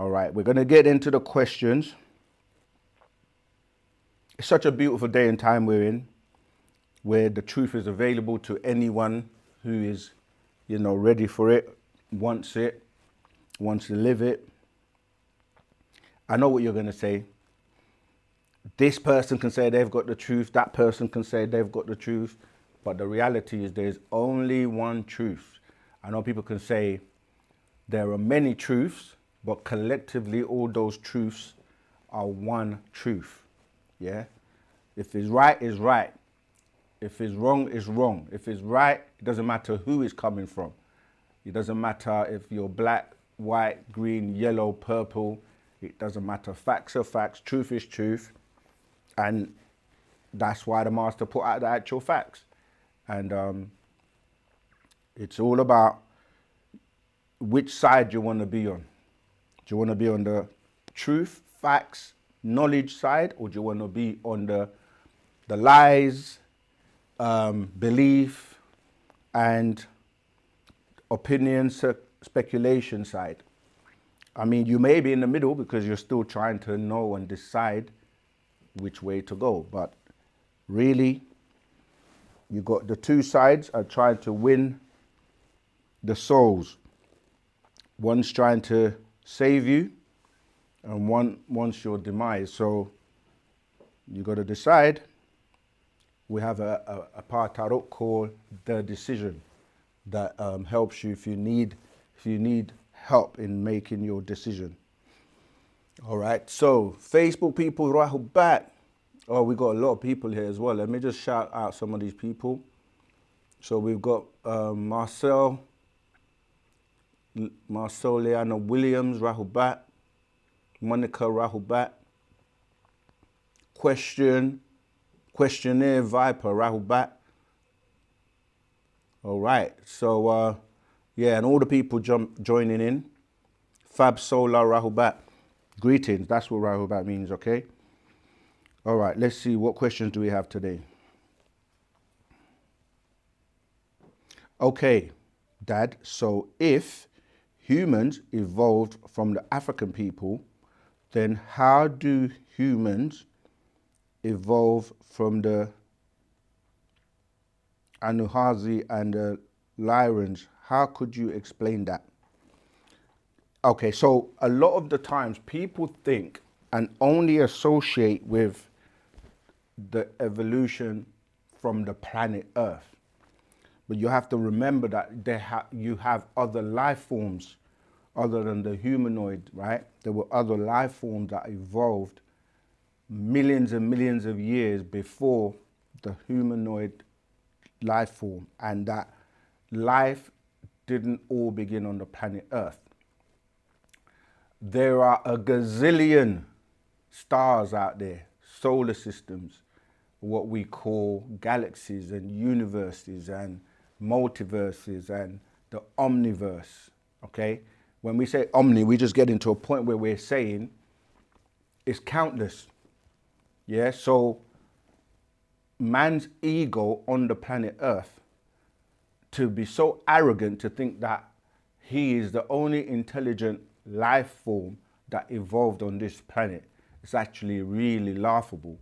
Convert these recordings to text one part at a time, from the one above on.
All right, we're going to get into the questions. It's such a beautiful day and time we're in, where the truth is available to anyone who is, ready for it, wants to live it. I know what you're going to say. This person can say they've got the truth, that person can say they've got the truth, but the reality is there's only one truth. I know people can say there are many truths, but collectively all those truths are one truth. Yeah? If it's right, it's right. If it's wrong, it's wrong. If it's right, it doesn't matter who it's coming from. It doesn't matter if you're black, white, green, yellow, purple. It doesn't matter. Facts are facts. Truth is truth. And that's why the master put out the actual facts. And it's all about which side you want to be on. Do you want to be on the truth, facts, knowledge side, or do you want to be on the lies, belief, and opinion, speculation side? I mean, you may be in the middle because you're still trying to know and decide which way to go. But really, you got the two sides are trying to win the souls. One's trying to save you, and one wants your demise. So you got to decide. We have a part tarot called The Decision that helps you if you need help in making your decision. All right, so Facebook people, Rahubat. Oh, we got a lot of people here as well. Let me just shout out some of these people. So we've got Marcel Leanna Williams, Rahubat. Monica, Rahubat. Questionnaire Viper, Rahubat. All right, so yeah, and all the people joining in. Fab Solar, Rahubat. Greetings, that's what Rahubat means, okay? All right, let's see, what questions do we have today? Okay, Dad, so if humans evolved from the African people, then how do humans evolve from the Anuhazi and the Lyrans? How could you explain that? Okay, so a lot of the times people think and only associate with the evolution from the planet Earth. But you have to remember that you have other life forms other than the humanoid, right? There were other life forms that evolved millions and millions of years before the humanoid life form, and that life didn't all begin on the planet Earth. There are a gazillion stars out there, solar systems, what we call galaxies and universes and multiverses and the omniverse, okay? When we say omni, we just get into a point where we're saying it's countless, yeah? So man's ego on the planet Earth, to be so arrogant to think that he is the only intelligent life form that evolved on this planet, it's actually really laughable,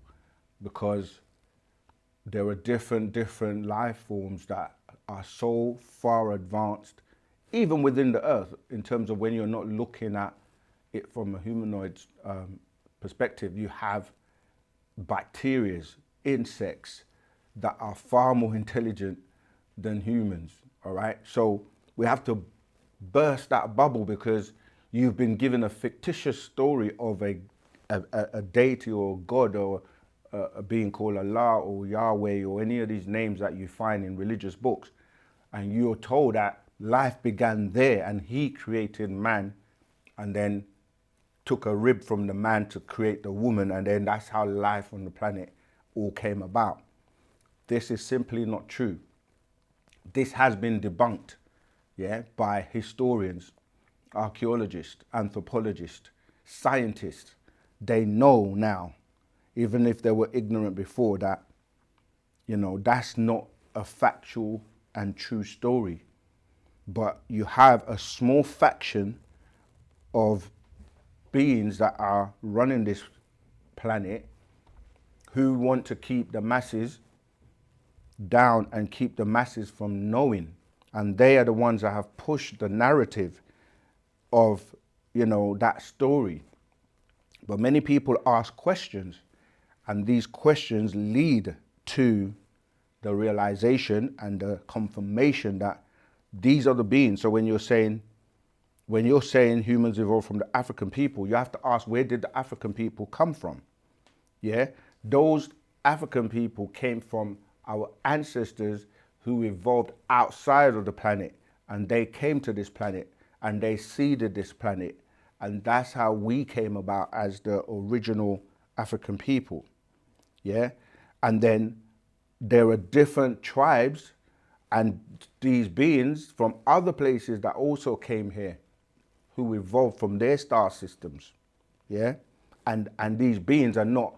because there are different life forms that are so far advanced, even within the Earth, in terms of when you're not looking at it from a humanoid perspective. You have bacteria, insects that are far more intelligent than humans, all right? So we have to burst that bubble, because you've been given a fictitious story of a deity or God or a being called Allah or Yahweh or any of these names that you find in religious books. And you're told that life began there and he created man and then took a rib from the man to create the woman, and then that's how life on the planet all came about. This is simply not true. This has been debunked, yeah, by historians, archaeologists, anthropologists, scientists. They know now, even if they were ignorant before, that, that's not a factual and true story. But you have a small faction of beings that are running this planet who want to keep the masses down and keep the masses from knowing. And they are the ones that have pushed the narrative of, that story. But many people ask questions, and these questions lead to the realization and the confirmation that these are the beings. So when you're saying humans evolved from the African people, you have to ask, where did the African people come from? Yeah, those African people came from our ancestors who evolved outside of the planet, and they came to this planet and they seeded this planet, and that's how we came about as the original African people. Yeah, and then there are different tribes and these beings from other places that also came here who evolved from their star systems. Yeah, and these beings are not,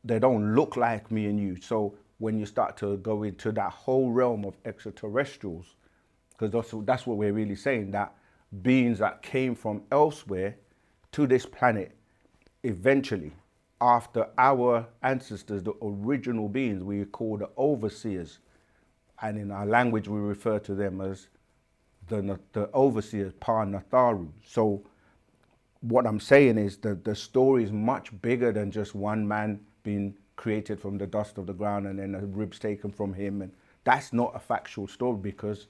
they don't look like me and you. So when you start to go into that whole realm of extraterrestrials, because that's what we're really saying, that beings that came from elsewhere to this planet eventually, after our ancestors, the original beings, we call the overseers. And in our language, we refer to them as the overseers, Pa Natharu. So what I'm saying is that the story is much bigger than just one man being created from the dust of the ground and then the ribs taken from him. And that's not a factual story, because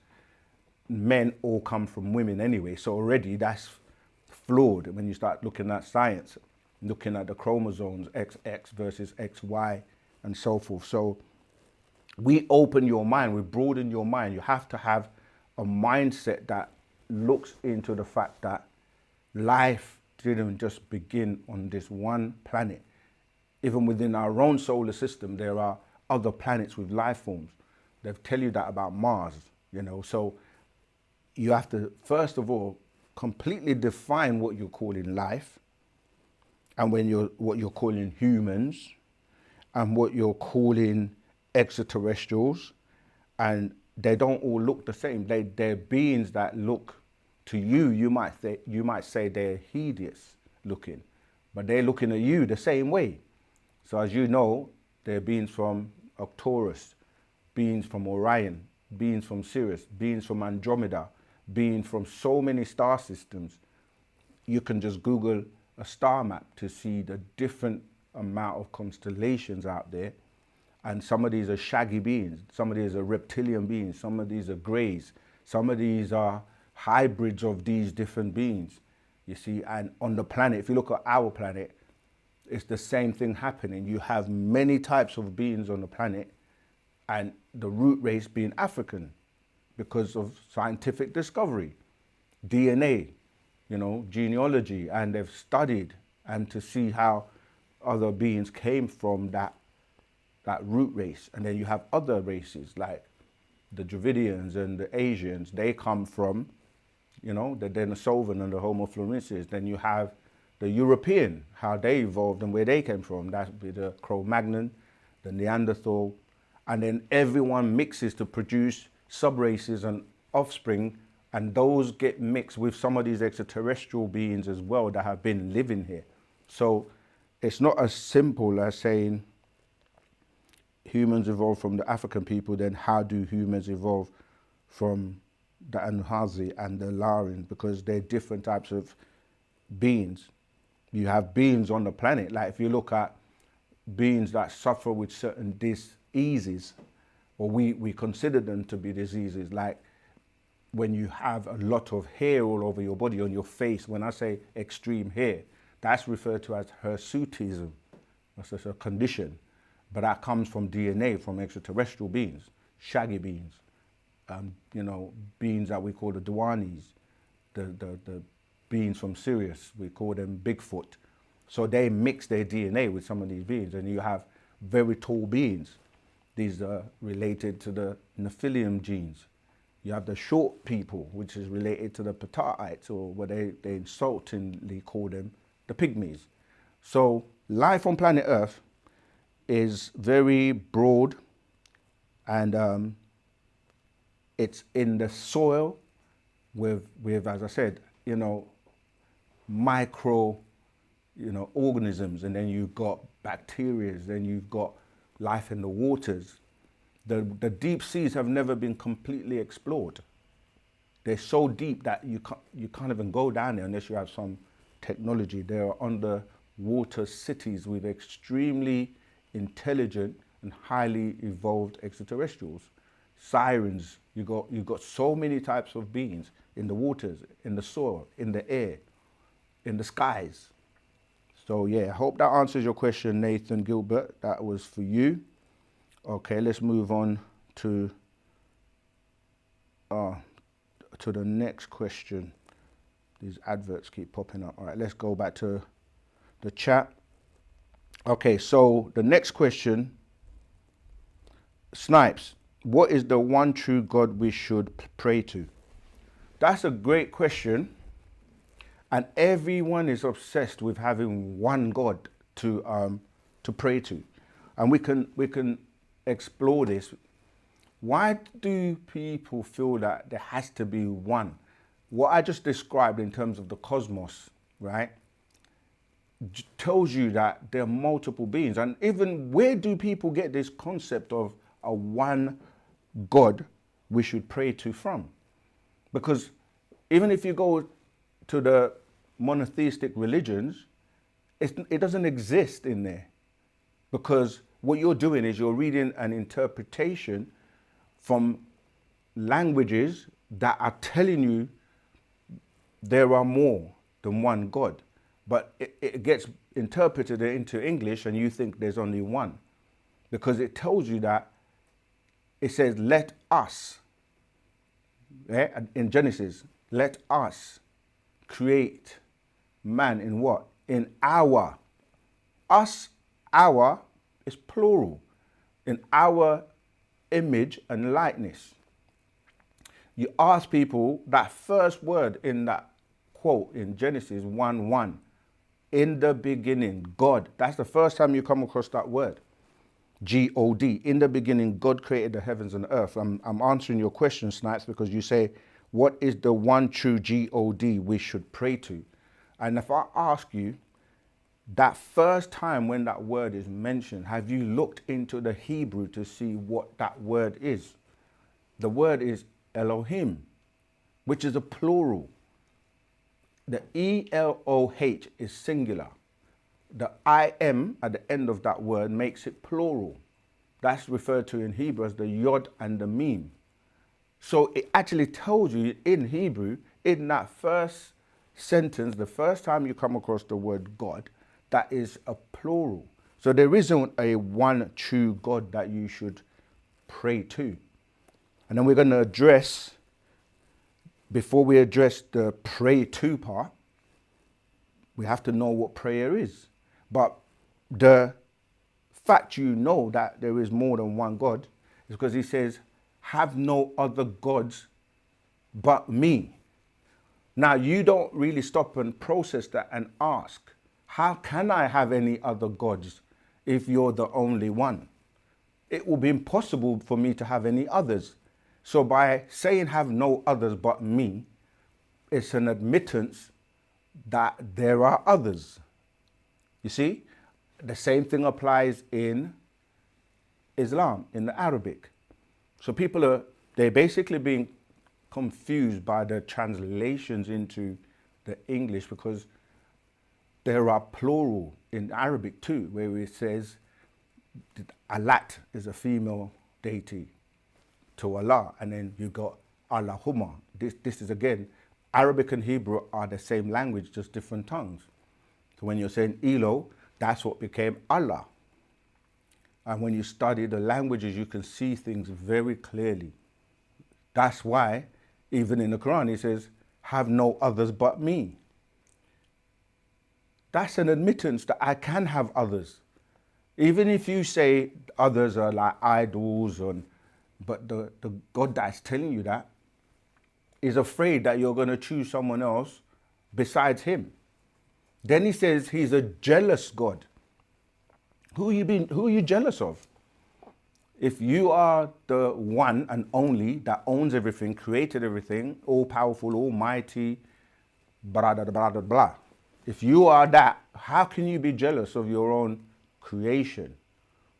men all come from women anyway. So already that's flawed when you start looking at science, looking at the chromosomes, XX versus XY and so forth. So we open your mind, we broaden your mind. You have to have a mindset that looks into the fact that life didn't just begin on this one planet. Even within our own solar system, there are other planets with life forms. They tell you that about Mars, So you have to, first of all, completely define what you're calling life, and what you're calling humans, and what you're calling extraterrestrials, and they don't all look the same. They're beings that look to you. You might say they're hideous looking, but they're looking at you the same way. So as you know, they're beings from Arcturus, beings from Orion, beings from Sirius, beings from Andromeda, beings from so many star systems. You can just Google a star map to see the different amount of constellations out there. And some of these are shaggy beings, some of these are reptilian beings, some of these are greys, some of these are hybrids of these different beings, you see. And on the planet, if you look at our planet, it's the same thing happening. You have many types of beings on the planet, and the root race being African because of scientific discovery, DNA, genealogy, and they've studied and to see how other beings came from that root race. And then you have other races like the Dravidians and the Asians. They come from, the Denisovan and the Homo floresiensis. Then you have the European, how they evolved and where they came from. That would be the Cro-Magnon, the Neanderthal, and then everyone mixes to produce sub-races and offspring, and those get mixed with some of these extraterrestrial beings as well that have been living here. So it's not as simple as saying humans evolved from the African people, then how do humans evolve from the Anuhazi and the Larians, because they're different types of beings. You have beings on the planet, like if you look at beings that suffer with certain diseases, or we consider them to be diseases, like when you have a lot of hair all over your body, on your face. When I say extreme hair, that's referred to as hirsutism. That's just a condition, but that comes from DNA, from extraterrestrial beings, shaggy beings, beings that we call the Duanis, the beings from Sirius, we call them Bigfoot. So they mix their DNA with some of these beings, and you have very tall beings. These are related to the Nephilim genes. You have the short people, which is related to the Pataites, or what they insultingly call them, the Pygmies. So life on planet Earth is very broad, and it's in the soil with, as I said, micro organisms, and then you've got bacteria, then you've got life in the waters. The deep seas have never been completely explored. They're so deep that you can't even go down there unless you have some technology. There are underwater cities with extremely intelligent and highly evolved extraterrestrials. Sirens, you've got so many types of beings in the waters, in the soil, in the air, in the skies. So yeah, I hope that answers your question, Nathan Gilbert. That was for you. Okay, let's move on to the next question. These adverts keep popping up. All right, let's go back to the chat. Okay, so the next question, Snipes, what is the one true God we should pray to? That's a great question. And everyone is obsessed with having one God to pray to. And we can explore this. Why do people feel that there has to be one? What I just described in terms of the cosmos, right, tells you that there are multiple beings. And even where do people get this concept of a one God we should pray to from? Because even if you go to the monotheistic religions, it doesn't exist in there. Because what you're doing is you're reading an interpretation from languages that are telling you there are more than one God. But it gets interpreted into English and you think there's only one. Because it tells you that it says, let us, in Genesis, let us create man in what? In our. Us, our is plural. In our image and likeness. You ask people that first word in that quote in Genesis 1:1, in the beginning, God. That's the first time you come across that word. G-O-D. In the beginning, God created the heavens and earth. I'm answering your question, Snipes, because you say, what is the one true G-O-D we should pray to? And if I ask you, that first time when that word is mentioned, have you looked into the Hebrew to see what that word is? The word is Elohim, which is a plural. The E-L-O-H is singular. The I-M at the end of that word makes it plural. That's referred to in Hebrew as the Yod and the Mem. So it actually tells you in Hebrew, in that first sentence, the first time you come across the word God, that is a plural. So there isn't a one true God that you should pray to. And then we're going to address, before we address the pray to part, we have to know what prayer is. But the fact you know that there is more than one God is because he says, have no other gods but me. Now, you don't really stop and process that and ask, how can I have any other gods if you're the only one? It will be impossible for me to have any others. So by saying have no others but me, it's an admittance that there are others. You see, the same thing applies in Islam, in the Arabic. So they're basically being confused by the translations into the English because there are plural in Arabic too, where it says Alat is a female deity to Allah, and then you got Allahumma. This is again, Arabic and Hebrew are the same language, just different tongues. So when you're saying Elo, that's what became Allah. And when you study the languages, you can see things very clearly. That's why, even in the Quran, it says, have no others but me. That's an admittance that I can have others. Even if you say others are like idols, but the God that's telling you that is afraid that you're going to choose someone else besides him. Then he says he's a jealous God. Who are you jealous of? If you are the one and only that owns everything, created everything, all powerful, almighty, blah, blah, blah, blah, blah. If you are that, how can you be jealous of your own creation?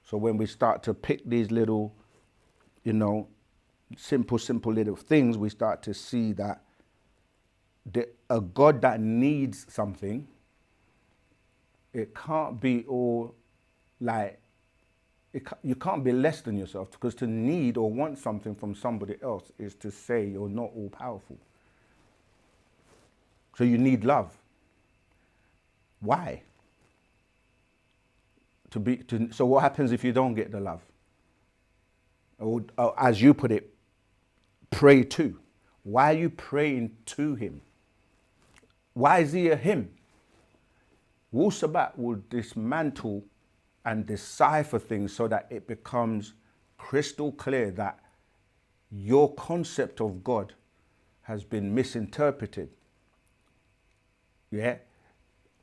So when we start to pick these little, simple little things, we start to see that a God that needs something, it can't be all like, you can't be less than yourself, because to need or want something from somebody else is to say you're not all powerful. So you need love. Why? So what happens if you don't get the love? Or as you put it, pray to. Why are you praying to him? Why is he a him? Wu-sabat will dismantle and decipher things so that it becomes crystal clear that your concept of God has been misinterpreted,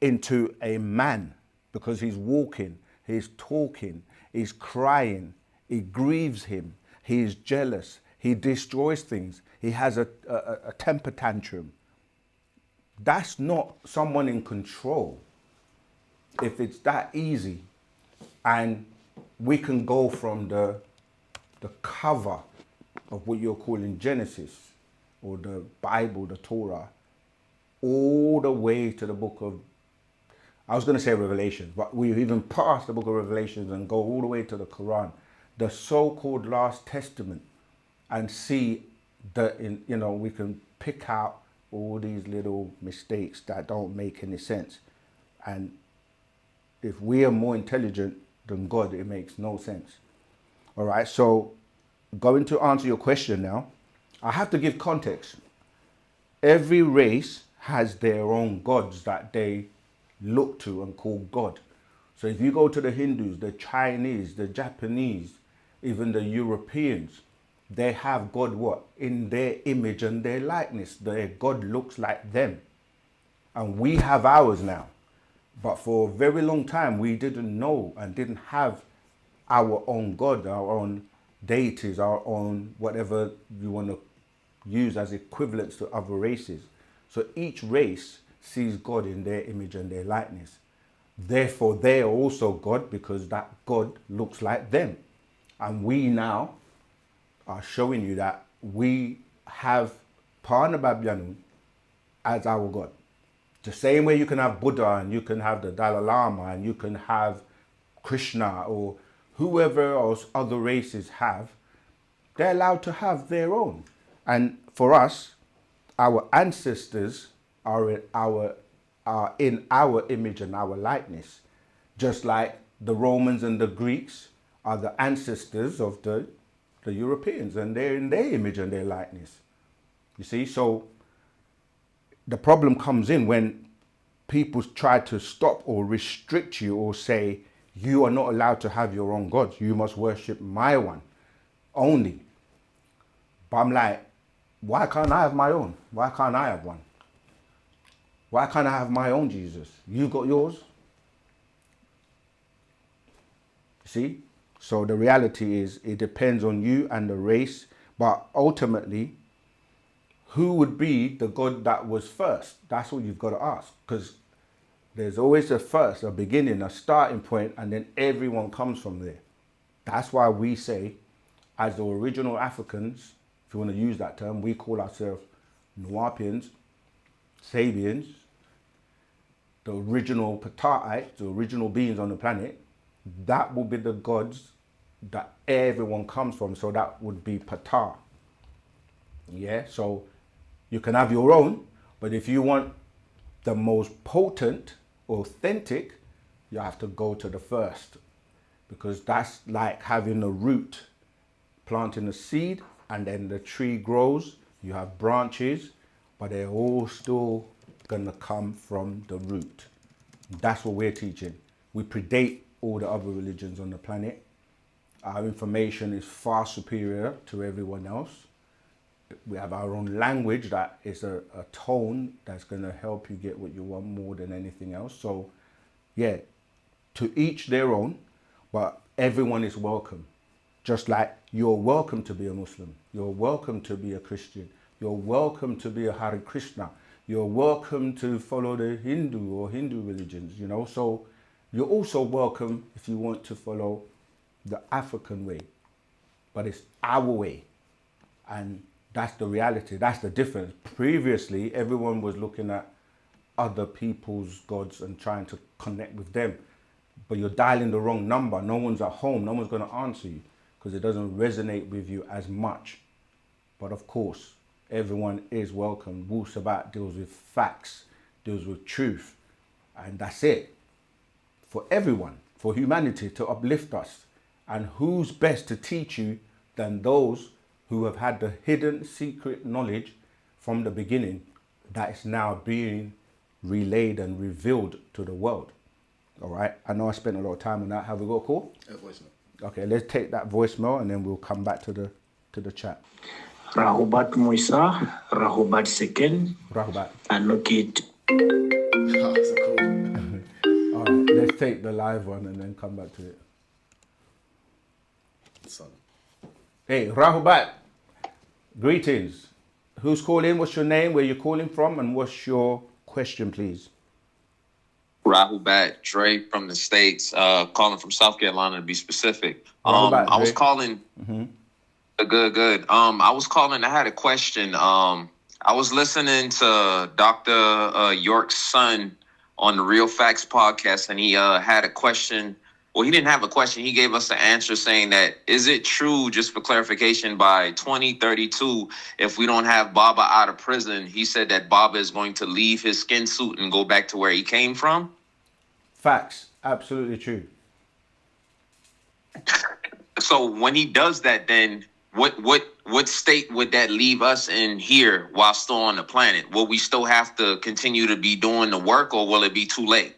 into a man, because he's walking, he's talking, he's crying, it grieves him, he is jealous, he destroys things, he has a temper tantrum. That's not someone in control. If it's that easy, and we can go from the cover of what you're calling Genesis, or the Bible, the Torah, all the way to the book of, I was going to say Revelations, but we even past the book of Revelations and go all the way to the Quran, the so-called Last Testament, and see that we can pick out all these little mistakes that don't make any sense. And if we are more intelligent than God, it makes no sense. All right, so going to answer your question now, I have to give context. Every race has their own gods that they look to and call God. So if you go to the Hindus, the Chinese, the Japanese, even the Europeans, they have God what? In their image and their likeness. Their God looks like them. And we have ours now. But for a very long time, we didn't know and didn't have our own God, our own deities, our own whatever you want to use as equivalents to other races. So each race sees God in their image and their likeness. Therefore, they are also God, because that God looks like them. And we now are showing you that we have Parnababyanu as our God. The same way you can have Buddha and you can have the Dalai Lama and you can have Krishna or whoever else other races have, they're allowed to have their own. And for us, our ancestors are in our image and our likeness. Just like the Romans and the Greeks are the ancestors of the Europeans, and they're in their image and their likeness. You see, so the problem comes in when people try to stop or restrict you or say, you are not allowed to have your own gods. You must worship my one only. But I'm like, why can't I have my own? Why can't I have one? Why can't I have my own Jesus? You got yours? See? So the reality is, it depends on you and the race, but ultimately, who would be the God that was first? That's what you've got to ask, because there's always a first, a beginning, a starting point, and then everyone comes from there. That's why we say, as the original Africans, if you want to use that term, we call ourselves Nuapians, Sabians, the original Pataites, the original beings on the planet. That will be the gods that everyone comes from. So that would be Ptah. Yeah, so you can have your own, but if you want the most potent, authentic, you have to go to the first, because that's like having a root, planting a seed, and then the tree grows. You have branches, but they're all still gonna come from the root. That's what we're teaching. We predate all the other religions on the planet. Our information is far superior to everyone else. We have our own language that is a tone that's going to help you get what you want more than anything else. So, yeah, to each their own, but everyone is welcome. Just like you're welcome to be a Muslim, you're welcome to be a Christian, you're welcome to be a Hare Krishna, You're welcome to follow the Hindu or Hindu religions, you know. So you're also welcome if you want to follow the African way, but it's our way. And that's the reality. That's the difference. Previously, everyone was looking at other people's gods and trying to connect with them. But you're dialing the wrong number. No one's at home. No one's going to answer you because it doesn't resonate with you as much. But of course, everyone is welcome. Wu-sabat deals with facts, deals with truth. And that's it. For everyone, for humanity, to uplift us. And who's best to teach you than those who have had the hidden secret knowledge from the beginning that is now being relayed and revealed to the world. All right. I know I spent a lot of time on that. Have we got a call? Voicemail. Okay, let's take that voicemail and then we'll come back to the chat. Rahubat Moisa, Rahubat Seken, Rahubat. Anokit. That's a cool. All right, let's take the live one and then come back to it. Son. Hey, Rahubat. Greetings. Who's calling? What's your name? Where you're calling from? And what's your question, please? Rahubat, Dre from the States, calling from South Carolina to be specific. Rahubat, I was Dre. calling. Good. I was calling. I had a question. I was listening to Dr. York's son on the Real Facts podcast, and he had a question. Well, he didn't have a question. He gave us an answer saying that, is it true, just for clarification, by 2032, if we don't have Baba out of prison, he said that Baba is going to leave his skin suit and go back to where he came from? Facts. Absolutely true. So when he does that, then what state would that leave us in here while still on the planet? Will we still have to continue to be doing the work, or will it be too late?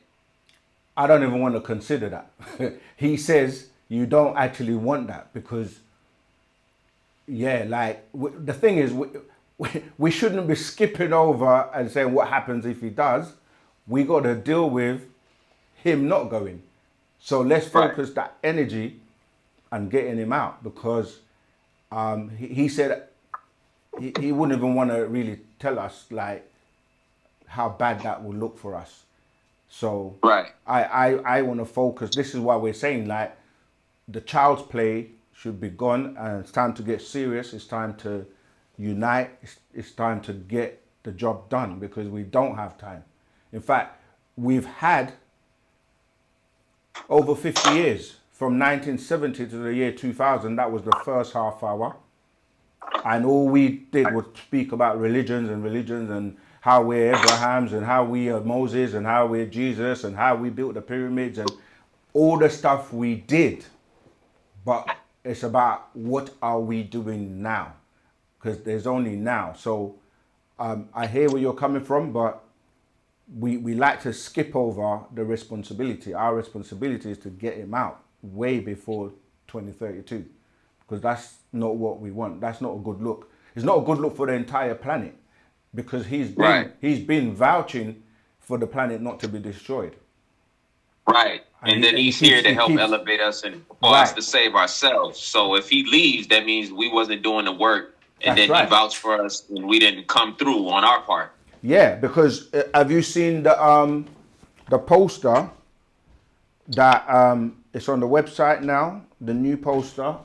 I don't even want to consider that. He says you don't actually want that because, yeah, like the thing is, we shouldn't be skipping over and saying what happens if he does. We got to deal with him not going. So let's focus that energy on getting him out because he said he wouldn't even want to really tell us like how bad that would look for us. So I want to focus. This is why we're saying like the child's play should be gone and it's time to get serious. It's time to unite. It's time to get the job done because we don't have time. In fact, we've had over 50 years from 1970 to the year 2000. That was the first half hour. And all we did was speak about religions and how we're Abrahams and how we are Moses and how we're Jesus and how we built the pyramids and all the stuff we did. But it's about what are we doing now? Because there's only now. So I hear where you're coming from, but we like to skip over the responsibility. Our responsibility is to get him out way before 2032. Because that's not what we want. That's not a good look. It's not a good look for the entire planet. Because he's been vouching for the planet not to be destroyed. Right. And then he's here to help elevate us and for us to save ourselves. So if he leaves, that means we wasn't doing the work. And then he vouched for us and we didn't come through on our part. Yeah, because have you seen the poster that it's on the website now? The new poster.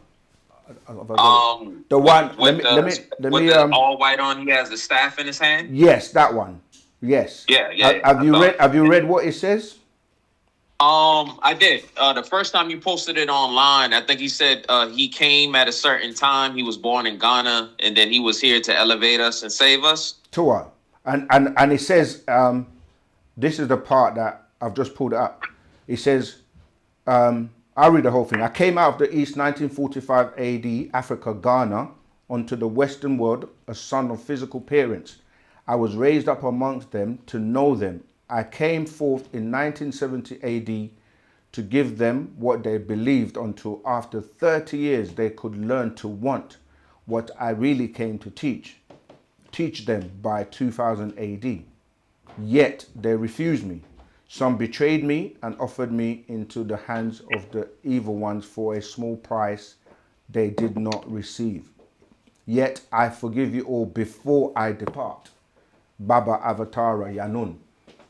The one with the all white on, he has the staff in his hand. Yes, that one. Yes. Yeah. Have you read what it says? I did. The first time you posted it online, I think he said he came at a certain time. He was born in Ghana, and then he was here to elevate us and save us. Tour. And it says, this is the part that I've just pulled up. It says, I'll read the whole thing. I came out of the East 1945 AD, Africa, Ghana, onto the Western world, a son of physical parents. I was raised up amongst them to know them. I came forth in 1970 AD to give them what they believed until after 30 years they could learn to want what I really came to teach them by 2000 AD. Yet they refused me. Some betrayed me and offered me into the hands of the evil ones for a small price they did not receive. Yet I forgive you all before I depart. Baba Avatara Yanun.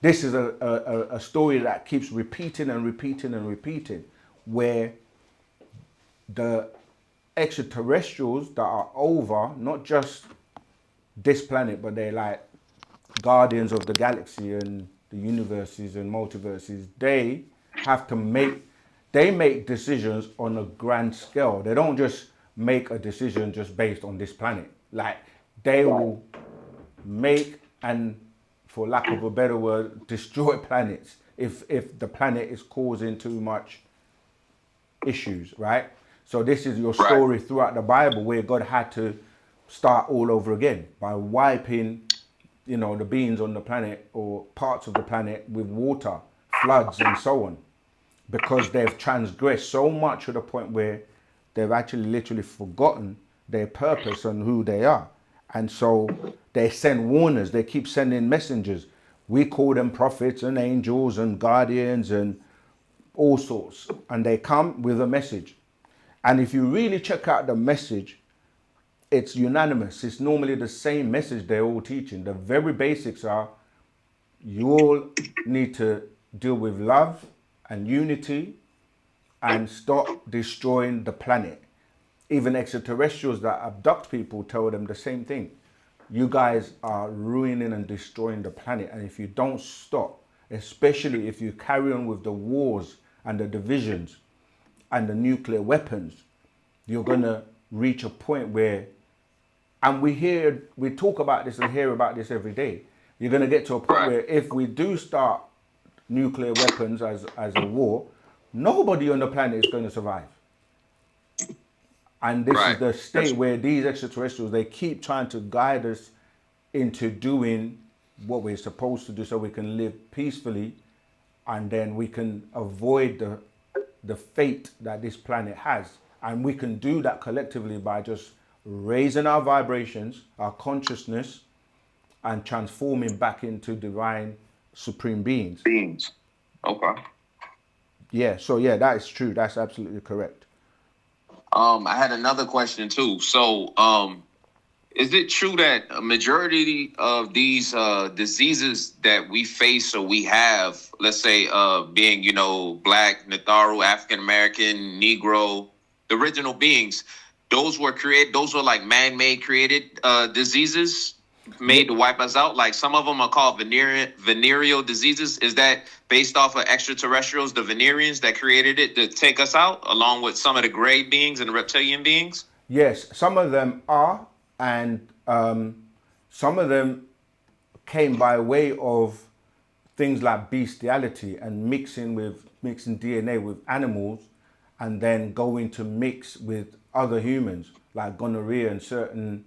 This is a story that keeps repeating and repeating and repeating, where the extraterrestrials that are over, not just this planet, but they're like guardians of the galaxy and the universes and multiverses, they have to make decisions on a grand scale. They don't just make a decision just based on this planet. Like, they will make, and for lack of a better word, destroy planets if the planet is causing too much issues, right? So this is your story throughout the Bible, where God had to start all over again by wiping, the beings on the planet or parts of the planet with water, floods and so on, because they've transgressed so much to the point where they've actually literally forgotten their purpose and who they are. And so they send warners, they keep sending messengers. We call them prophets and angels and guardians and all sorts. And they come with a message. And if you really check out the message, it's unanimous. It's normally the same message they're all teaching. The very basics are, you all need to deal with love and unity and stop destroying the planet. Even extraterrestrials that abduct people tell them the same thing. You guys are ruining and destroying the planet. And if you don't stop, especially if you carry on with the wars and the divisions and the nuclear weapons, you're going to reach a point where, and we talk about this and hear about this every day, you're going to get to a point where if we do start nuclear weapons as a war, nobody on the planet is going to survive. And this is the state where these extraterrestrials, they keep trying to guide us into doing what we're supposed to do so we can live peacefully, and then we can avoid the fate that this planet has. And we can do that collectively by just raising our vibrations, our consciousness, and transforming back into divine supreme beings. Okay. Yeah, so yeah, that is true. That's absolutely correct. I had another question too. So, is it true that a majority of these diseases that we face or we have, let's say being, Black, Natharu, African American, Negro, the original beings, those were like man-made created diseases made to wipe us out? Like, some of them are called venereal diseases. Is that based off of extraterrestrials, the Venerians that created it to take us out, along with some of the gray beings and the reptilian beings? Yes, some of them are, and some of them came by way of things like bestiality and mixing DNA with animals, and then going to mix with other humans, like gonorrhea and certain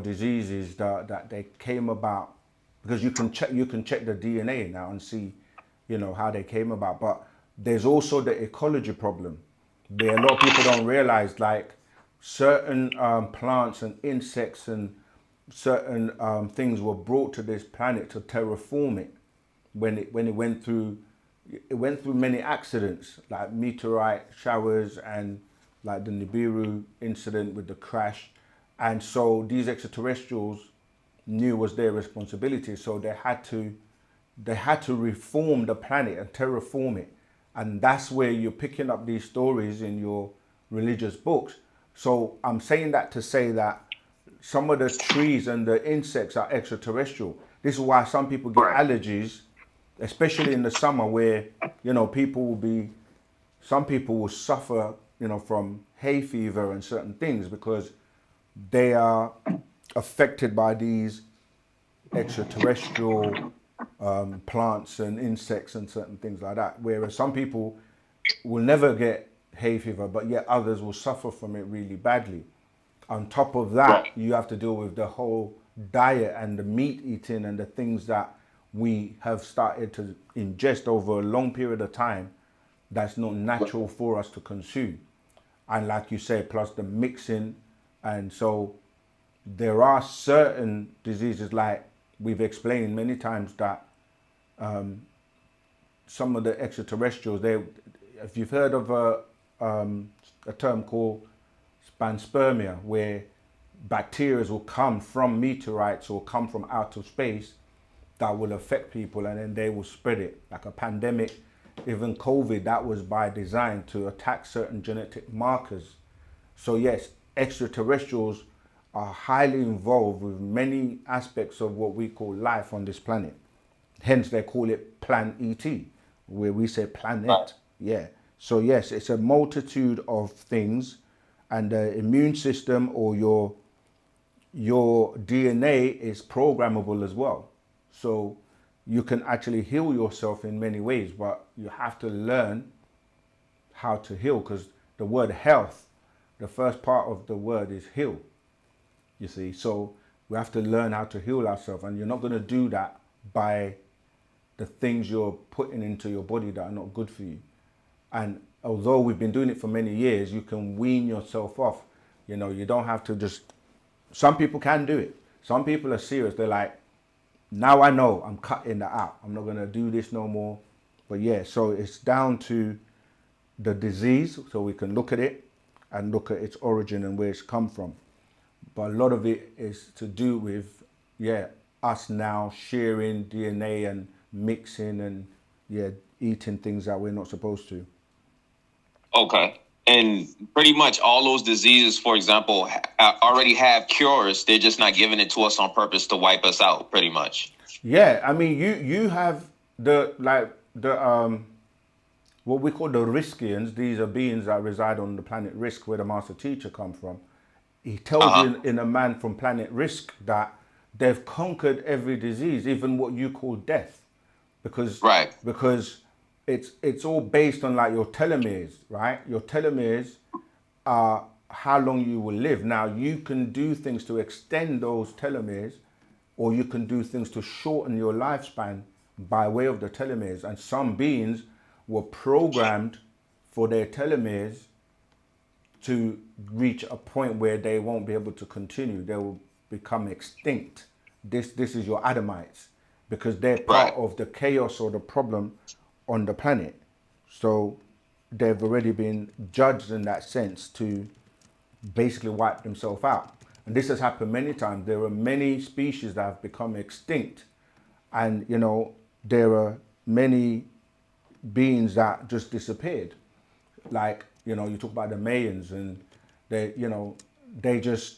diseases that they came about, because you can check the DNA now and see how they came about. But there's also the ecology problem. A lot of people don't realize, like, certain plants and insects and certain things were brought to this planet to terraform it when it went through many accidents, like meteorite showers and like the Nibiru incident with the crash. And so these extraterrestrials knew it was their responsibility, so they had to reform the planet and terraform it. And that's where you're picking up these stories in your religious books. So I'm saying that to say that some of the trees and the insects are extraterrestrial. This is why some people get allergies, especially in the summer, where some people will suffer from hay fever and certain things, because they are affected by these extraterrestrial plants and insects and certain things like that. Whereas some people will never get hay fever, but yet others will suffer from it really badly. On top of that, you have to deal with the whole diet and the meat eating and the things that we have started to ingest over a long period of time that's not natural for us to consume. And like you say, plus the mixing. And so there are certain diseases, like we've explained many times, that some of the extraterrestrials, if you've heard of a term called panspermia, where bacteria will come from meteorites or come from outer space that will affect people, and then they will spread it like a pandemic. Even COVID, that was by design to attack certain genetic markers. So yes, extraterrestrials are highly involved with many aspects of what we call life on this planet. Hence they call it Plan ET, where we say planet. Right. Yeah. So yes, it's a multitude of things, and the immune system or your DNA is programmable as well. So you can actually heal yourself in many ways, but you have to learn how to heal, because the word health, the first part of the word is heal. You see, so we have to learn how to heal ourselves, and you're not going to do that by the things you're putting into your body that are not good for you. And although we've been doing it for many years, you can wean yourself off. You know, you don't have to just, some people can do it. Some people are serious. They're like, now I know, I'm cutting that out. I'm not going to do this no more. But yeah, so it's down to the disease, so we can look at it and look at its origin and where it's come from. But a lot of it is to do with, yeah, us now sharing DNA and mixing and, yeah, eating things that we're not supposed to. Okay. And pretty much all those diseases, for example, already have cures. They're just not giving it to us on purpose to wipe us out, pretty much. Yeah, I mean, you have the what we call the Riskians. These are beings that reside on the planet Risk, where the master teacher come from. He tells you in a man from planet Risk that they've conquered every disease, even what you call death, because it's all based on like your telomeres, right? Your telomeres are how long you will live. Now you can do things to extend those telomeres, or you can do things to shorten your lifespan by way of the telomeres. And some beings were programmed for their telomeres to reach a point where they won't be able to continue. They will become extinct. This is your Adamites, because they're part of the chaos or the problem on the planet. So they've already been judged in that sense to basically wipe themselves out. And this has happened many times. There are many species that have become extinct, and you know, there are many beings that just disappeared. Like, you know, you talk about the Mayans, and they, you know, they just,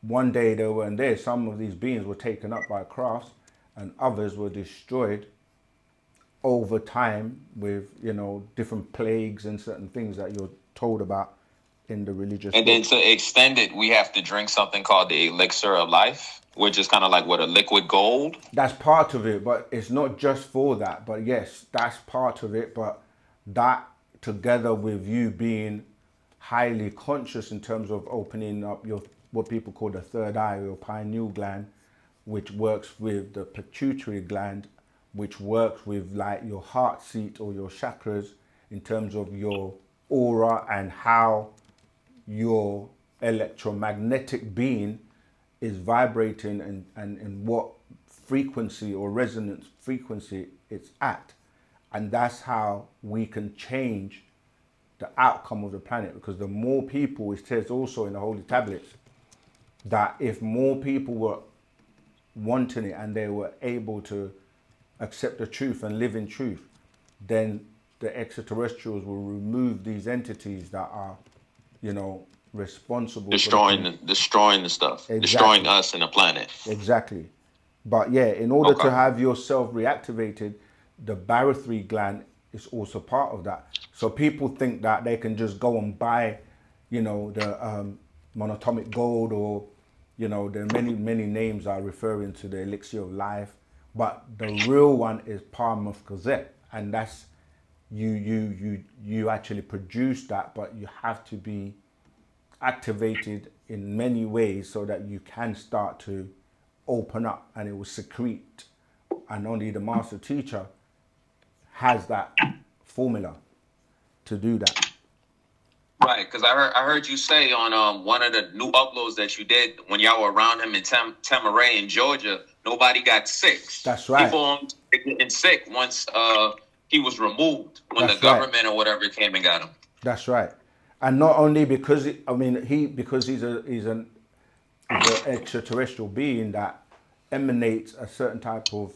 one day they weren't there. Some of these beings were taken up by crafts, and others were destroyed over time with, you know, different plagues and certain things that you're told about in the religious And books. then to extend it, we have to drink something called the elixir of life, which is kind of like what, a liquid gold? That's part of it, but it's not just for that. But yes, that's part of it. But that, together with you being highly conscious in terms of opening up your, what people call the third eye, or pineal gland, which works with the pituitary gland, which works with like your heart seat or your chakras in terms of your aura and how your electromagnetic being is vibrating and what frequency or resonance frequency it's at. And that's how we can change the outcome of the planet, because the more people, it says also in the Holy Tablets, that if more people were wanting it and they were able to accept the truth and live in truth, then the extraterrestrials will remove these entities that are, you know, responsible destroying the stuff, exactly. Destroying us and the planet. Exactly. But yeah, in order to have yourself reactivated, the barothry gland is also part of that. So people think that they can just go and buy, you know, the monatomic gold, or, you know, there are many names are referring to the elixir of life, but the real one is Palmouth Gazette, and that's you actually produce that, but you have to be activated in many ways so that you can start to open up, and it will secrete. And only the master teacher has that formula to do that. Right, because I heard you say on one of the new uploads that you did when y'all were around him in Tamaray in Georgia, nobody got sick. That's right. People getting sick once he was removed, when That's the government or whatever came and got him. That's right. And not only because because he's an extraterrestrial being that emanates a certain type of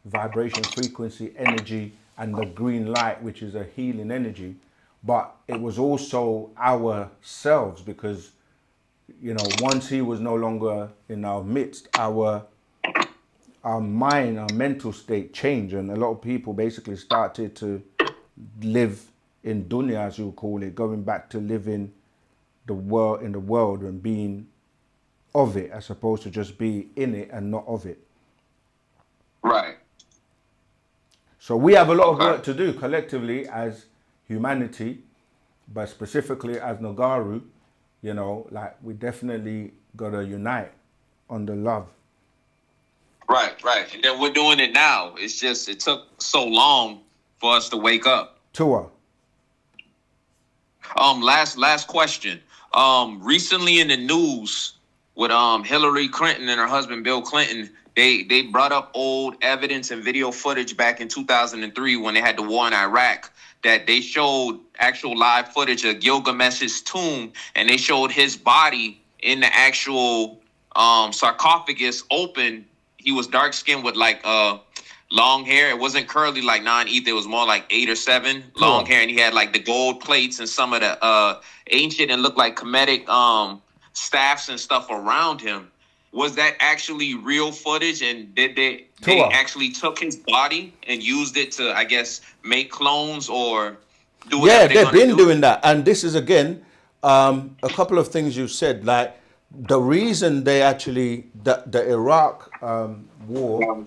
vibration, frequency, energy, and the green light, which is a healing energy. But it was also ourselves, because, you know, once he was no longer in our midst, our mind, our mental state changed, and a lot of people basically started to live in dunya, as you call it, going back to living in the world and being of it, as opposed to just be in it and not of it. Right. So we have a lot of Okay. work to do collectively as humanity, but specifically as Nagaru, you know, like we definitely gotta unite on the love. Right, right. And then we're doing it now. It's just it took so long for us to wake up. Tua. Last question. Recently in the news with Hillary Clinton and her husband Bill Clinton, they brought up old evidence and video footage back in 2003 when they had the war in Iraq, that they showed actual live footage of Gilgamesh's tomb, and they showed his body in the actual sarcophagus open. He was dark skinned with like long hair. It wasn't curly like non-ether. It was more like 8 or 7 long hair, and he had like the gold plates and some of the ancient and looked like Kemetic staffs and stuff around him. Was that actually real footage? And did they actually took his body and used it to, I guess, make clones or do whatever Yeah, they're they've gonna been doing that. And this is, again, a couple of things you said. Like, the reason they actually, the Iraq war,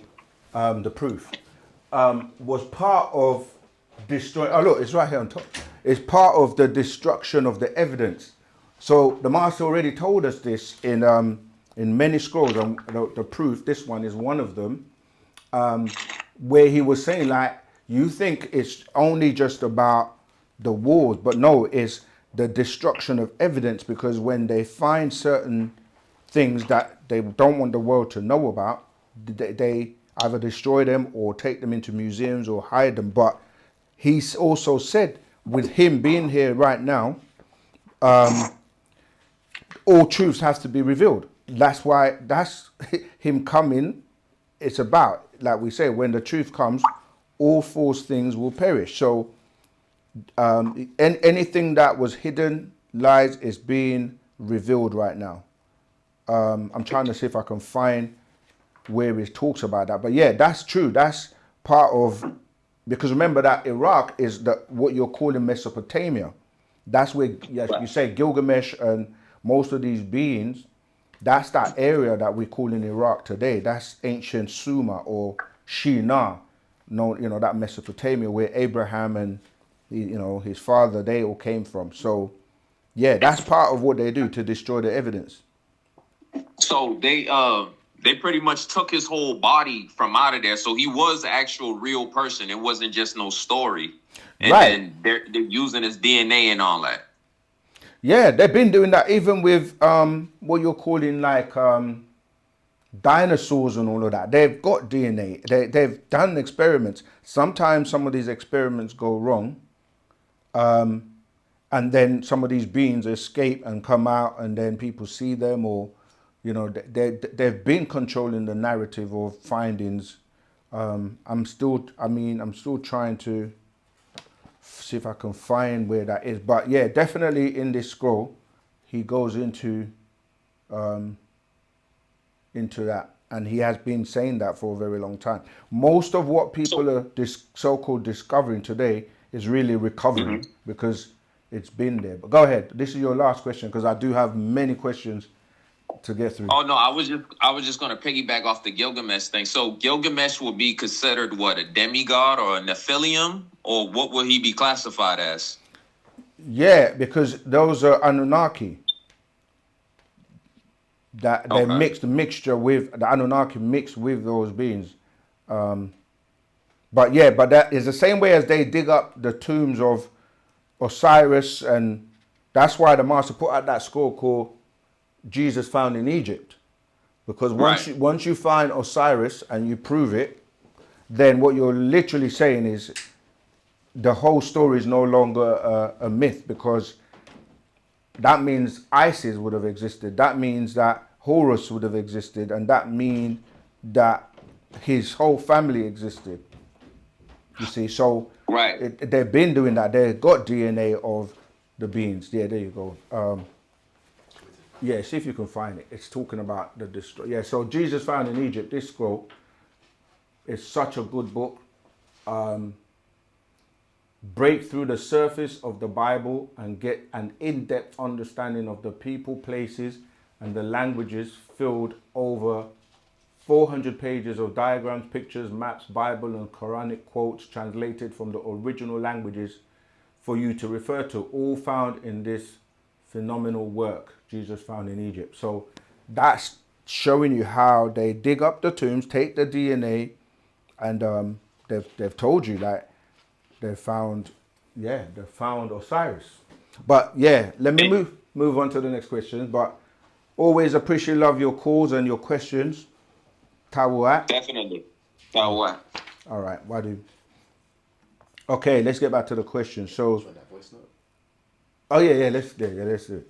the proof, was part of destroying. Oh, look, it's right here on top. It's part of the destruction of the evidence. So the master already told us this in many scrolls, and the proof, this one is one of them, where he was saying, like, you think it's only just about the wars, but no, it's the destruction of evidence, because when they find certain things that they don't want the world to know about, they either destroy them or take them into museums or hide them. But he's also said, with him being here right now, all truths have to be revealed. That's why, that's him coming. It's about, like we say, when the truth comes, all false things will perish. So anything that was hidden, lies, is being revealed right now. I'm trying to see if I can find where it talks about that. But yeah, that's true. That's part of, because remember that Iraq is what you're calling Mesopotamia. That's where, yes, you say Gilgamesh and most of these beings, that's that area that we call in Iraq today. That's ancient Sumer or Shinar, that Mesopotamia where Abraham and his father, they all came from. So yeah, that's part of what they do to destroy the evidence. So they pretty much took his whole body from out of there. So he was the actual real person. It wasn't just no story. And Right. then they're using his DNA and all that. Yeah, they've been doing that even with what you're calling like dinosaurs and all of that. They've got DNA. They've done experiments. Sometimes some of these experiments go wrong. And then some of these beings escape and come out, and then people see them, or they've been controlling the narrative of findings. I'm still trying to see if I can find where that is. But yeah, definitely in this scroll, he goes into that, and he has been saying that for a very long time. Most of what people are so-called discovering today is really recovering, because it's been there. But go ahead. This is your last question, because I do have many questions to get through. Oh no, I was just gonna piggyback off the Gilgamesh thing. So Gilgamesh will be considered what, a demigod or a Nephilim, or what will he be classified as? Yeah, because those are Anunnaki. That they mixture with the Anunnaki, mixed with those beings. But that is the same way as they dig up the tombs of Osiris, and that's why the master put out that scroll called Jesus Found in Egypt. Because once you find Osiris and you prove it, then what you're literally saying is the whole story is no longer a myth, because that means Isis would have existed. That means that Horus would have existed, and that means that his whole family existed. You see, so Right. they've been doing that. They've got DNA of the beings. Yeah, there you go. Yeah, see if you can find it. It's talking about the destroy. Yeah, so Jesus found in Egypt. This scroll is such a good book. Break through the surface of the Bible and get an in-depth understanding of the people, places, and the languages. Filled over 400 pages of diagrams, pictures, maps, Bible, and Quranic quotes translated from the original languages for you to refer to, all found in this phenomenal work Jesus found in Egypt. So that's showing you how they dig up the tombs, take the DNA, and they've told you that they found Osiris. But yeah, let me move on to the next question. But always appreciate, love your calls and your questions. Tawat. Definitely. Tawat. All right, okay, let's get back to the question. So, That voice note. oh yeah, let's do it.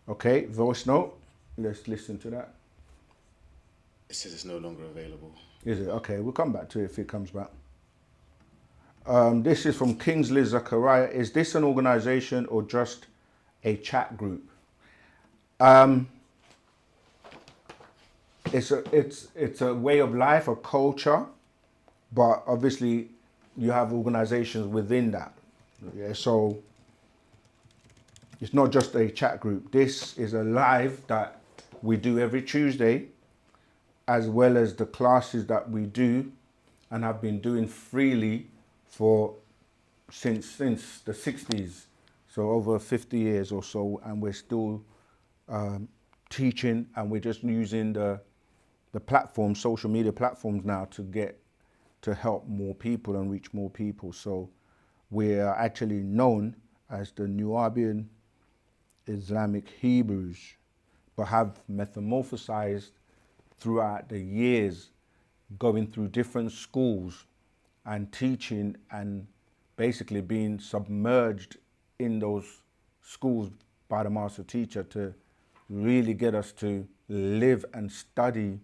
Okay, voice note. Let's listen to that. It says it's no longer available. Is it? Okay, we'll come back to it if it comes back. This is from Kingsley Zachariah. Is this an organization or just a chat group? It's a way of life, a culture, but obviously you have organizations within that. Yeah, so it's not just a chat group. This is a live that we do every Tuesday, as well as the classes that we do and have been doing freely for since the 60s, so over 50 years or so, and we're still teaching, and we're just using the platform, social media platforms now to help more people and reach more people. So we are actually known as the Nubian Islamic Hebrews, but have metamorphosized throughout the years, going through different schools and teaching and basically being submerged in those schools by the master teacher to really get us to live and study,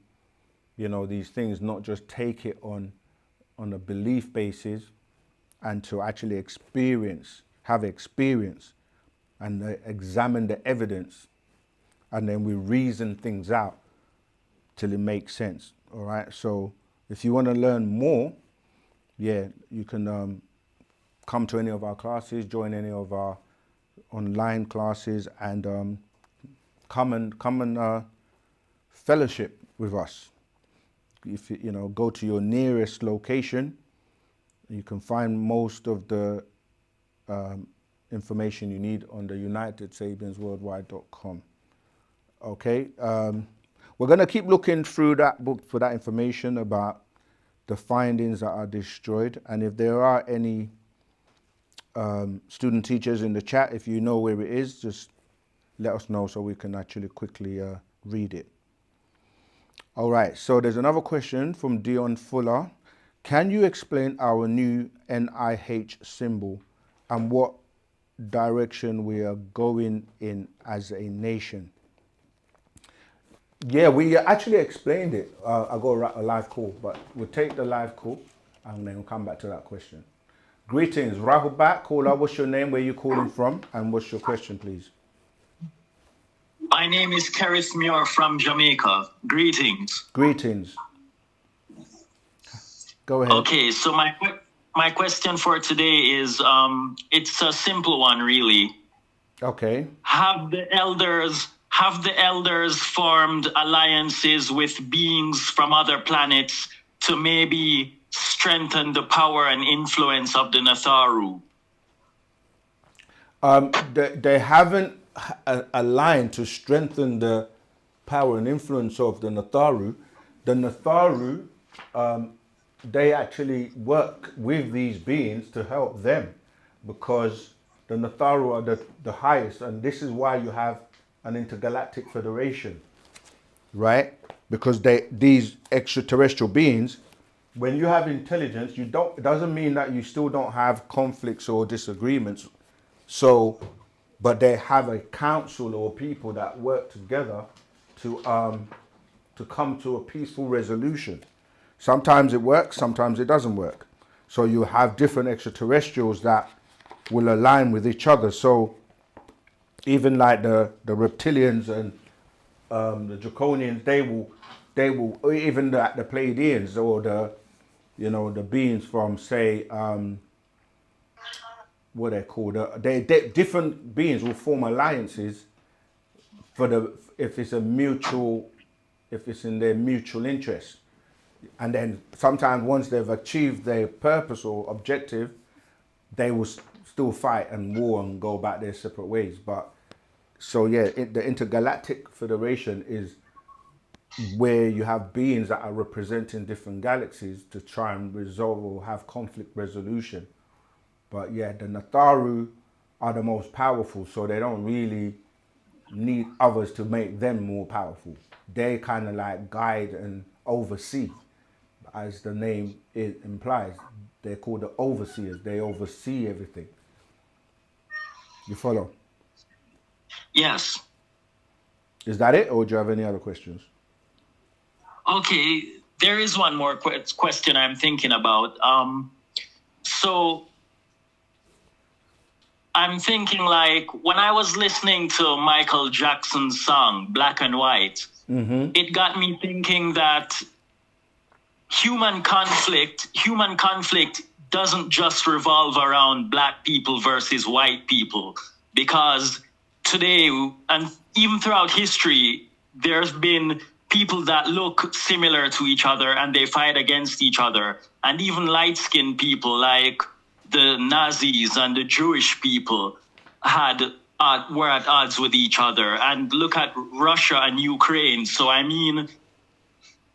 these things, not just take it on a belief basis, and to actually have experience and examine the evidence, and then we reason things out till it makes sense. All right. So if you want to learn more, you can come to any of our classes, join any of our online classes, and come and fellowship with us. If you go to your nearest location, you can find most of the information you need on the UnitedSabiansWorldwide.com. Okay. We're going to keep looking through that book for that information about the findings that are destroyed. And if there are any student teachers in the chat, if you know where it is, just let us know so we can actually quickly read it. All right, so there's another question from Dion Fuller. Can you explain our new NIH symbol and what direction we are going in as a nation? Yeah, we actually explained it. I got a live call, but we'll take the live call and then we'll come back to that question. Greetings, Rahubat, caller. What's your name? Where you calling from? And what's your question, please? My name is Karis Muir from Jamaica. Greetings. Greetings. Go ahead. Okay, so my question for today is, it's a simple one, really. Okay. Have the elders formed alliances with beings from other planets to maybe strengthen the power and influence of the Natharu? They haven't aligned to strengthen the power and influence of the Natharu. The Natharu, they actually work with these beings to help them, because the Natharu are the highest, and this is why you have an intergalactic federation, right? Because these extraterrestrial beings, when you have intelligence, it doesn't mean that you still don't have conflicts or disagreements. So but they have a council or people that work together to come to a peaceful resolution. Sometimes it works, sometimes it doesn't work. So you have different extraterrestrials that will align with each other. So even like the reptilians and the draconians, they will even the Pleiadians or the beings from, say, what they're called, they different beings will form alliances if it's in their mutual interest. And then sometimes once they've achieved their purpose or objective, they will still fight and war and go back their separate ways. But so yeah, the Intergalactic Federation is where you have beings that are representing different galaxies to try and resolve or have conflict resolution. But yeah, the Natharu are the most powerful, so they don't really need others to make them more powerful. They kind of like guide and oversee, as the name implies. They're called the overseers. They oversee everything. You follow? Yes. Is that it, or do you have any other questions? Okay, there is one more question I'm thinking about. So I'm thinking, like, when I was listening to Michael Jackson's song, Black and White, it got me thinking that human conflict doesn't just revolve around black people versus white people, because today and even throughout history, there's been people that look similar to each other and they fight against each other. And even light-skinned people like the Nazis and the Jewish people were at odds with each other. And look at Russia and Ukraine. So I mean,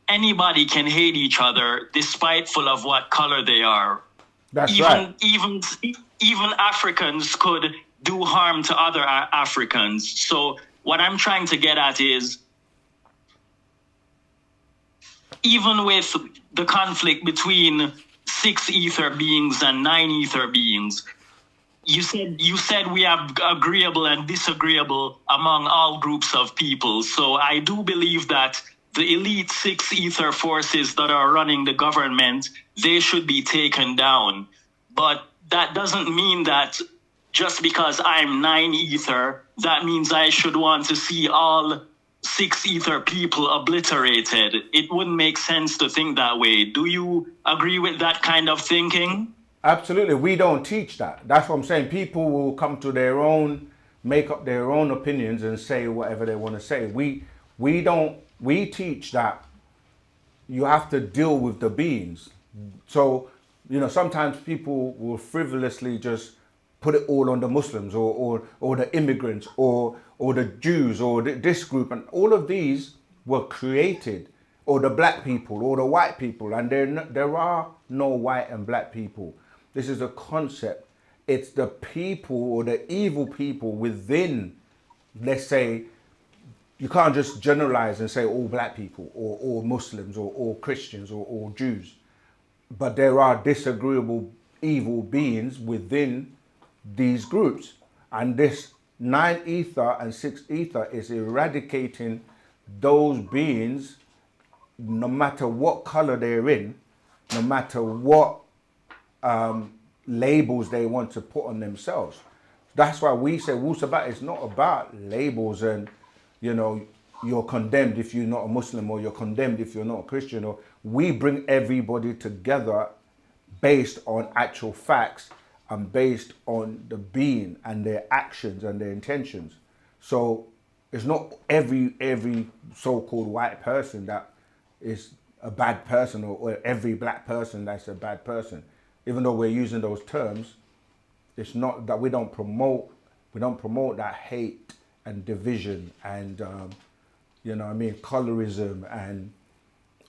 anybody can hate each other despiteful of what color they are. That's right. Even Africans could do harm to other Africans. So what I'm trying to get at is, even with the conflict between 6 ether beings and 9 ether beings, you said we have agreeable and disagreeable among all groups of people. So I do believe that the elite 6 ether forces that are running the government, they should be taken down. But that doesn't mean that just because I'm 9 ether, that means I should want to see all 6 ether people obliterated. It wouldn't make sense to think that way. Do you agree with that kind of thinking? Absolutely. We don't teach that. That's what I'm saying. People will come to their own, make up their own opinions and say whatever they want to say. We teach that you have to deal with the beings. So, sometimes people will frivolously just put it all on the Muslims or the immigrants or the Jews or this group, and all of these were created, or the black people or the white people, and there are no white and black people. This is a concept. It's the people or the evil people within, let's say, you can't just generalize and say all black people or all Muslims or all Christians or all Jews. But there are disagreeable evil beings within these groups. And this 9 ether and 6 ether is eradicating those beings, no matter what color they're in, no matter what labels they want to put on themselves. That's why we say wu-sabat is not about labels and, you're condemned if you're not a Muslim, or you're condemned if you're not a Christian. Or we bring everybody together based on actual facts and based on the being and their actions and their intentions. So it's not every so-called white person that is a bad person, or every black person that's a bad person. Even though we're using those terms, it's not that we don't promote that hate and division and colorism and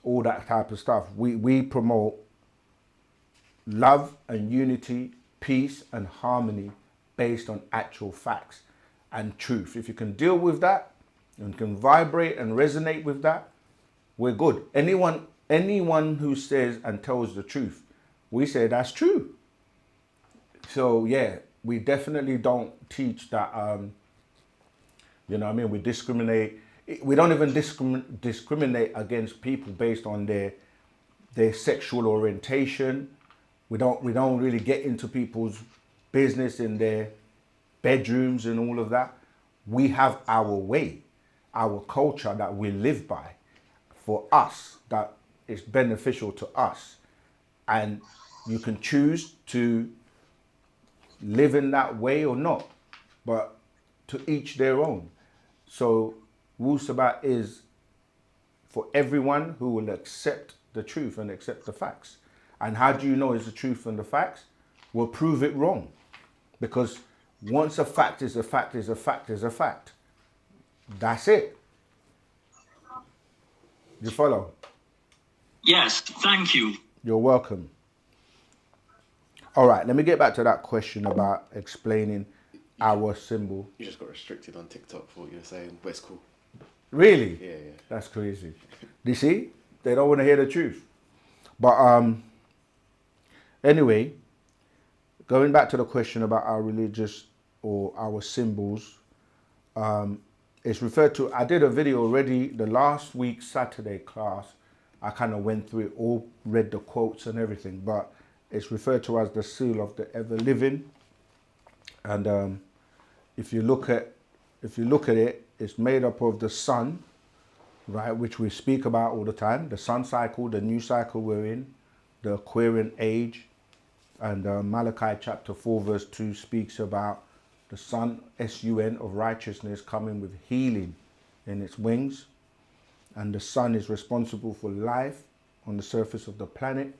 all that type of stuff. We promote love and unity, peace and harmony based on actual facts and truth. If you can deal with that and can vibrate and resonate with that, we're good. Anyone who says and tells the truth, we say that's true. So yeah, we definitely don't teach that, you know what I mean, we discriminate. We don't even discriminate against people based on their sexual orientation. We don't really get into people's business in their bedrooms and all of that. We have our way, our culture that we live by for us, that is beneficial to us. And you can choose to live in that way or not, but to each their own. So wu-sabat is for everyone who will accept the truth and accept the facts. And how do you know it's the truth and the facts? We'll prove it wrong. Because once a fact is a fact is a fact is a fact. That's it. You follow? Yes, thank you. You're welcome. All right, let me get back to that question about explaining our symbol. You just got restricted on TikTok for what you were saying, but it's cool. Really? Yeah. That's crazy. You see? They don't want to hear the truth. But anyway, going back to the question about our religious or our symbols, it's referred to, I did a video already, the last week Saturday class, I kind of went through it all, read the quotes and everything, but it's referred to as the seal of the ever living. And if you look at it, it's made up of the sun, right, which we speak about all the time, the sun cycle, the new cycle we're in, the Aquarian age. And Malachi chapter 4 verse 2 speaks about the sun, S-U-N, of righteousness coming with healing in its wings. And the sun is responsible for life on the surface of the planet.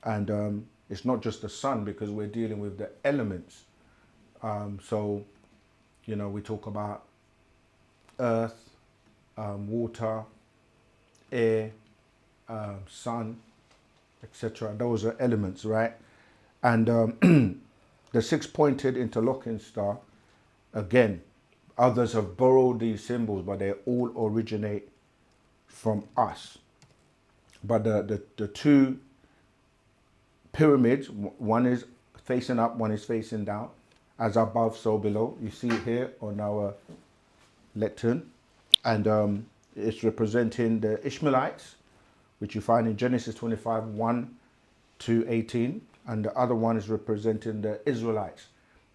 And it's not just the sun, because we're dealing with the elements. So, you know, we talk about earth, water, air, sun, etc. Those are elements, right? And the six-pointed interlocking star, again, others have borrowed these symbols, but they all originate from us. But the two pyramids, one is facing up, one is facing down, as above, so below. You see it here on our lectern. And it's representing the Ishmaelites, which you find in Genesis 25, 1 to 18. And the other one is representing the Israelites,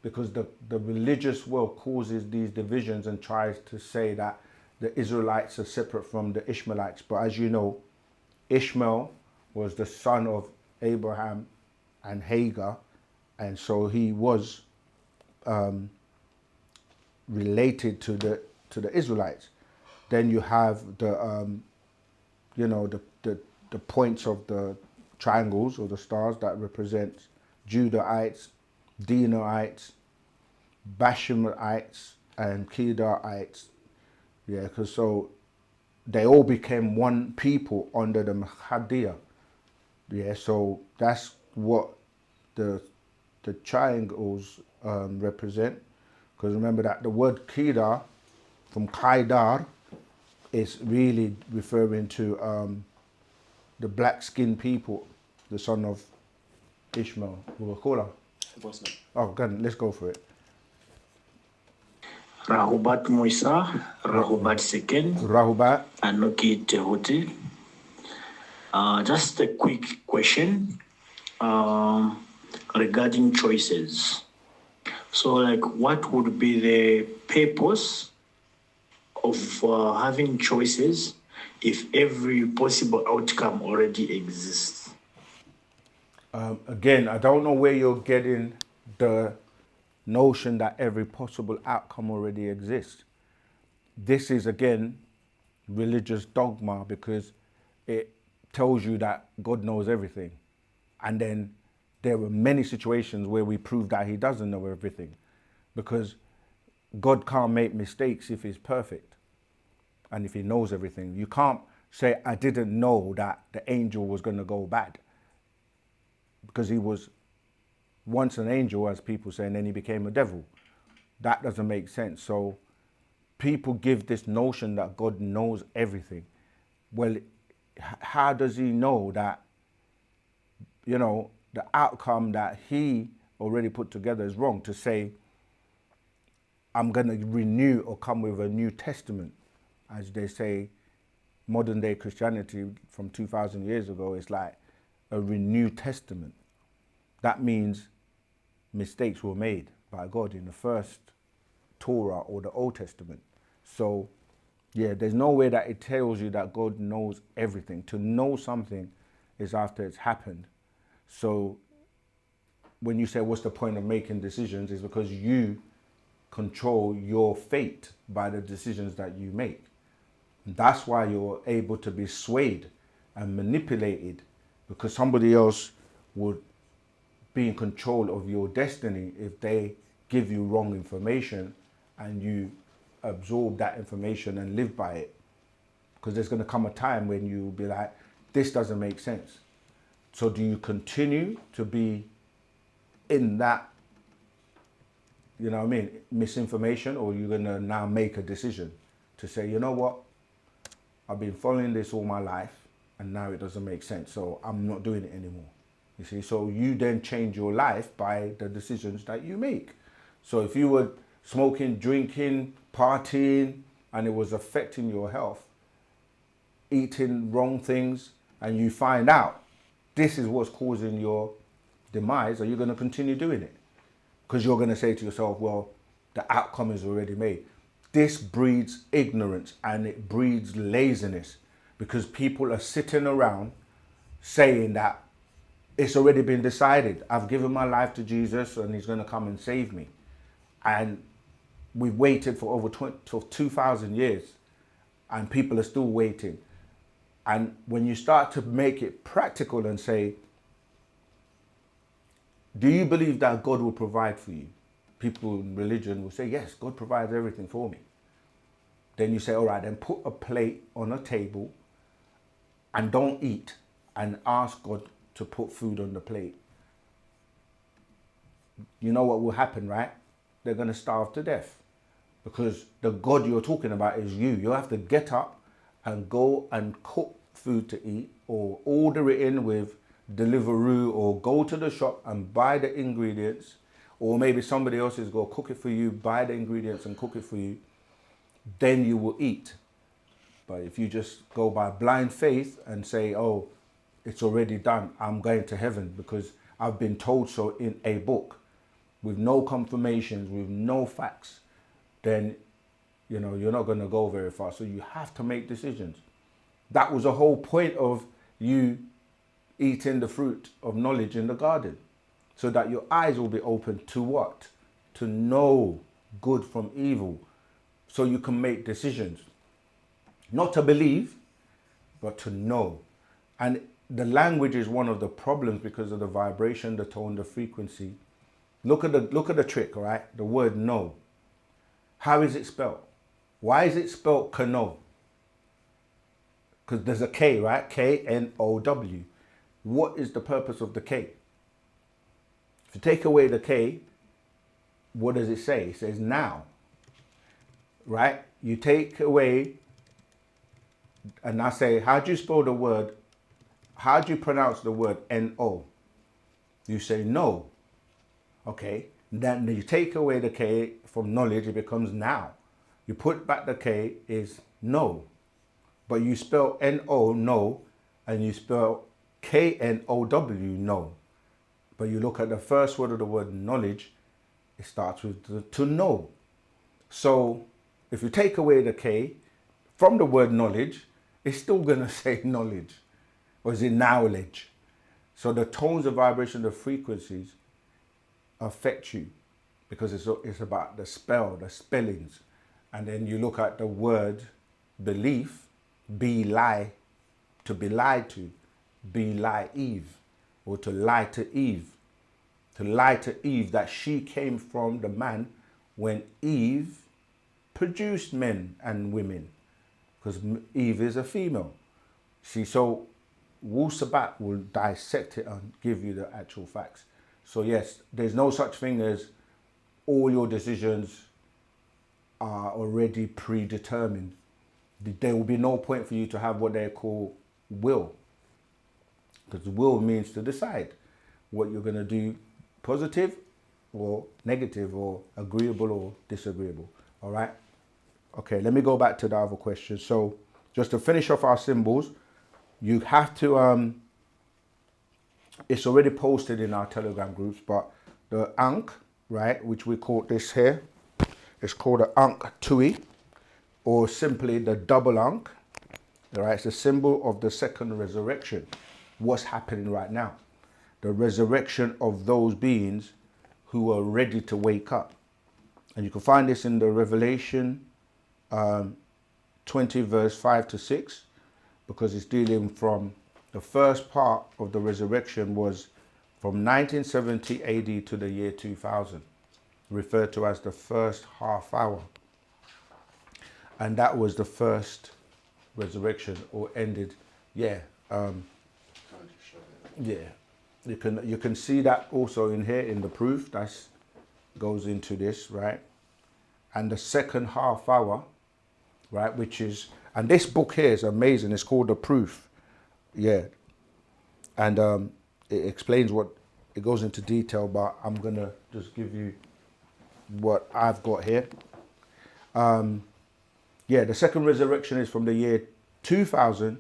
because the religious world causes these divisions and tries to say that the Israelites are separate from the Ishmaelites. But as you know, Ishmael was the son of Abraham and Hagar, and so he was related to the Israelites. Then you have the you know, the points of the triangles or the stars that represent Judahites, Dinites, Bashamites, and Kedarites. Yeah, because so they all became one people under the Mahdiya. Yeah, so that's what the triangles represent. Because remember that the word Kedar from Kaidar is really referring to the black-skinned people, the son of Ishmael. Voice note. Oh, good. Let's go for it. Rahubat Moisa, Rahubat Seken, Rahubat. Anoki Tehote. Just a quick question regarding choices. So, like, what would be the purpose of having choices if every possible outcome already exists? Again, I don't know where you're getting the notion that every possible outcome already exists. This is, again, religious dogma, because it tells you that God knows everything. And then there were many situations where we prove that he doesn't know everything, because God can't make mistakes if he's perfect and if he knows everything. You can't say, I didn't know that the angel was going to go bad, because he was once an angel, as people say, and then he became a devil. That doesn't make sense. So people give this notion that God knows everything. Well, how does he know that, you know, the outcome that he already put together is wrong. To say, I'm going to renew or come with a New Testament, as they say, modern day Christianity from 2,000 years ago is like a renewed testament. That means mistakes were made by God in the first Torah or the Old Testament. So yeah, there's no way that it tells you that God knows everything. To know something is after it's happened. So when you say what's the point of making decisions, is because you control your fate by the decisions that you make. That's why you're able to be swayed and manipulated, because somebody else would be in control of your destiny if they give you wrong information and you absorb that information and live by it. Because there's going to come a time when you'll be like, this doesn't make sense. So do you continue to be in that, you know what I mean, misinformation, or you're going to now make a decision to say, you know what, I've been following this all my life and now it doesn't make sense, so I'm not doing it anymore. You see, so you then change your life by the decisions that you make. So if you were smoking, drinking, partying, and it was affecting your health, eating wrong things, and you find out this is what's causing your demise, are you going to continue doing it? Because you're going to say to yourself, well, the outcome is already made. This breeds ignorance and it breeds laziness, because people are sitting around saying that it's already been decided. I've given my life to Jesus and he's going to come and save me. And we've waited for over 2,000 years and people are still waiting. And when you start to make it practical and say, do you believe that God will provide for you? People in religion will say, yes, God provides everything for me. Then you say, all right, then put a plate on a table and don't eat and ask God to put food on the plate. You know what will happen, right? They're going to starve to death, because the God you're talking about is you. You have to get up and go and cook food to eat, or order it in with Deliveroo, or go to the shop and buy the ingredients, or maybe somebody else is going to cook it for you, buy the ingredients and cook it for you. Then you will eat. But if you just go by blind faith and say, oh, it's already done, I'm going to heaven because I've been told so in a book, with no confirmations, with no facts, then you know you're not going to go very far. So you have to make decisions. That was the whole point of you eating the fruit of knowledge in the garden, so that your eyes will be open to what? To know good from evil, so you can make decisions. Not to believe, but to know. And the language is one of the problems because of the vibration, the tone, the frequency. Look at the trick, right? The word know. How is it spelled? Why is it spelled Kano? Because there's a K, right? K-N-O-W. What is the purpose of the K? If you take away the K, what does it say? It says now, right? You take away, and I say, how do you spell the word? How do you pronounce the word N-O? You say no. Okay, then you take away the K from knowledge, it becomes now. You put back the K is no. But you spell N-O, no, and you spell K-N-O-W, no. But you look at the first word of the word knowledge, it starts with the to know. So if you take away the K from the word knowledge, it's still going to say knowledge. Or is it knowledge? So the tones, the vibration, the frequencies affect you, because it's about the spell, the spellings. And then you look at the word belief, be lie, to be lied to, be lie Eve, or to lie to Eve. To lie to Eve that she came from the man when Eve produced men and women, because Eve is a female. See, so wu-sabat will dissect it and give you the actual facts. So yes, there's no such thing as all your decisions are already predetermined. There will be no point for you to have what they call will, because will means to decide what you're going to do, positive or negative or agreeable or disagreeable. All right. Okay, let me go back to the other question. So just to finish off our symbols, you have to, it's already posted in our Telegram groups, but the Ankh, right, which we call this here, it's called the Ankh Tui, or simply the double Ankh. All right, it's a symbol of the second resurrection. What's happening right now? The resurrection of those beings who are ready to wake up. And you can find this in the Revelation 20 verse 5 to 6, because it's dealing from the first part of the resurrection was from 1970 AD to the year 2000, referred to as the first half hour. And that was the first resurrection, or ended. Yeah. Yeah. You can see that also in here in the proof. That's goes into this, right? And the second half hour, right, which is, and this book here is amazing. It's called The Proof. Yeah. And it explains what, it goes into detail, but I'm going to just give you what I've got here. Yeah, the second resurrection is from the year 2000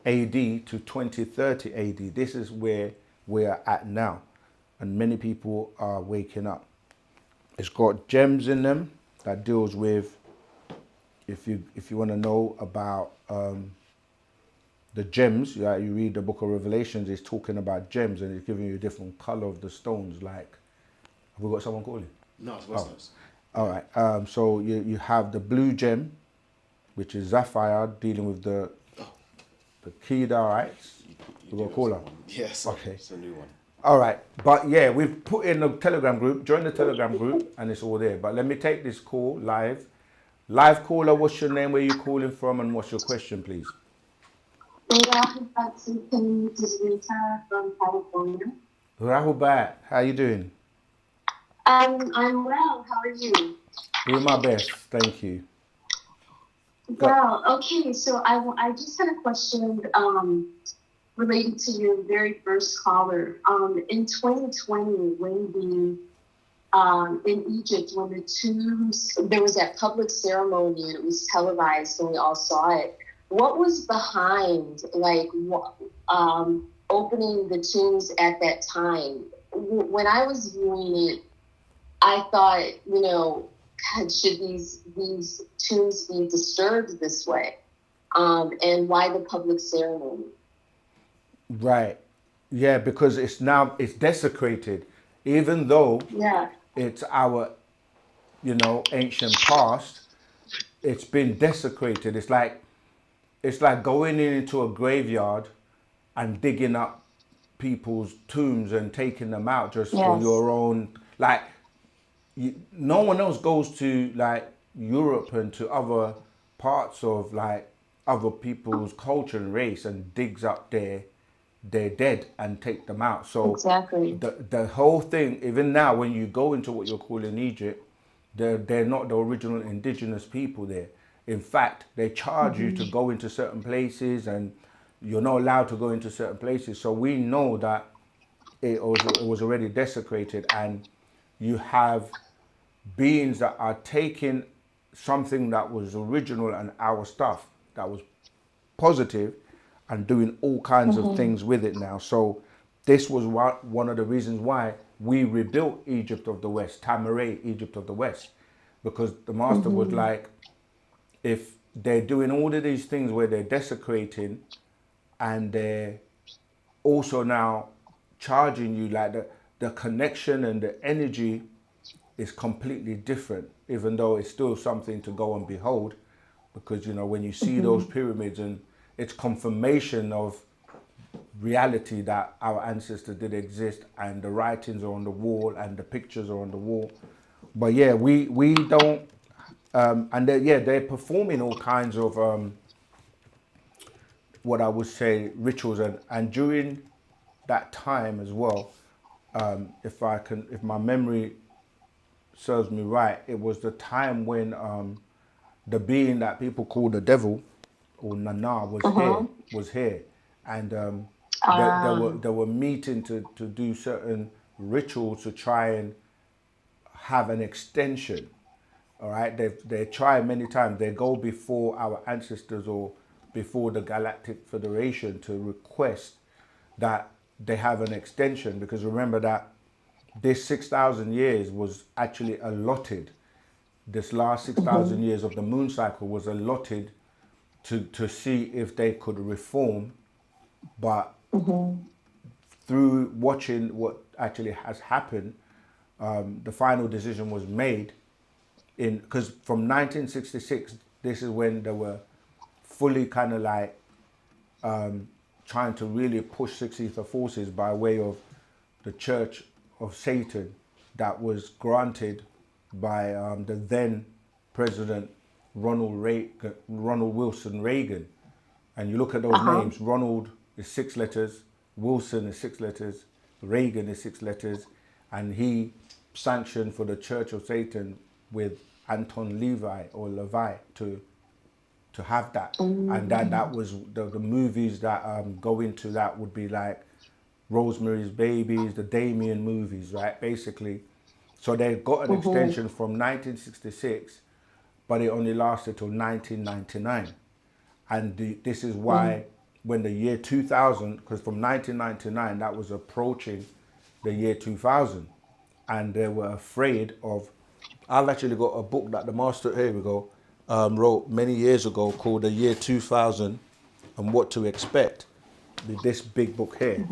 AD to 2030 AD. This is where we're at now. And many people are waking up. It's got gems in them that deals with, if you want to know about the gems, you read the book of Revelations, it's talking about gems, and it's giving you a different color of the stones. Like, have we got someone calling? No, it's West Coast. All right. So you have the blue gem, which is sapphire, dealing with the Kedarites. We got a caller. Yes. Okay. It's a new one. All right, but yeah, we've put in the Telegram group. Join the Telegram group, and it's all there. But let me take this call live. Live caller, what's your name? Where you calling from, and what's your question, please? From California. Rahubat, how you doing? I'm well. How are you? Doing my best, thank you. Well, okay. So I just had a question related to your very first caller. In 2020, when in Egypt, when the tombs, there was that public ceremony and it was televised and we all saw it. What was behind, like, opening the tombs at that time? When I was viewing it, I thought, God, should these tombs be disturbed this way? And why the public ceremony? Right. Yeah, because it's desecrated. Even though it's our, ancient past, it's been desecrated. It's like going into a graveyard and digging up people's tombs and taking them out just for your own, no one else goes to Europe and to other parts of other people's culture and race and digs up their dead and take them out. So exactly. The whole thing, even now when you go into what you're calling Egypt, they're not the original indigenous people there. In fact, they charge you to go into certain places and you're not allowed to go into certain places. So we know that it was already desecrated, and you have beings that are taking something that was original and our stuff that was positive and doing all kinds of things with it now. So this was one of the reasons why we rebuilt Egypt of the West, Tamaray, Egypt of the West, because the master was like, if they're doing all of these things where they're desecrating and they're also now charging you, the connection and the energy is completely different, even though it's still something to go and behold, because when you see those pyramids, and it's confirmation of reality that our ancestors did exist, and the writings are on the wall and the pictures are on the wall. But yeah, we don't, and they're performing all kinds of what I would say rituals, and during that time as well, if my memory serves me right, it was the time when the being that people call the devil or Nana was here, and they were meeting to do certain rituals to try and have an extension. All right, they try many times. They go before our ancestors or before the Galactic Federation to request that they have an extension, because remember that this 6,000 years was actually allotted. This last 6,000 years of the moon cycle was allotted to see if they could reform, but through watching what actually has happened, the final decision was made because from 1966, this is when they were fully kind of like trying to really push Six Ether forces by way of the Church of Satan that was granted by the then President Ronald Wilson Reagan. And you look at those names, Ronald is 6 letters, Wilson is 6 letters, Reagan is 6 letters, and he sanctioned for the Church of Satan with Anton Levi or Levi to have that. And then that was the movies that go into that would be like Rosemary's Babies, the Damien movies, right? Basically. So they got an extension from 1966, but it only lasted till 1999. And this is why when the year 2000, because from 1999, that was approaching the year 2000, and they were afraid of, I've actually got a book that the master, here we go, wrote many years ago called The Year 2000 and What to Expect. This big book here.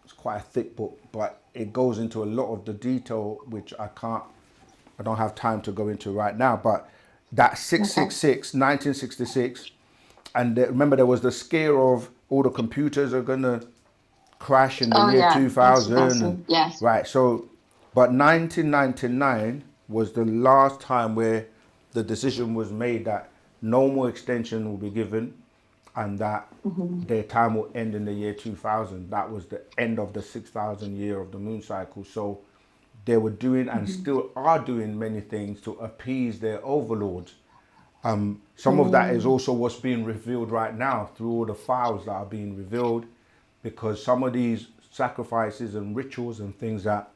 It's quite a thick book, but it goes into a lot of the detail, which I don't have time to go into right now, but that 666, 1966, and remember there was the scare of all the computers are going to crash in the year 2000. Yes. Right, so, but 1999 was the last time where the decision was made that no more extension will be given and that their time will end in the year 2000. That was the end of the 6,000 year of the moon cycle. So they were doing and still are doing many things to appease their overlords. Some of that is also what's being revealed right now through all the files that are being revealed, because some of these sacrifices and rituals and things that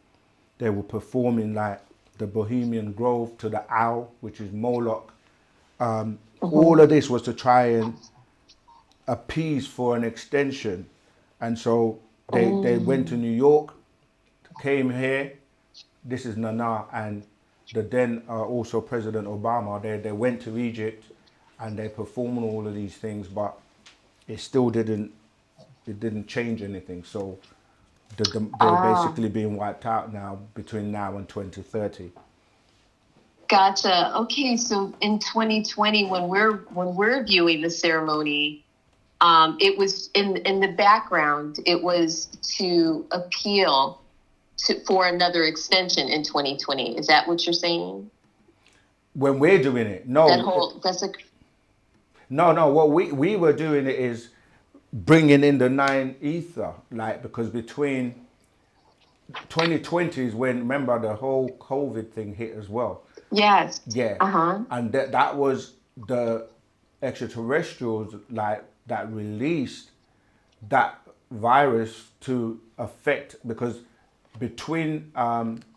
they were performing, like the Bohemian Grove to the owl, which is Moloch, all of this was to try and appease for an extension. And so they went to New York, came here. This is Nana and the then also President Obama. They went to Egypt and they performed all of these things, but it still didn't change anything. So they're basically being wiped out now between now and 2030. Gotcha. Okay, so in 2020, when we're viewing the ceremony, it was in the background. It was to appeal for another extension in 2020. Is that what you're saying? When we're doing it, no. No. What we were doing it is bringing in the 9 ether, like, because between 2020 is when, remember, the whole COVID thing hit as well. Yes. Yeah. And that was the extraterrestrials, like, that released that virus to affect, because between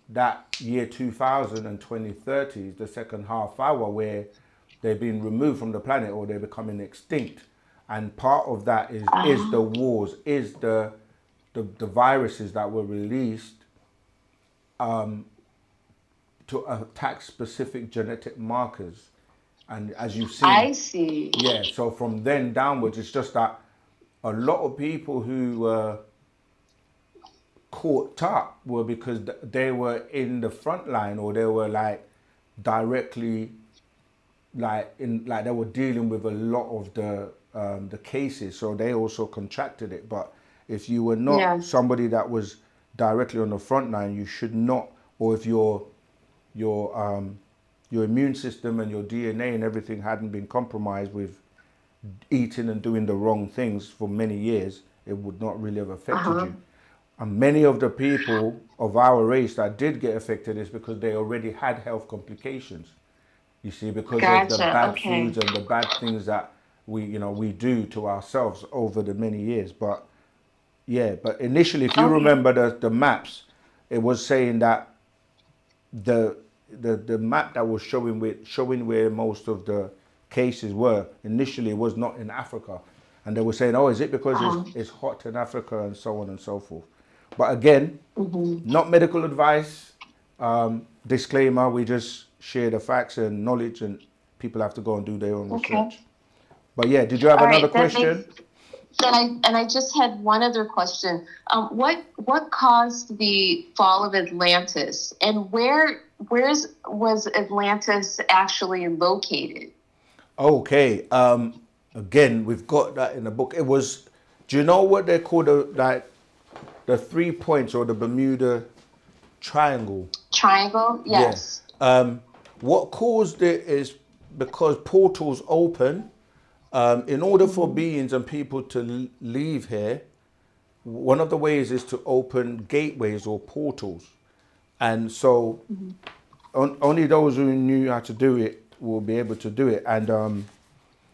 that year 2000 and 2030 is the second half hour where they've been removed from the planet or they're becoming extinct. And part of that is the wars, is the viruses that were released to attack specific genetic markers. And as you've seen, I see. Yeah, so from then downwards, it's just that a lot of people who were caught up were because they were in the front line, or they were like directly they were dealing with a lot of the cases, so they also contracted it. But if you were not somebody that was directly on the front line, you should not, or if your immune system and your DNA and everything hadn't been compromised with eating and doing the wrong things for many years, it would not really have affected you. And many of the people of our race that did get affected is because they already had health complications. You see, because of the bad foods and the bad things that we do to ourselves over the many years. But yeah, but initially, if you remember the maps, it was saying that the map that was showing where most of the cases were initially was not in Africa, and they were saying, oh, is it because it's hot in Africa and so on and so forth. But again, not medical advice. Disclaimer: we just share the facts and knowledge, and people have to go and do their own research. But yeah, did you have another question? And I just had one other question. What caused the fall of Atlantis, and where was Atlantis actually located? Okay. Again, we've got that in the book. It was. Do you know what they call the 3 points or the Bermuda Triangle? Triangle. Yes. Yeah. What caused it is because portals open. In order for beings and people to leave here, one of the ways is to open gateways or portals. And so only those who knew how to do it will be able to do it. And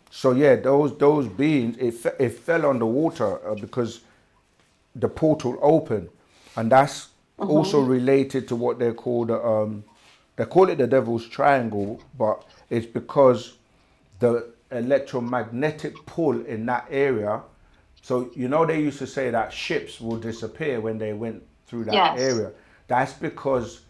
so, yeah, those beings, it fell on the water because the portal opened. And that's also related to what they call they call it the Devil's Triangle, but it's because the electromagnetic pull in that area. So, you know, they used to say that ships will disappear when they went through that area. That's because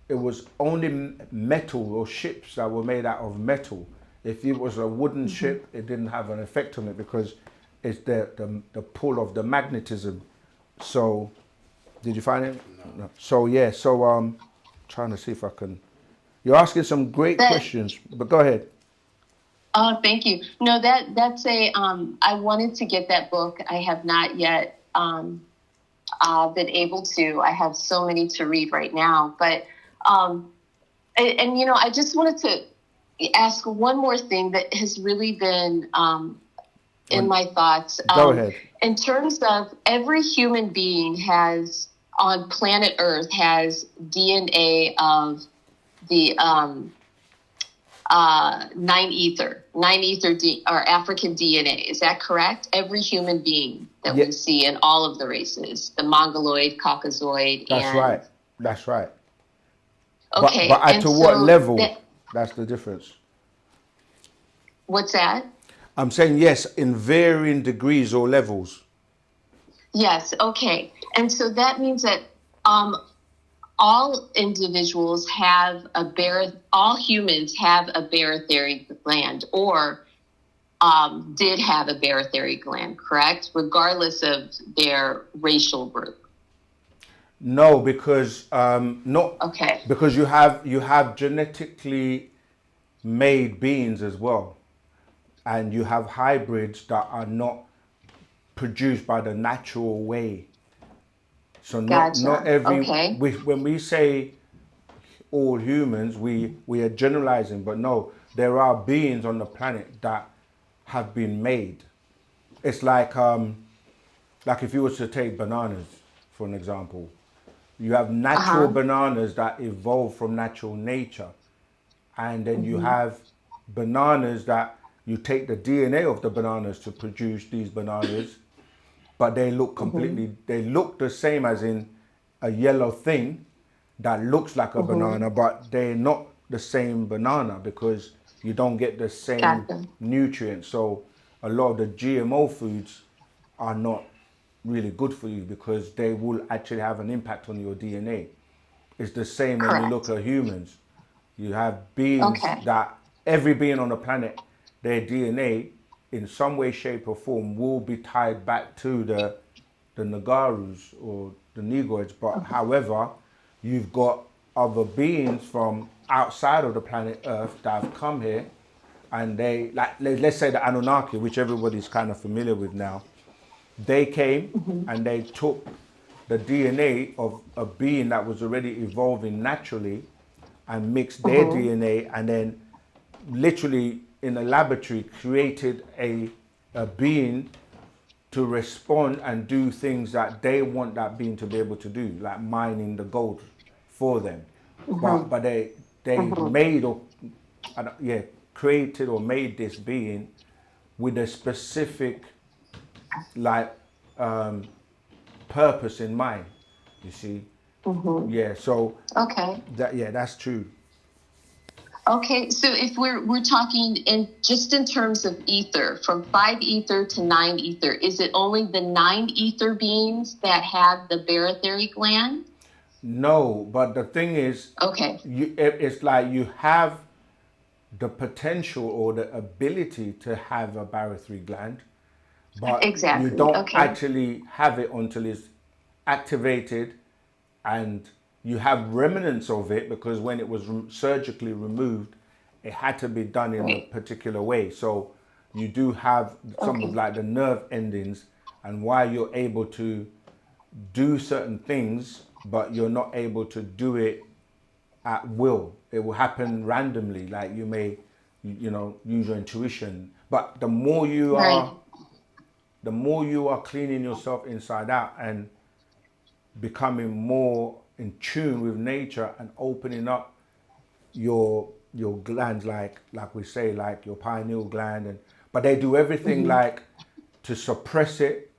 it was only metal or ships that were made out of metal. If it was a wooden ship, it didn't have an effect on it because it's the pull of the magnetism. So, did you find it? No. So, yeah, so trying to see if I can. You're asking some great questions, but go ahead. Oh, thank you. No, that's I wanted to get that book. I have not yet been able to. I have so many to read right now. But, and you know, I just wanted to ask one more thing that has really been in my thoughts. Go ahead. In terms of every human being has, on planet Earth, has DNA of the nine ether or African DNA. Is that correct? Every human being that we see in all of the races, the Mongoloid, Caucasoid. That's right. Okay. But to what level? That's the difference. What's that? I'm saying yes, in varying degrees or levels. Yes. Okay. And so that means that all individuals have all humans have a barotheric gland, or did have a barotheric gland, correct? Regardless of their racial group. No, because because you have genetically made beings as well, and you have hybrids that are not produced by the natural way. So not every when we say all humans, we are generalizing, but no, there are beings on the planet that have been made. It's like if you were to take bananas for an example, you have natural bananas that evolve from natural nature, and then you have bananas that you take the DNA of the bananas to produce these bananas. But they look completely, they look the same as in a yellow thing that looks like a banana, but they're not the same banana because you don't get the same nutrients. So a lot of the GMO foods are not really good for you because they will actually have an impact on your DNA. It's the same when you look at humans. You have beings that every being on the planet, their DNA in some way, shape or form will be tied back to the Nagarus or the Negroids. But however, you've got other beings from outside of the planet Earth that have come here, and they, like, let's say the Anunnaki, which everybody's kind of familiar with now, they came and they took the DNA of a being that was already evolving naturally and mixed their DNA, and then literally in a laboratory created a being to respond and do things that they want that being to be able to do, like mining the gold for them. But they made or created or made this being with a specific purpose in mind, you see. Yeah, so Okay. that's true. Okay, so if we're talking in terms of ether, from 5 ether to 9 ether, is it only the 9 ether beings that have the barotheric gland? No, but the thing is, Okay. it's like you have the potential or the ability to have a barotheric gland, but you Exactly. don't Okay. actually have it until it's activated, and you have remnants of it because when it was surgically removed, it had to be done in a Right. particular way. So you do have some of Okay. like the nerve endings, and why you're able to do certain things, but you're not able to do it at will. It will happen randomly. Like you may, use your intuition. But Right. the more you are cleaning yourself inside out and becoming more in tune with nature and opening up your glands, like we say, like your pineal gland, but they do everything like to suppress it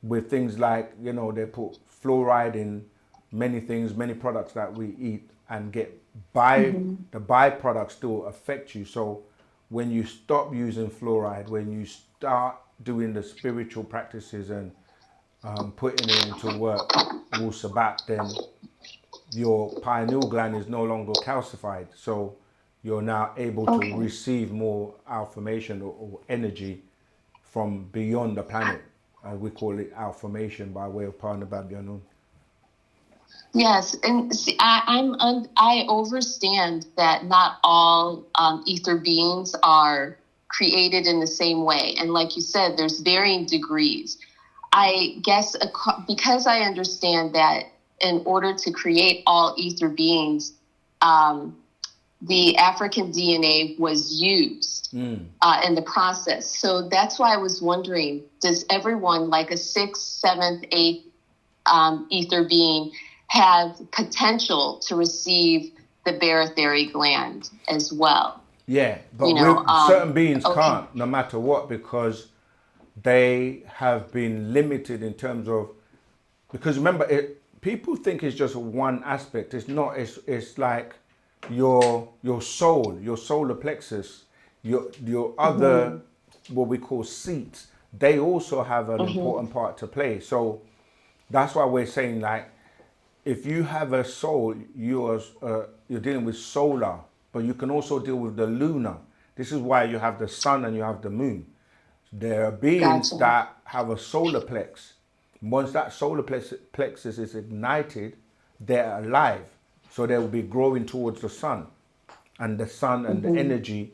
with things like, they put fluoride in many things, many products that we eat, and get the byproducts still affect you. So when you stop using fluoride, when you start doing the spiritual practices and putting it into work, wu-sabat, then your pineal gland is no longer calcified. So you're now able to Okay. receive more affirmation or energy from beyond the planet. We call it affirmation by way of Parnababyanun. Yes, and see, I understand that not all ether beings are created in the same way, and like you said, there's varying degrees. I guess because I understand that in order to create all ether beings, the African DNA was used in the process. So that's why I was wondering: does everyone, like a 6th, 7th, 8th ether being, have potential to receive the barotheric gland as well? Yeah, but certain beings can't, no matter what, because they have been limited in terms of, because remember, people think it's just one aspect. It's not. It's like your soul, your solar plexus, your other what we call seats. They also have an important part to play. So that's why we're saying, like, if you have a soul, you're dealing with solar, but you can also deal with the lunar. This is why you have the sun and you have the moon. There are beings that have a solar plex. Once that solar plexus is ignited, they're alive. So they will be growing towards the sun. And the sun and the energy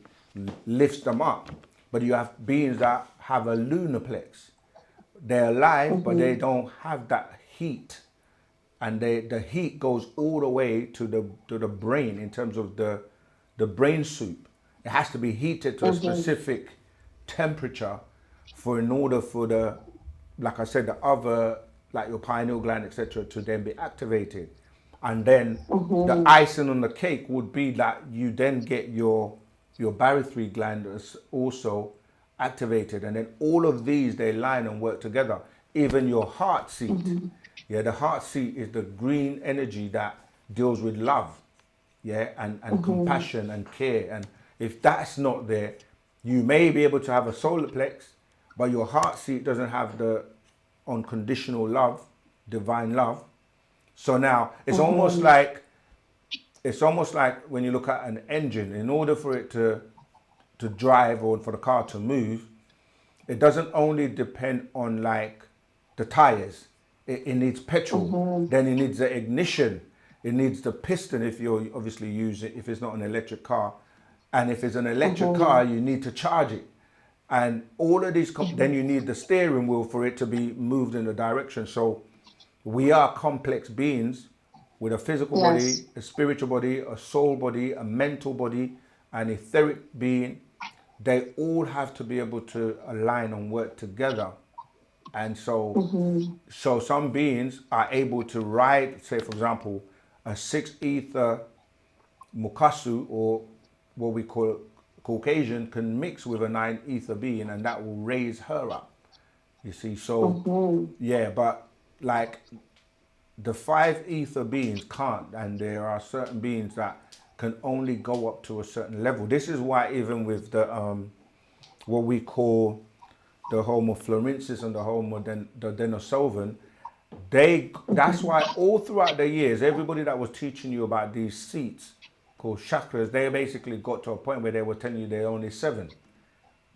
lifts them up. But you have beings that have a lunar plex. They're alive, but they don't have that heat. And the heat goes all the way to the brain in terms of the brain soup. It has to be heated to a specific temperature in order for the, like I said, the other, like your pineal gland, etc., to then be activated. And then the icing on the cake would be that you then get your barotheric gland also activated. And then all of these, they line and work together. Even your heart seat. Yeah, the heart seat is the green energy that deals with love, yeah, and compassion and care. And if that's not there, you may be able to have a solar plex, but your heart seat doesn't have the unconditional love, divine love. So now it's almost like when you look at an engine. In order for it to drive or for the car to move, it doesn't only depend on like the tires. It needs petrol. Then it needs the ignition. It needs the piston if you're obviously using, if it's not an electric car. And if it's an electric car, you need to charge it. And all of these, then you need the steering wheel for it to be moved in a direction. So we are complex beings with a physical body, a spiritual body, a soul body, a mental body, an etheric being. They all have to be able to align and work together. And so some beings are able to ride, say for example, a 6 ether mukasu, or what we call Caucasian, can mix with a 9 ether being, and that will raise her up. You see, so yeah, but like the 5 ether beings can't, and there are certain beings that can only go up to a certain level. This is why even with the what we call the Homo florensis and the Homo the Denisovan, that's why all throughout the years, everybody that was teaching you about these seats called chakras, they basically got to a point where they were telling you they're only 7.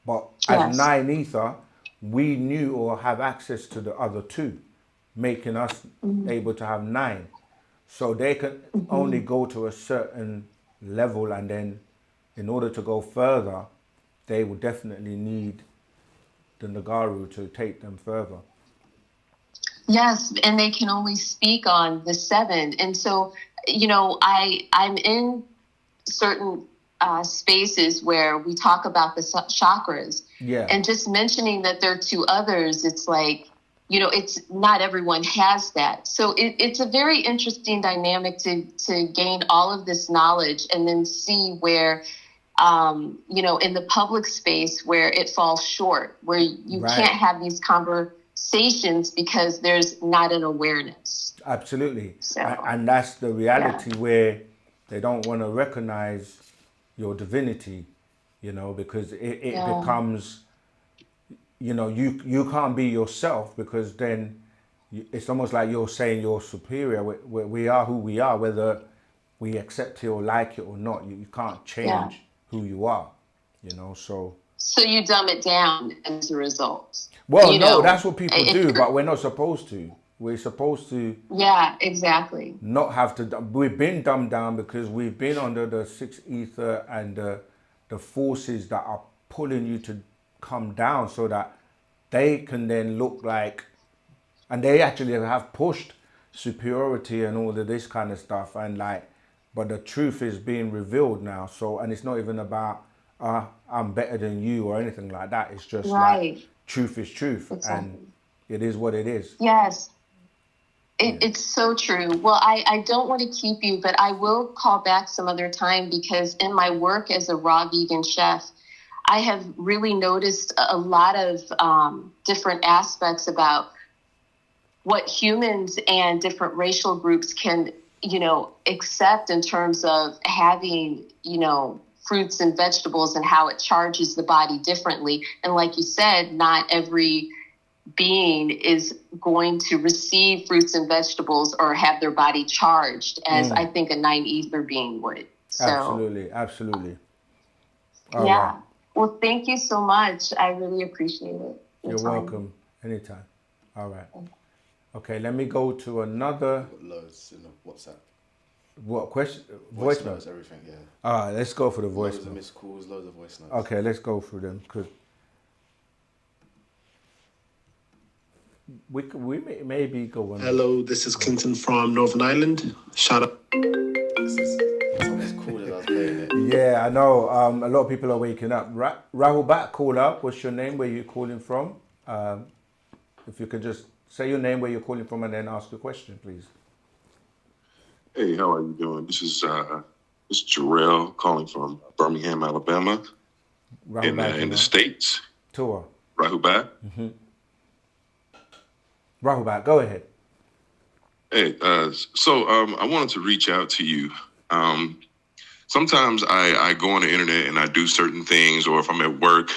But as Yes. 9 ether, we knew or have access to the other 2, making us able to have 9. So they can only go to a certain level, and then in order to go further, they will definitely need the Nagaru to take them further. Yes, and they can only speak on the 7. And so, I'm in certain spaces where we talk about the chakras. Yeah. And just mentioning that there are 2 others, it's like, it's not everyone has that. So it's a very interesting dynamic to gain all of this knowledge and then see where, in the public space where it falls short, where you Right. can't have these conversations because there's not an awareness. Absolutely. So, And that's the reality where they don't want to recognize your divinity, because it becomes, you can't be yourself, because then it's almost like you're saying you're superior. We are who we are, whether we accept it or like it or not. You can't change who you are, so. So you dumb it down as a result. Well, no, that's what people do, but we're not supposed to. We're supposed to exactly. not have to. We've been dumbed down because we've been under the 6 ether and the forces that are pulling you to come down, so that they can then look like, and they actually have pushed superiority and all of this kind of stuff, and but the truth is being revealed now. So, and it's not even about I'm better than you or anything like that. It's just like truth is truth, and it is what it is. Yes. It's so true. Well, I don't want to keep you, but I will call back some other time, because in my work as a raw vegan chef, I have really noticed a lot of different aspects about what humans and different racial groups can, accept in terms of having, fruits and vegetables and how it charges the body differently. And like you said, not every being is going to receive fruits and vegetables or have their body charged as I think a 9 ether being would. So, Absolutely. All right. Well, thank you so much. I really appreciate it. You're welcome. Anytime. All right. Okay, let me go to another. Loads in the WhatsApp. What question? Voice notes, everything, yeah. All right, let's go for the voice notes. Loads of notes. missed calls, loads of voice notes. Okay, let's go through them, because we may maybe go on. Hello, this is Clinton from Northern Ireland. Shout out. It's not as cool as I was playing it. Yeah, I know. A lot of people are waking up. Rahul Bat, call up. What's your name? Where you calling from? If you could just say your name, where you're calling from, and then ask a question, please. Hey, how are you doing? This is Jarrell calling from Birmingham, Alabama, in the States. Tour. Rahubat. Mm-hmm. Rahubat, go ahead. Hey, so I wanted to reach out to you. Sometimes I go on the internet and I do certain things, or if I'm at work,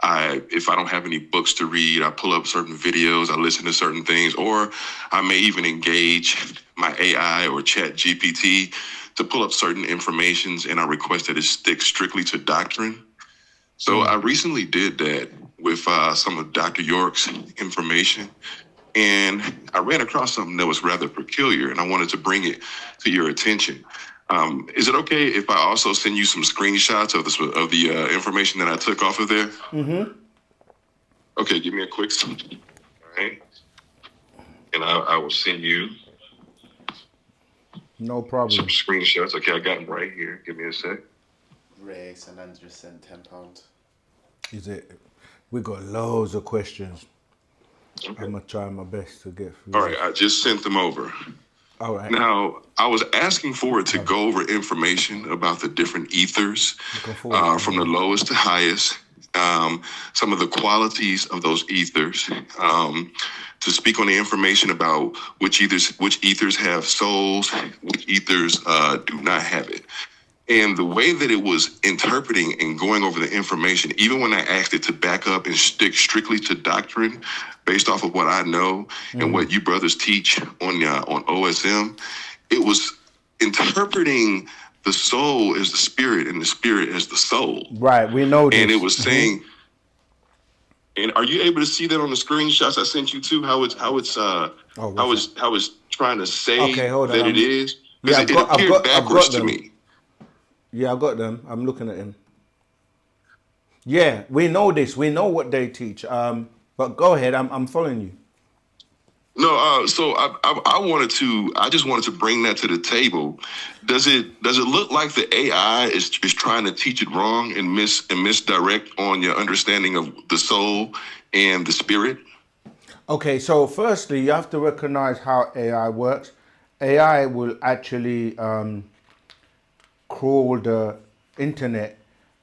if I don't have any books to read, I pull up certain videos, I listen to certain things, or I may even engage my AI or Chat GPT to pull up certain informations, and I request that it sticks strictly to doctrine. So I recently did that with some of Dr. York's information, and I ran across something that was rather peculiar, and I wanted to bring it to your attention. Is it okay if I also send you some screenshots of the information that I took off of there? Mm-hmm. Okay, give me a quick second. All right. And I will send you no problem. Some screenshots. Okay, I got them right here. Give me a sec. Ray San Andreas sent £10. Is it? We got loads of questions. Okay. I'm gonna try my best to get through. All right, I just sent them over. All right. Now, I was asking for it to go over information about the different ethers, from the lowest to highest, some of the qualities of those ethers, to speak on the information about which ethers have souls, which ethers do not have it. And the way that it was interpreting and going over the information, even when I asked it to back up and stick strictly to doctrine based off of what I know and what you brothers teach on OSM, it was interpreting the soul as the spirit and the spirit as the soul. Right, we know this. And it was saying, and are you able to see that on the screenshots I sent you too? How it's trying to say that it is? Because it appeared backwards to me. Yeah, I got them. I'm looking at him. Yeah, we know this. We know what they teach. But go ahead. I'm following you. No, so I just wanted to bring that to the table. Does it look like the AI is trying to teach it wrong and misdirect on your understanding of the soul and the spirit? Okay, so firstly, you have to recognize how AI works. AI will actually crawl the internet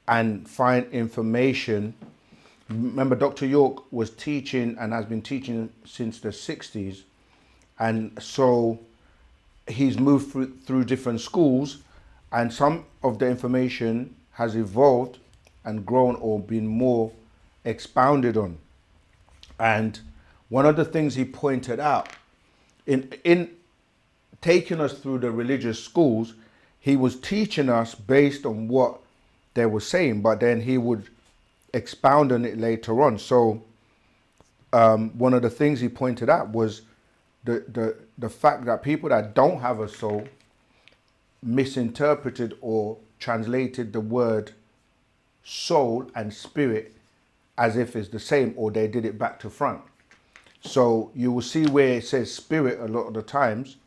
and find information. Remember, Dr. York was teaching and has been teaching since the 60s. And so he's moved through different schools, and some of the information has evolved and grown or been more expounded on. And one of the things he pointed out in taking us through the religious schools, he was teaching us based on what they were saying, but then he would expound on it later on. So one of the things he pointed out was the fact that people that don't have a soul misinterpreted or translated the word soul and spirit as if it's the same, or they did it back to front. So you will see where it says spirit a lot of the times,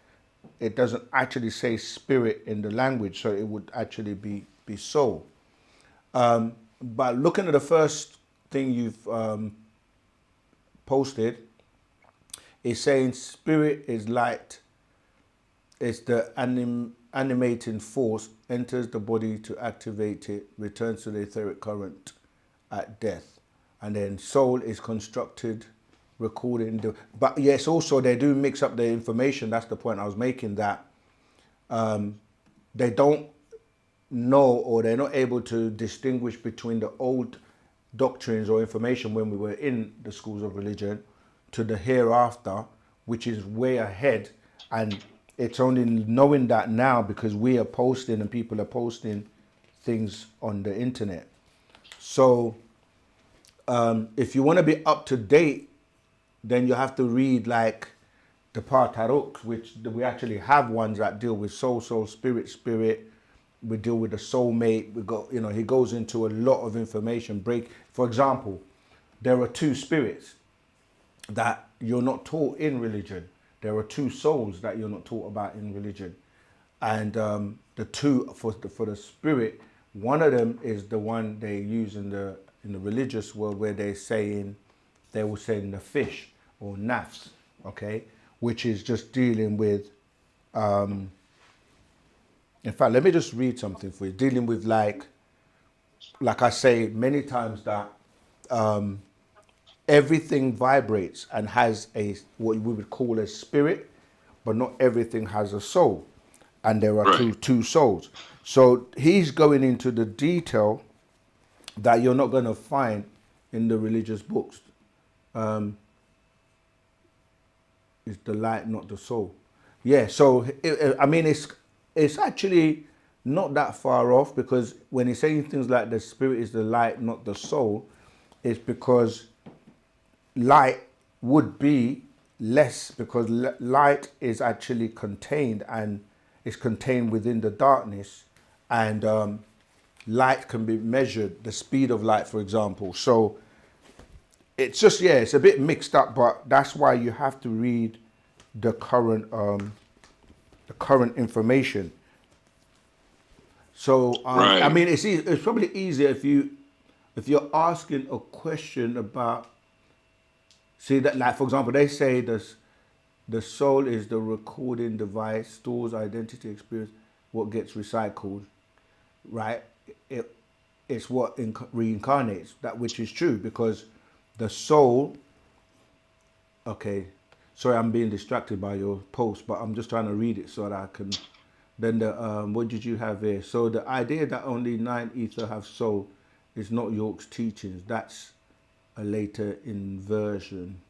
it doesn't actually say spirit in the language, so it would actually be soul. But looking at the first thing you've posted, it's saying spirit is light. It's the animating force, enters the body to activate it, returns to the etheric current at death. And then soul is constructed, recording. But yes, also they do mix up the information. That's the point I was making, that they don't know, or they're not able to distinguish between the old doctrines or information when we were in the schools of religion to the hereafter, which is way ahead. And it's only knowing that now because we are posting and people are posting things on the internet. So if you want to be up to date, then you have to read like the Partaruks, which we actually have ones that deal with soul, spirit. We deal with the soulmate. We got, he goes into a lot of information. For example, there are two spirits that you're not taught in religion. There are two souls that you're not taught about in religion. And the two, for the spirit, one of them is the one they use in the religious world, where they will say the fish or nafs, okay, which is just dealing with, in fact, let me just read something for you, dealing with like I say many times, that everything vibrates and has what we would call a spirit, but not everything has a soul. And there are two souls. So he's going into the detail that you're not going to find in the religious books. It's the light, not the soul. Yeah, so it's actually not that far off, because when he's saying things like the spirit is the light, not the soul, it's because light would be less, because light is actually contained, and it's contained within the darkness, and light can be measured, the speed of light, for example. So it's just, it's a bit mixed up, but that's why you have to read the current information. So I mean, it's probably easier if you're asking a question about, see that, like, for example, they say the soul is the recording device, stores identity, experience, what gets recycled, right? it's what reincarnates, that which is true, because the soul, okay, sorry, I'm being distracted by your post, but I'm just trying to read it so that I can, then the, what did you have here? So the idea that only 9 ether have soul is not York's teachings. That's a later inversion.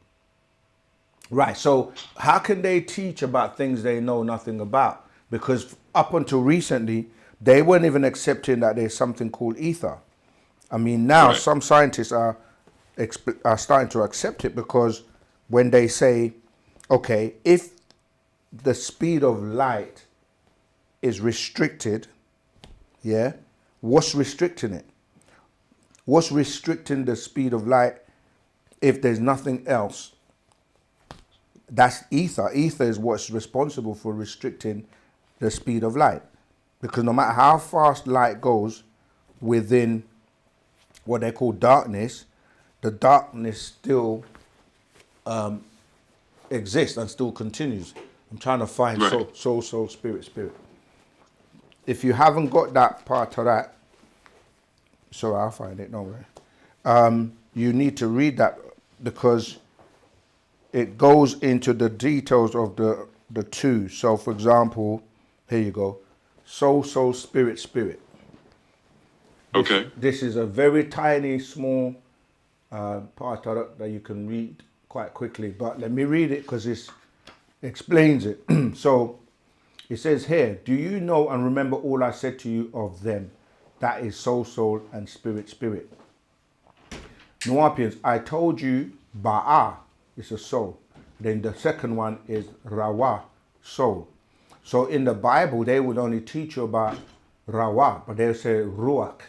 Right, so how can they teach about things they know nothing about? Because up until recently, they weren't even accepting that there's something called ether. I mean, now Right. some scientists are starting to accept it, because when they say, okay, if the speed of light is restricted, yeah, what's restricting it? What's restricting the speed of light if there's nothing else? That's ether. Ether is what's responsible for restricting the speed of light. Because no matter how fast light goes within what they call darkness, the darkness still exists and still continues. I'm trying to find Right. soul, spirit. If you haven't got that part of that, sorry, I'll find it, don't worry. You need to read that, because it goes into the details of the two. So, for example, here you go. Soul, spirit. Okay. This is a very tiny, small part of it that you can read quite quickly. But let me read it because it explains it. So it says here, do you know and remember all I said to you of them? That is soul, and spirit. Nuapians, I told you Ba'a is a soul. Then the second one is Rawa, soul. So in the Bible, they would only teach you about Rawa, but they'll say Ruach,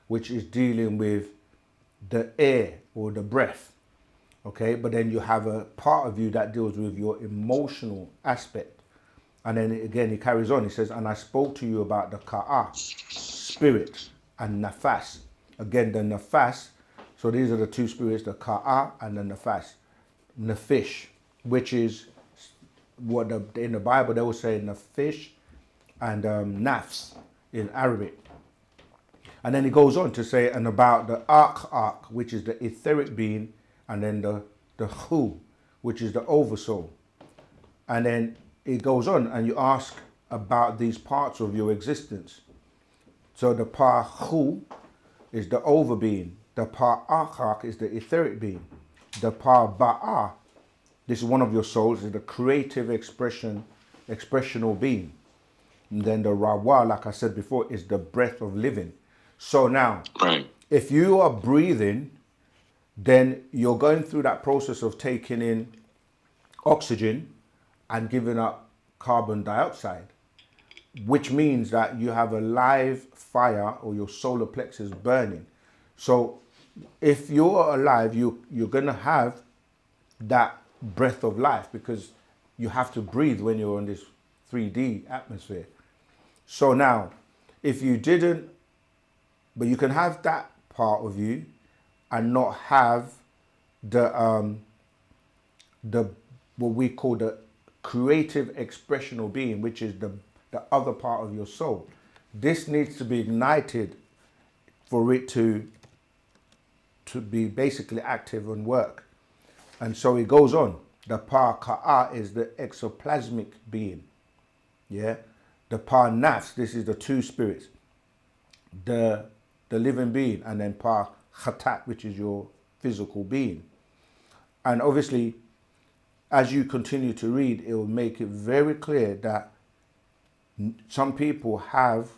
which is dealing with the air or the breath. Okay, but then you have a part of you that deals with your emotional aspect. And then again, he carries on. He says, and I spoke to you about the Ka'a, spirit, and Nafas. Again, the Nafas. So these are the two spirits, the Ka'a and the Nafas. Nafish, which is what in the Bible they will say Nafish and Nafs in Arabic. And then he goes on to say, and about the Ark, which is the etheric being, and then the Hu, which is the oversoul. And then it goes on, and you ask about these parts of your existence. So the Pa Hu is the overbeing. The Pa Ark is the etheric being. The Pa Ba'a, this is one of your souls, is the creative expressional being. And then the Rawa, like I said before, is the breath of living. So now, Right. if you are breathing, then you're going through that process of taking in oxygen and giving up carbon dioxide, which means that you have a live fire, or your solar plexus burning. So if you're alive, you're going to have that breath of life, because you have to breathe when you're on this 3D atmosphere. So now, if you didn't, but you can have that part of you and not have the what we call the creative expressional being, which is the other part of your soul. This needs to be ignited for it to be basically active and work. And so it goes on. The Pa Ka'a is the exoplasmic being. Yeah. The Pa Nafs, this is the two spirits. The living being, and then Pa Khatat, which is your physical being. And obviously, as you continue to read, it will make it very clear that some people have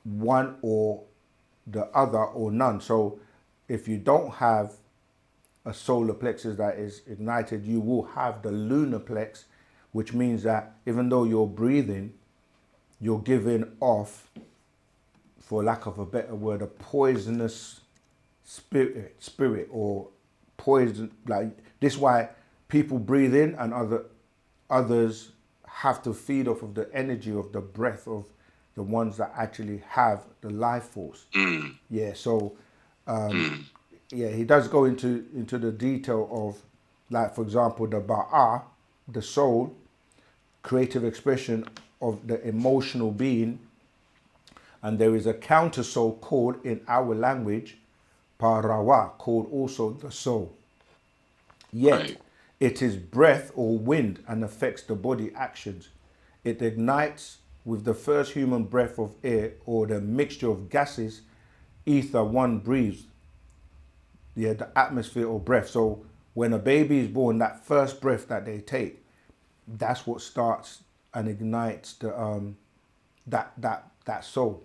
one or the other or none. So if you don't have a solar plexus that is ignited, you will have the lunar plex, which means that even though you're breathing, you're giving off, for lack of a better word, a poisonous spirit or poison. Like this is why people breathe in and others have to feed off of the energy of the breath of the ones that actually have the life force. Yeah, so yeah, he does go into the detail of, like, for example, the Ba'a, the soul, creative expression of the emotional being, And there is a counter soul called, in our language, parawa, called also the soul. Yet, Right. it is breath or wind and affects the body actions. It ignites with the first human breath of air or the mixture of gases, ether one breathes. Yeah, the atmosphere or breath. So when a baby is born, that first breath that they take, that's what starts and ignites the that soul.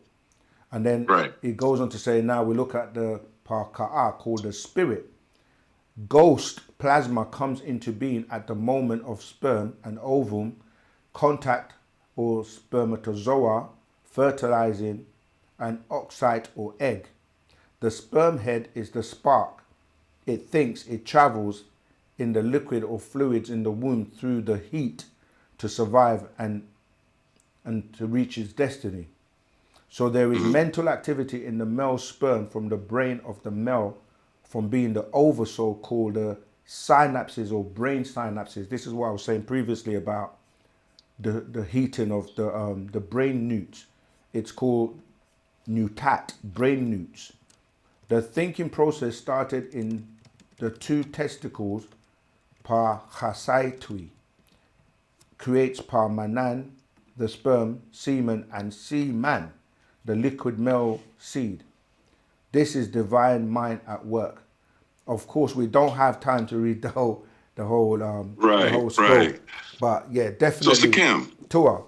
And then Right. it goes on to say, now we look at the parka'a, called the spirit. Ghost plasma comes into being at the moment of sperm and ovum contact or spermatozoa fertilizing an oocyte or egg. The sperm head is the spark. It thinks it travels in the liquid or fluids in the womb through the heat to survive and to reach its destiny. So there is mental activity in the male sperm from the brain of the male, from being the oversoul, called the synapses or brain synapses. This is what I was saying previously about the heating of the brain newts. It's called nutat, brain newts. The thinking process started in the two testicles, par chasaitui, creates par manan, the sperm, semen, and seman, the liquid male seed. This is divine mind at work. Of course, we don't have time to read the whole Right, scope, right. but yeah, So, definitely. Sakim, Tua.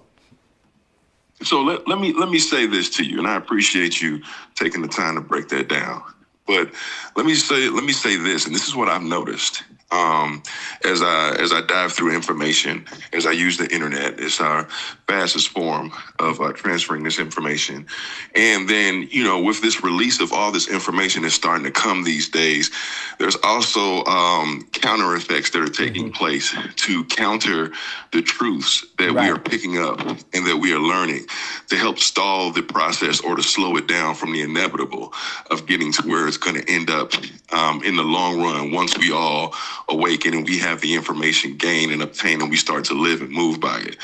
so let me say this to you, and I appreciate you taking the time to break that down. But let me say this, and this is what I've noticed. As I dive through information, as I use the internet, it's our fastest form of transferring this information. And then, with this release of all this information that's starting to come these days, there's also counter effects that are taking place to counter the truths that we are picking up and that we are learning, to help stall the process or to slow it down from the inevitable of getting to where it's going to end up in the long run, once we all awaken and we have the information gained and obtained and we start to live and move by it.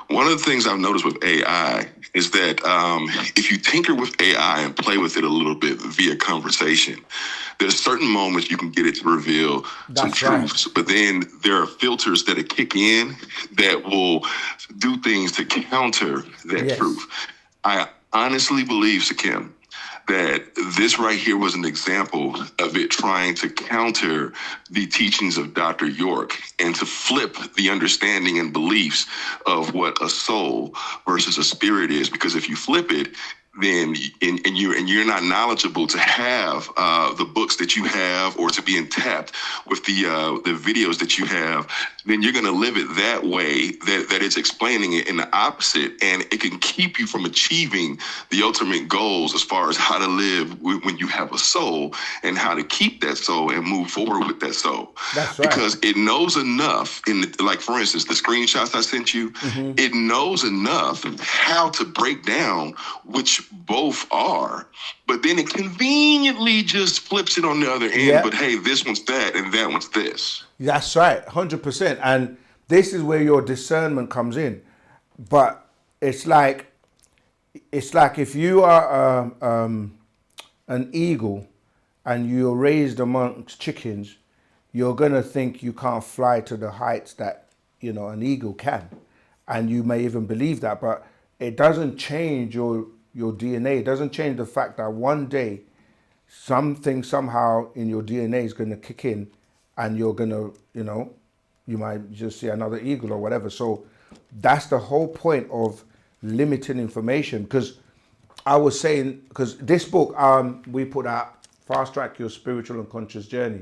One of the things I've noticed with AI is that if you tinker with AI and play with it a little bit via conversation, there's certain moments you can get it to reveal some truths, but then there are filters that kick in that will do things to counter that truth. I honestly believe, Sakim, that this right here was an example of it trying to counter the teachings of Dr. York and to flip the understanding and beliefs of what a soul versus a spirit is. Because if you flip it, then and you're not knowledgeable to have the books that you have or to be tapped with the videos that you have, then you're going to live it that way that it's explaining it in the opposite, and it can keep you from achieving the ultimate goals as far as how to live when you have a soul and how to keep that soul and move forward with that soul. That's right. Because it knows enough like for instance, the screenshots I sent you, it knows enough how to break down which both are, but then it conveniently just flips it on the other end. But hey, this one's that and that one's this. That's right, 100%. And this is where your discernment comes in. But it's like if you are an eagle and you're raised amongst chickens, you're gonna think you can't fly to the heights that an eagle can, and you may even believe that. But it doesn't change your DNA. It doesn't change the fact that one day something somehow in your DNA is going to kick in and you're going to, you might just see another eagle or whatever. So that's the whole point of limiting information. Because I was saying, because this book we put out, Fast Track Your Spiritual and Conscious Journey,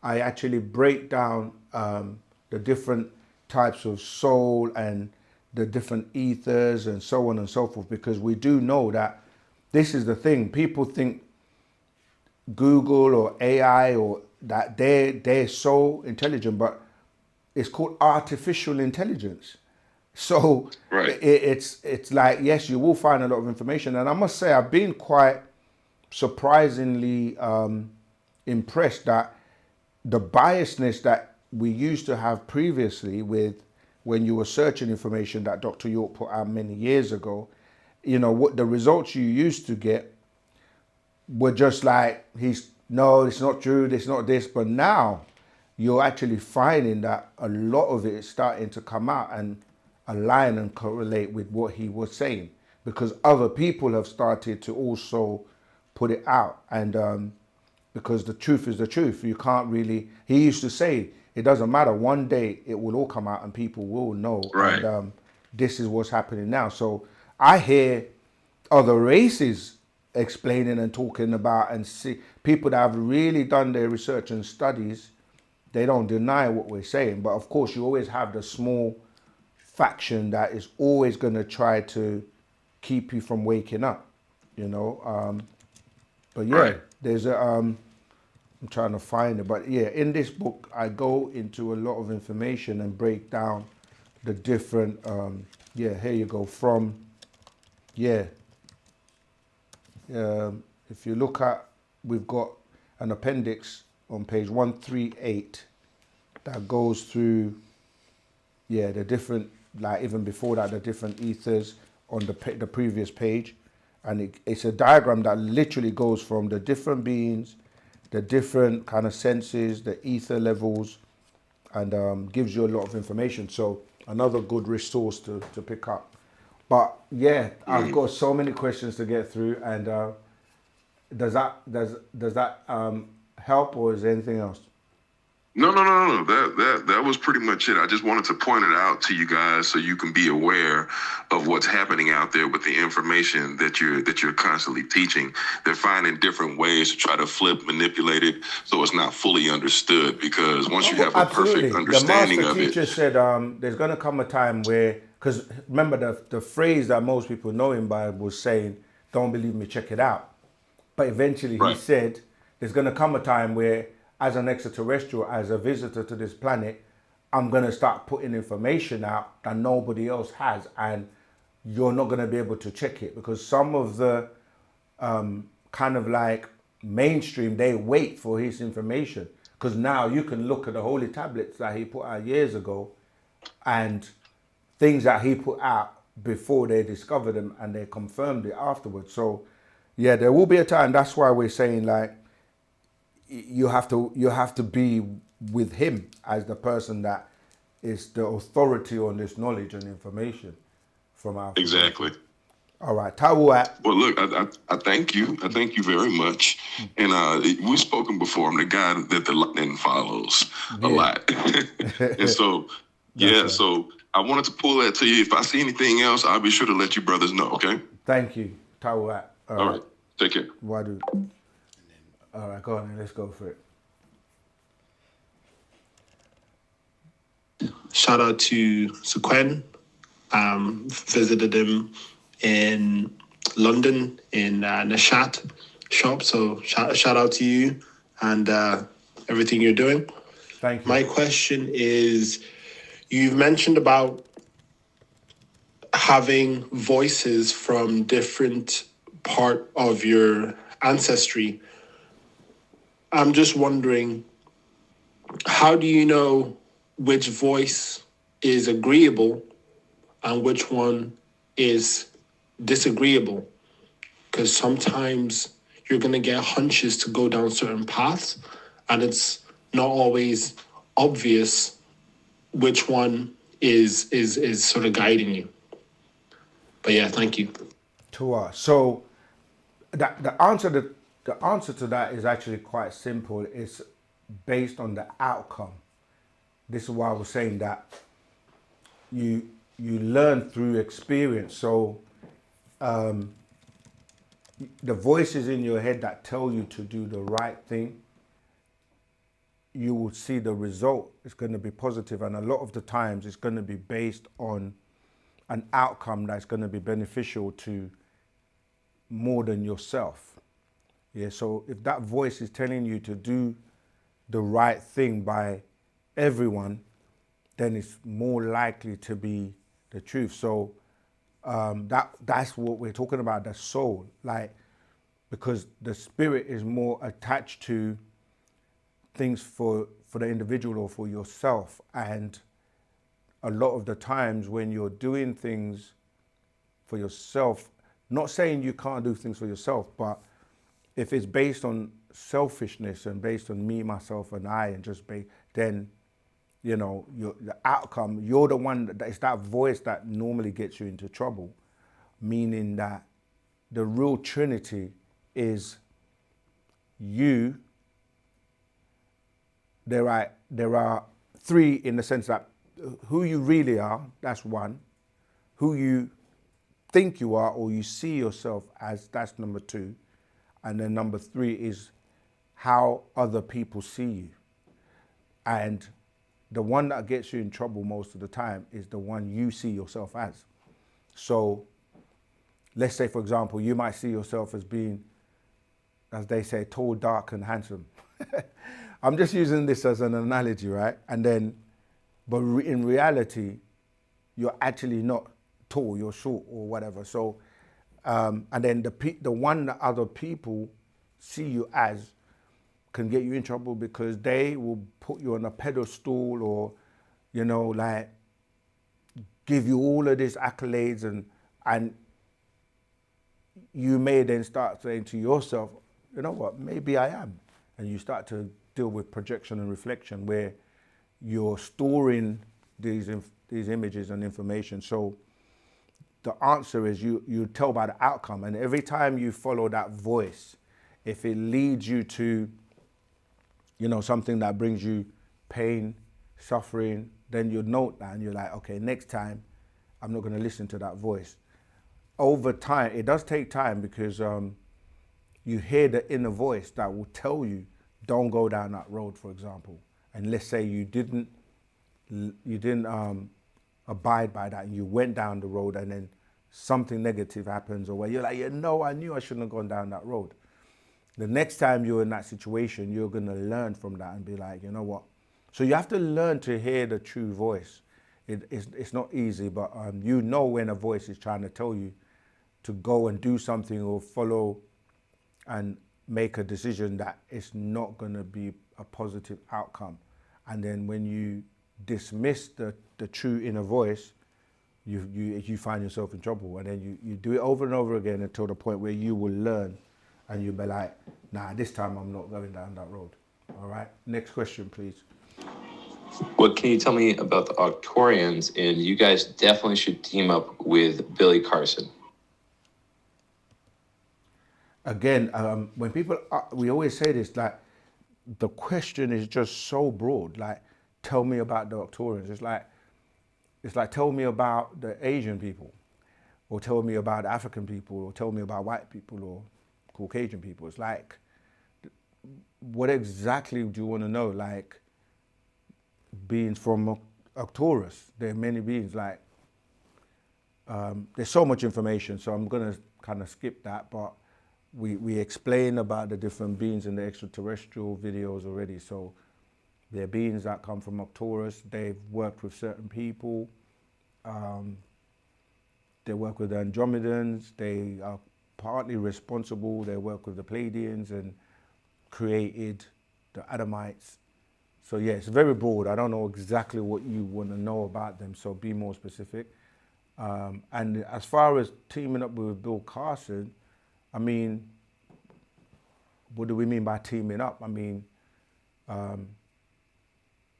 I actually break down the different types of soul and the different ethers and so on and so forth, because we do know that this is the thing. People think Google or AI or that they're so intelligent, but it's called artificial intelligence. So it's like, yes, you will find a lot of information. And I must say, I've been quite surprisingly impressed that the biasness that we used to have previously with when you were searching information that Dr. York put out many years ago, you know, what the results you used to get were just like, no, it's not true, it's not this. But now you're actually finding that a lot of it is starting to come out and align and correlate with what he was saying, because other people have started to also put it out. And because the truth is the truth. You can't really, he used to say, it doesn't matter, one day it will all come out and people will know. Right. And this is what's happening now. So I hear other races explaining and talking about, and see people that have really done their research and studies, they don't deny what we're saying. But of course, you always have the small faction that is always going to try to keep you from waking up, you know. But yeah, Right. there's a, I'm trying to find it, but yeah, in this book, I go into a lot of information and break down the different, yeah, here you go, from, yeah. If you look at, we've got an appendix on page 138 that goes through, yeah, the different, like even before that, the different ethers on the previous page. And it's a diagram that literally goes from the different beings, the different kind of senses, the ether levels, and gives you a lot of information. So another good resource to pick up. But yeah, I've got so many questions to get through, and does that help, or is there anything else? No. That was pretty much it. I just wanted to point it out to you guys so you can be aware of what's happening out there with the information that you're constantly teaching. They're finding different ways to try to manipulate it so it's not fully understood. Because once you have a perfect understanding the master of it, teacher said there's going to come a time where, because remember the phrase that most people know him by was saying, "Don't believe me, check it out." But eventually he Right. said, there's going to come a time where, as an extraterrestrial, as a visitor to this planet, I'm going to start putting information out that nobody else has, and you're not going to be able to check it, because some of the kind of like mainstream, they wait for his information, because now you can look at the holy tablets that he put out years ago and things that he put out before they discovered them, and they confirmed it afterwards. So yeah, there will be a time. That's why we're saying, like, you have to be with him as the person that is the authority on this knowledge and information from our exactly. All right, Tawuat. Well, look, I thank you. I thank you very much. And we've spoken before. I'm the guy that the lightning follows a lot. And so, yeah, right. so I wanted to pull that to you. If I see anything else, I'll be sure to let you brothers know, okay? Thank you, Tawuat. All right. Take care. Wadu. All right, go on then. Let's go for it. Shout out to Sequen. Visited him in London in Nashat shop. So shout out to you and everything you're doing. Thank you. My question is, you've mentioned about having voices from different part of your ancestry. I'm just wondering, how do you know which voice is agreeable and which one is disagreeable? Because sometimes you're going to get hunches to go down certain paths, and it's not always obvious which one is sort of guiding you. But yeah, thank you. Tua. So the answer to that is actually quite simple. It's based on the outcome. This is why I was saying that you learn through experience. So the voices in your head that tell you to do the right thing, you will see the result is going to be positive, and a lot of the times it's going to be based on an outcome that's going to be beneficial to more than yourself. Yeah, so if that voice is telling you to do the right thing by everyone, then it's more likely to be the truth. So that's what we're talking about, the soul, like, because the spirit is more attached to things for the individual or for yourself. And a lot of the times when you're doing things for yourself, Not saying you can't do things for yourself, but if it's based on selfishness and based on me, myself, and I, and just then, you know, the outcome, you're the one that it's that voice that normally gets you into trouble, meaning that the real Trinity is you. There are three in the sense that who you really are, that's one. Who you think you are or you see yourself as, that's number two. And then number three is how other people see you. And the one that gets you in trouble most of the time is the one you see yourself as. So let's say, for example, you might see yourself as being, as they say, tall, dark, and handsome. I'm just using this as an analogy, right? And then, but in reality, you're actually not tall, you're short or whatever. So, and then the one that other people see you as can get you in trouble because they will put you on a pedestal or, you know, like give you all of these accolades and you may then start saying to yourself, you know what, maybe I am. And you start to deal with projection and reflection where you're storing these images and information. So the answer is you tell by the outcome. And every time you follow that voice, if it leads you to, you know, something that brings you pain, suffering, then you note that and you're like, okay, next time I'm not going to listen to that voice. Over time, it does take time because you hear the inner voice that will tell you, don't go down that road, for example. And let's say you didn't abide by that and you went down the road and then something negative happens or where you're like, I knew I shouldn't have gone down that road. The next time you're in that situation, you're going to learn from that and be like, you know what? So you have to learn to hear the true voice. It's not easy, but you know when a voice is trying to tell you to go and do something or follow and make a decision that it's not going to be a positive outcome. And then when you dismiss the true inner voice, you find yourself in trouble. And then you do it over and over again until the point where you will learn and you'll be like, nah, this time I'm not going down that road. All right, next question, please. What can you tell me about the Arcturians? And you guys definitely should team up with Billy Carson. Again, when people, we always say this, like, the question is just so broad. Like, tell me about the Arcturians. It's like, tell me about the Asian people, or tell me about the African people, or tell me about white people, or Caucasian people. It's like, what exactly do you want to know? Like, beings from Arcturus. There are many beings. Like, there's so much information, so I'm gonna kind of skip that. But we explain about the different beings in the extraterrestrial videos already. So there are beings that come from Arcturus. They've worked with certain people. They work with the Andromedans. They are partly responsible. They work with the Pleiadians and created the Adamites. So yeah, it's very broad. I don't know exactly what you want to know about them, so be more specific. And as far as teaming up with Bill Carson, I mean, what do we mean by teaming up? I mean,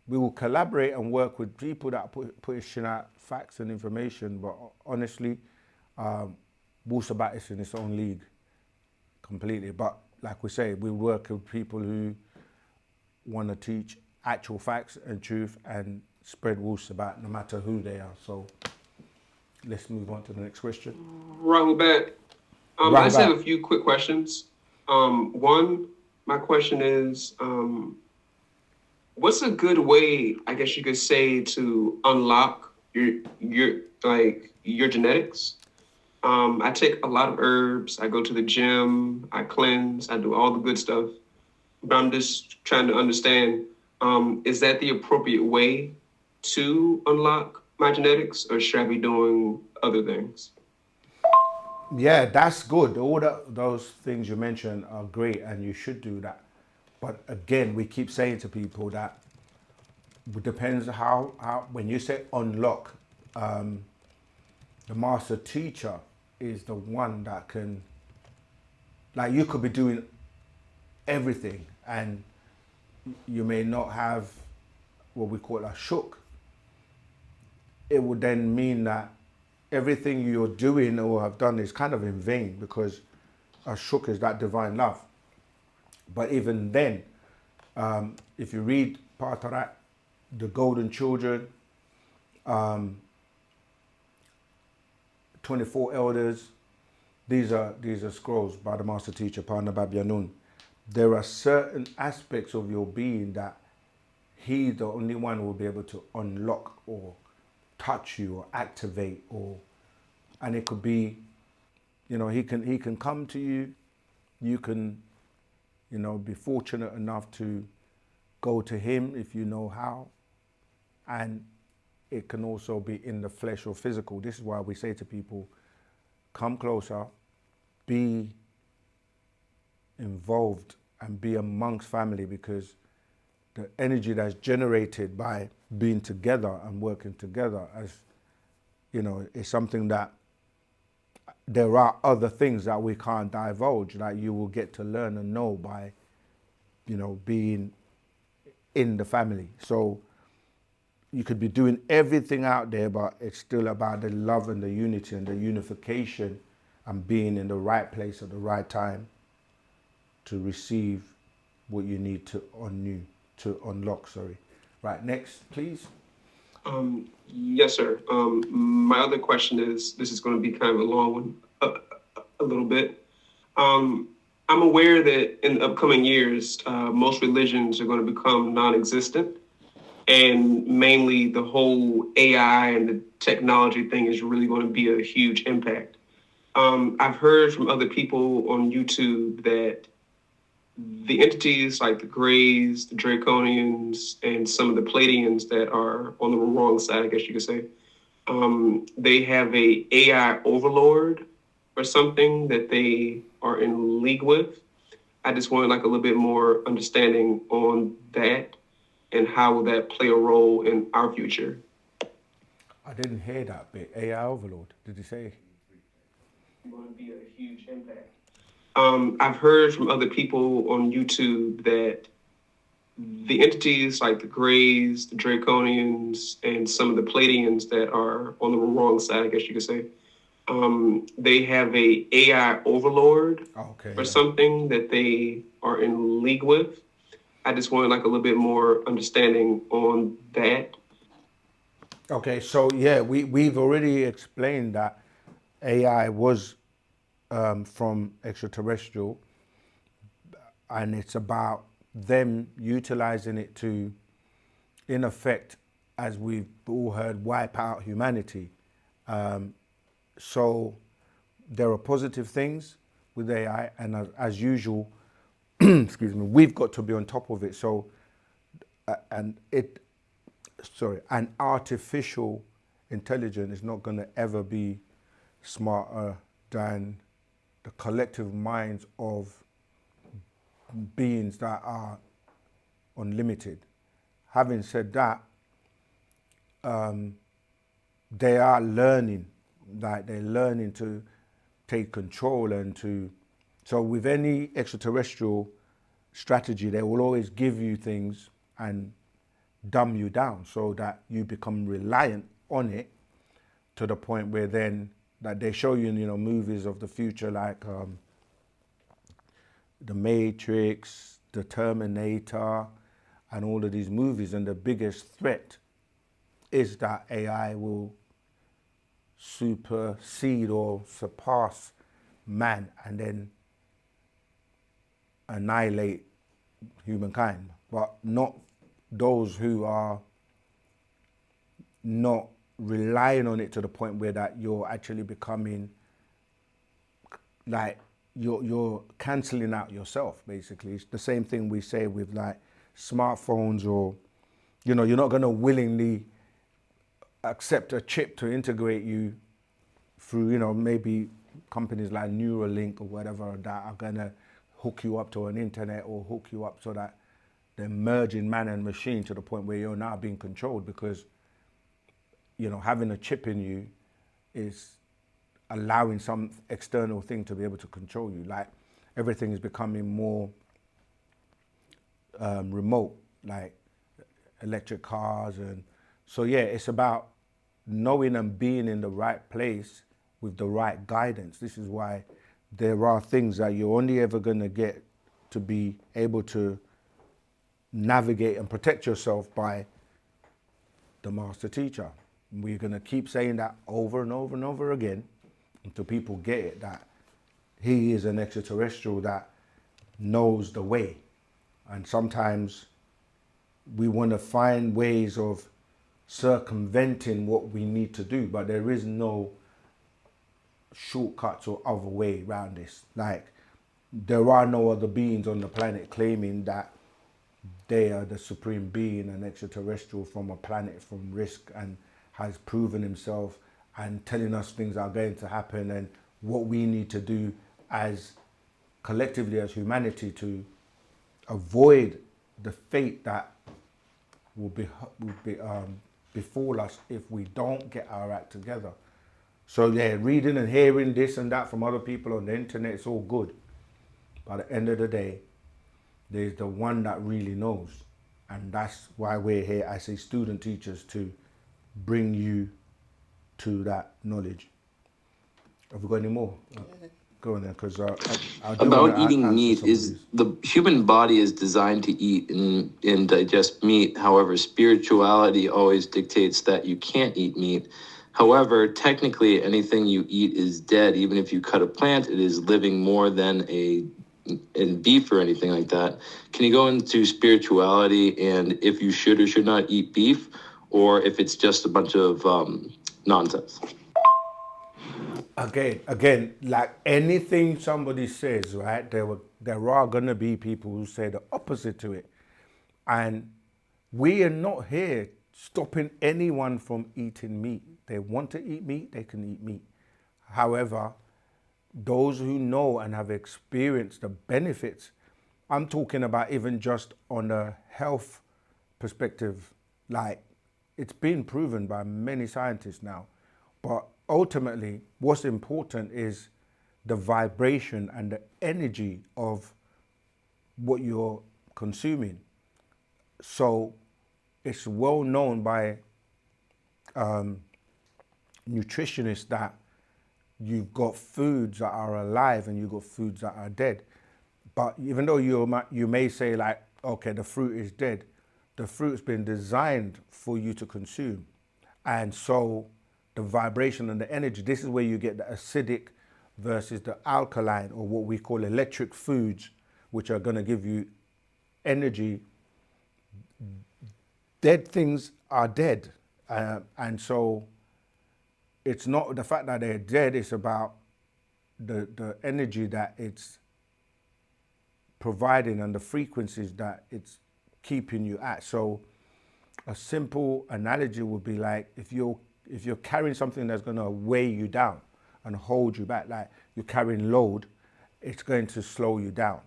we will collaborate and work with people that are pushing out facts and information, but honestly, wu-sabat is in its own league completely. But like we say, we work with people who want to teach actual facts and truth and spread wu-sabat no matter who they are. So let's move on to the next question. Rahubat. I just have a few quick questions. One, my question is, what's a good way, I guess you could say, to unlock your genetics? I take a lot of herbs. I go to the gym. I cleanse. I do all the good stuff. But I'm just trying to understand, is that the appropriate way to unlock my genetics, or should I be doing other things? Yeah, that's good. All those things you mentioned are great, and you should do that. But again, we keep saying to people that it depends how when you say unlock, the master teacher is the one that can, like, you could be doing everything and you may not have what we call a shook. It would then mean that everything you're doing or have done is kind of in vain, because a shook is that divine love. But even then, if you read part of that, the golden children, 24 elders, these are scrolls by the master teacher Parnabab. There are certain aspects of your being that he's the only one who will be able to unlock or touch you or activate, and it could be, he can come to you. You can, be fortunate enough to go to him if you know how, and it can also be in the flesh or physical. This is why we say to people, come closer, be involved and be amongst family, because the energy that's generated by being together and working together, as is something that there are other things that we can't divulge that you will get to learn and know by, being in the family. So you could be doing everything out there, but it's still about the love and the unity and the unification and being in the right place at the right time to receive what you need to unlock. Right, next, please. Yes, sir. My other question is, this is going to be kind of a long one, a little bit. I'm aware that in the upcoming years, most religions are going to become non-existent, and mainly the whole AI and the technology thing is really going to be a huge impact. I've heard from other people on YouTube that the entities like the Greys, the Draconians, and some of the Pleiadians that are on the wrong side, I guess you could say, they have a AI overlord or something that they are in league with. I just wanted like a little bit more understanding on that and how will that play a role in our future. I didn't hear that bit. AI overlord, did you say? It's going to be a huge impact. I've heard from other people on YouTube that the entities like the Greys, the Draconians, and some of the Pleiadians that are on the wrong side, I guess you could say, they have a AI overlord or something that they are in league with. I just wanted like a little bit more understanding on that. Okay, so yeah, we've already explained that AI was from extraterrestrial, and it's about them utilizing it to, in effect, as we've all heard, wipe out humanity. So there are positive things with AI, and as usual, excuse me, we've got to be on top of it. So, an artificial intelligence is not going to ever be smarter than the collective minds of beings that are unlimited. Having said that, they are learning, like they're learning to take control and to, so with any extraterrestrial strategy, they will always give you things and dumb you down so that you become reliant on it to the point where then that they show you, movies of the future like The Matrix, The Terminator, and all of these movies. And the biggest threat is that AI will supersede or surpass man and then annihilate humankind, but not those who are not relying on it to the point where that you're actually becoming like you're canceling out yourself. Basically, it's the same thing we say with like smartphones, or you're not going to willingly accept a chip to integrate you through maybe companies like Neuralink or whatever that are going to hook you up to an internet or hook you up so that they're merging man and machine to the point where you're now being controlled, because having a chip in you is allowing some external thing to be able to control you. Like everything is becoming more remote, like electric cars. And so, yeah, it's about knowing and being in the right place with the right guidance. This is why there are things that you're only ever going to get to be able to navigate and protect yourself by the master teacher. We're going to keep saying that over and over and over again until people get it, that he is an extraterrestrial that knows the way. And sometimes we want to find ways of circumventing what we need to do, but there is no shortcuts or other way around this. Like, there are no other beings on the planet claiming that they are the supreme being, an extraterrestrial from a planet from Risk, and has proven himself and telling us things are going to happen and what we need to do as collectively as humanity to avoid the fate that will befall us if we don't get our act together. So yeah, reading and hearing this and that from other people on the internet, it's all good. But at the end of the day, there's the one that really knows. And that's why we're here as a student teachers, to bring you to that knowledge. Have we got any more? Go on then, because about eating meat is the human body is designed to eat and digest meat. However, spirituality always dictates that you can't eat meat. However, technically, anything you eat is dead. Even if you cut a plant, it is living more than in beef or anything like that. Can you go into spirituality and if you should or should not eat beef, or if it's just a bunch of nonsense? Again, like anything somebody says, right, there are going to be people who say the opposite to it. And we are not here stopping anyone from eating meat. They want to eat meat, they can eat meat. However, those who know and have experienced the benefits, I'm talking about even just on a health perspective, like it's been proven by many scientists now. But ultimately, what's important is the vibration and the energy of what you're consuming. So it's well known by nutritionists that you've got foods that are alive and you've got foods that are dead. But even though you may say like, okay, the fruit is dead, the fruit's been designed for you to consume. And so the vibration and the energy, this is where you get the acidic versus the alkaline, or what we call electric foods, which are going to give you energy. Dead things are dead. And so it's not the fact that they're dead, it's about the energy that it's providing and the frequencies that it's keeping you at. So a simple analogy would be like if you're carrying something that's going to weigh you down and hold you back, like you're carrying load, it's going to slow you down.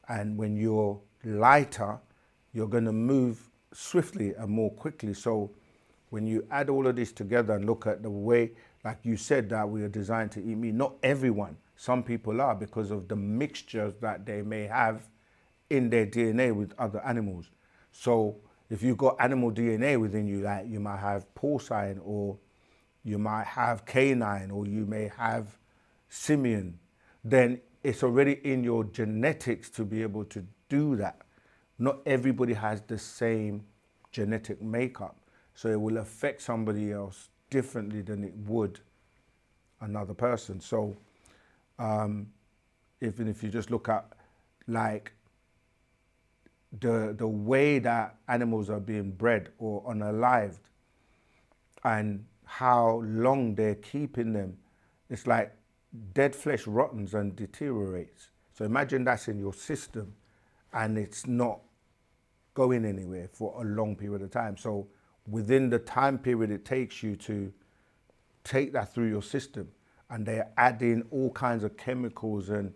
And when you're lighter, you're going to move swiftly and more quickly. So when you add all of this together and look at the way, like you said, that we are designed to eat meat, not everyone, some people are, because of the mixtures that they may have in their DNA with other animals. So if you've got animal DNA within you, like you might have porcine, or you might have canine, or you may have simian, then it's already in your genetics to be able to do that. Not everybody has the same genetic makeup, so it will affect somebody else differently than it would another person. So even if you just look at like the way that animals are being bred or unalived and how long they're keeping them, it's like dead flesh rottens and deteriorates. So imagine that's in your system and it's not going anywhere for a long period of time. So within the time period it takes you to take that through your system, and they're adding all kinds of chemicals and,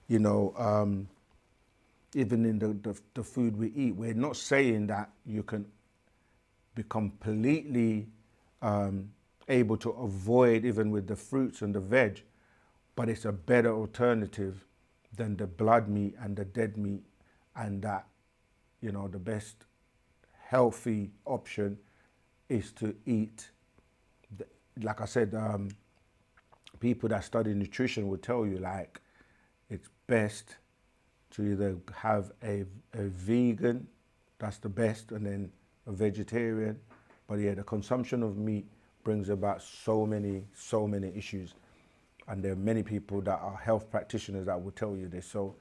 you know, even in the food we eat, we're not saying that you can be completely able to avoid even with the fruits and the veg, but it's a better alternative than the blood meat and the dead meat, and that, you know, the best healthy option is to eat, like I said, people that study nutrition will tell you, like, it's best to either have a vegan, that's the best, and then a vegetarian. But yeah, the consumption of meat brings about so many issues. And there are many people that are health practitioners that will tell you this. So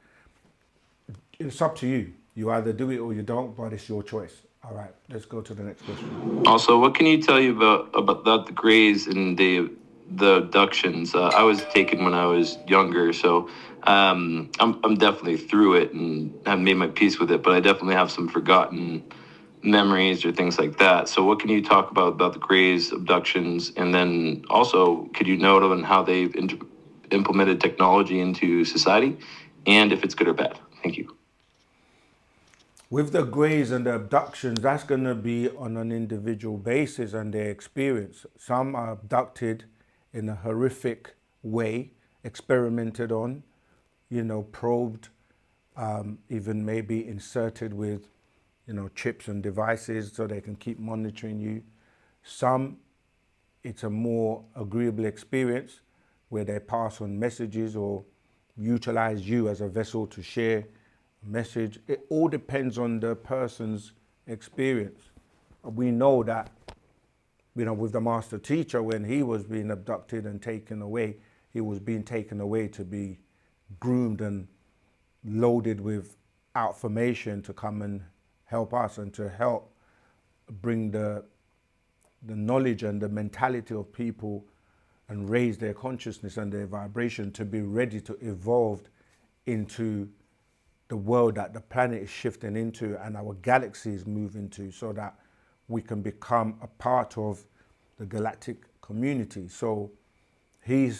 it's up to you. You either do it or you don't, but it's your choice. All right, let's go to the next question. Also, what can you tell you about the Greys and the abductions? I was taken when I was younger, so I'm definitely through it and have made my peace with it. But I definitely have some forgotten memories or things like that. So, what can you talk about the Greys abductions, and then also could you note on how they've implemented technology into society, and if it's good or bad? Thank you. With the Greys and the abductions, that's going to be on an individual basis and their experience. Some are abducted in a horrific way, experimented on, you know, probed, even maybe inserted with, you know, chips and devices so they can keep monitoring you. Some, it's a more agreeable experience where they pass on messages or utilize you as a vessel to share message. It all depends on the person's experience. We know that, you know, with the master teacher, when he was being abducted and taken away, he was being taken away to be groomed and loaded with information to come and help us and to help bring the knowledge and the mentality of people and raise their consciousness and their vibration to be ready to evolve into the world that the planet is shifting into and our galaxy is moving to, so that we can become a part of the galactic community. So he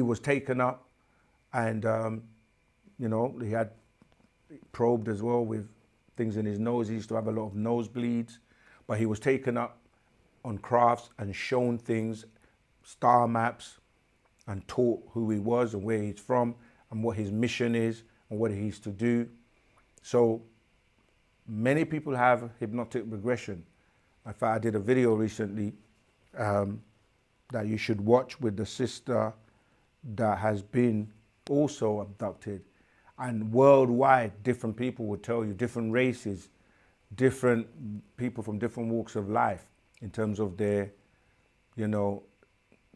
was taken up, and you know, he had probed as well with things in his nose. He used to have a lot of nosebleeds, but he was taken up on crafts and shown things, star maps, and taught who he was and where he's from and what his mission is and what he's to do. So many people have hypnotic regression. In fact, I did a video recently that you should watch with the sister that has been also abducted. And worldwide, different people will tell you, different races, different people from different walks of life in terms of their, you know,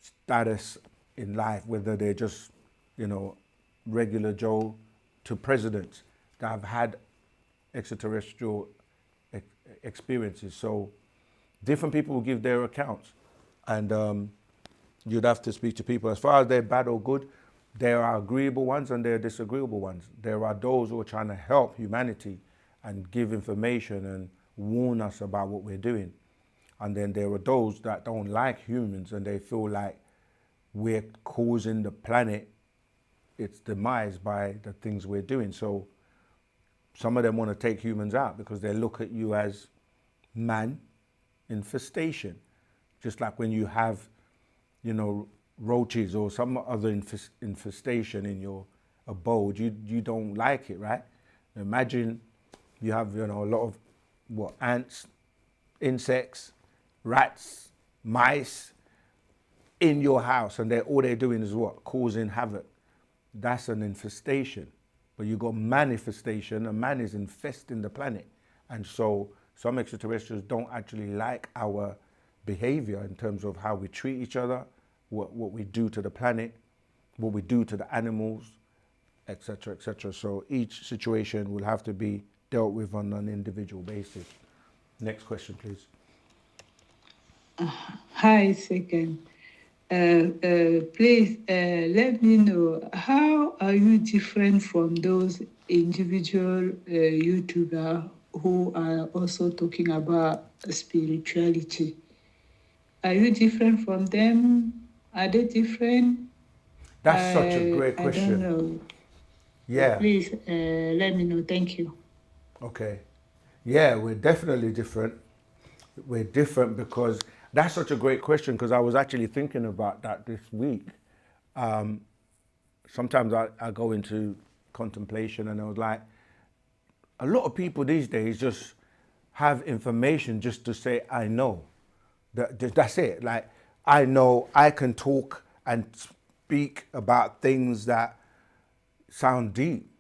status in life, whether they're just, you know, regular Joe to presidents that have had extraterrestrial experiences. So different people will give their accounts, and you'd have to speak to people. As far as they're bad or good, there are agreeable ones and there are disagreeable ones. There are those who are trying to help humanity and give information and warn us about what we're doing. And then there are those that don't like humans and they feel like we're causing the planet its demise by the things we're doing. So some of them want to take humans out because they look at you as man infestation. Just like when you have, you know, roaches or some other infestation in your abode, you don't like it, right? Imagine you have, you know, a lot of ants, insects, rats, mice in your house, and all they're doing is what? Causing havoc. That's an infestation. But you got manifestation, and man is infesting the planet. And so some extraterrestrials don't actually like our behavior in terms of how we treat each other, what we do to the planet, what we do to the animals, etc., etc. So each situation will have to be dealt with on an individual basis. Next question, please. Hi, second. Please let me know, how are you different from those individual YouTubers who are also talking about spirituality? Are you different from them? Are they different? That's such a great question. I don't know. Yeah. Please let me know. Thank you. Okay. Yeah, we're definitely different. We're different because That's such a great question, because I was actually thinking about that this week. Sometimes I go into contemplation, and I was like, a lot of people these days just have information just to say, I know. That's it. Like, I know, I can talk and speak about things that sound deep.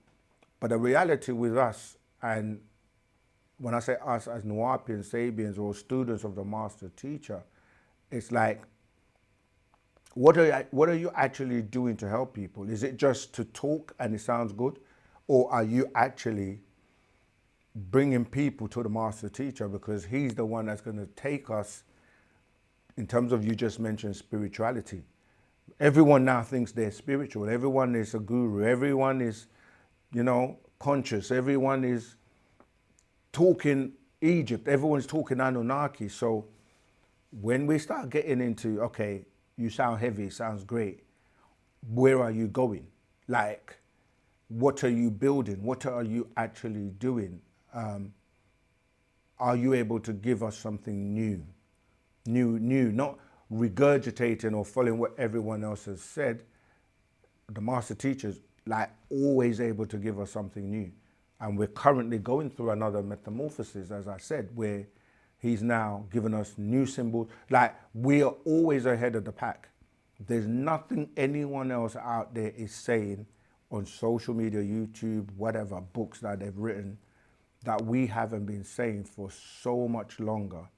But the reality with us, and when I say us as Nuwapians, Sabians, or students of the master teacher, it's like, what are you actually doing to help people? Is it just to talk and it sounds good? Or are you actually bringing people to the master teacher, because he's the one that's going to take us, in terms of, you just mentioned spirituality. Everyone now thinks they're spiritual. Everyone is a guru. Everyone is, conscious. Everyone is talking Egypt. Everyone's talking Anunnaki. So when we start getting into, okay, you sound heavy, sounds great, where are you going? Like, what are you building? What are you actually doing? Are you able to give us something new, not regurgitating or following what everyone else has said? The master teachers, like, always able to give us something new. And we're currently going through another metamorphosis, as I said, where he's now given us new symbols. Like, we are always ahead of the pack. There's nothing anyone else out there is saying on social media, YouTube, whatever, books that they've written, that we haven't been saying for so much longer.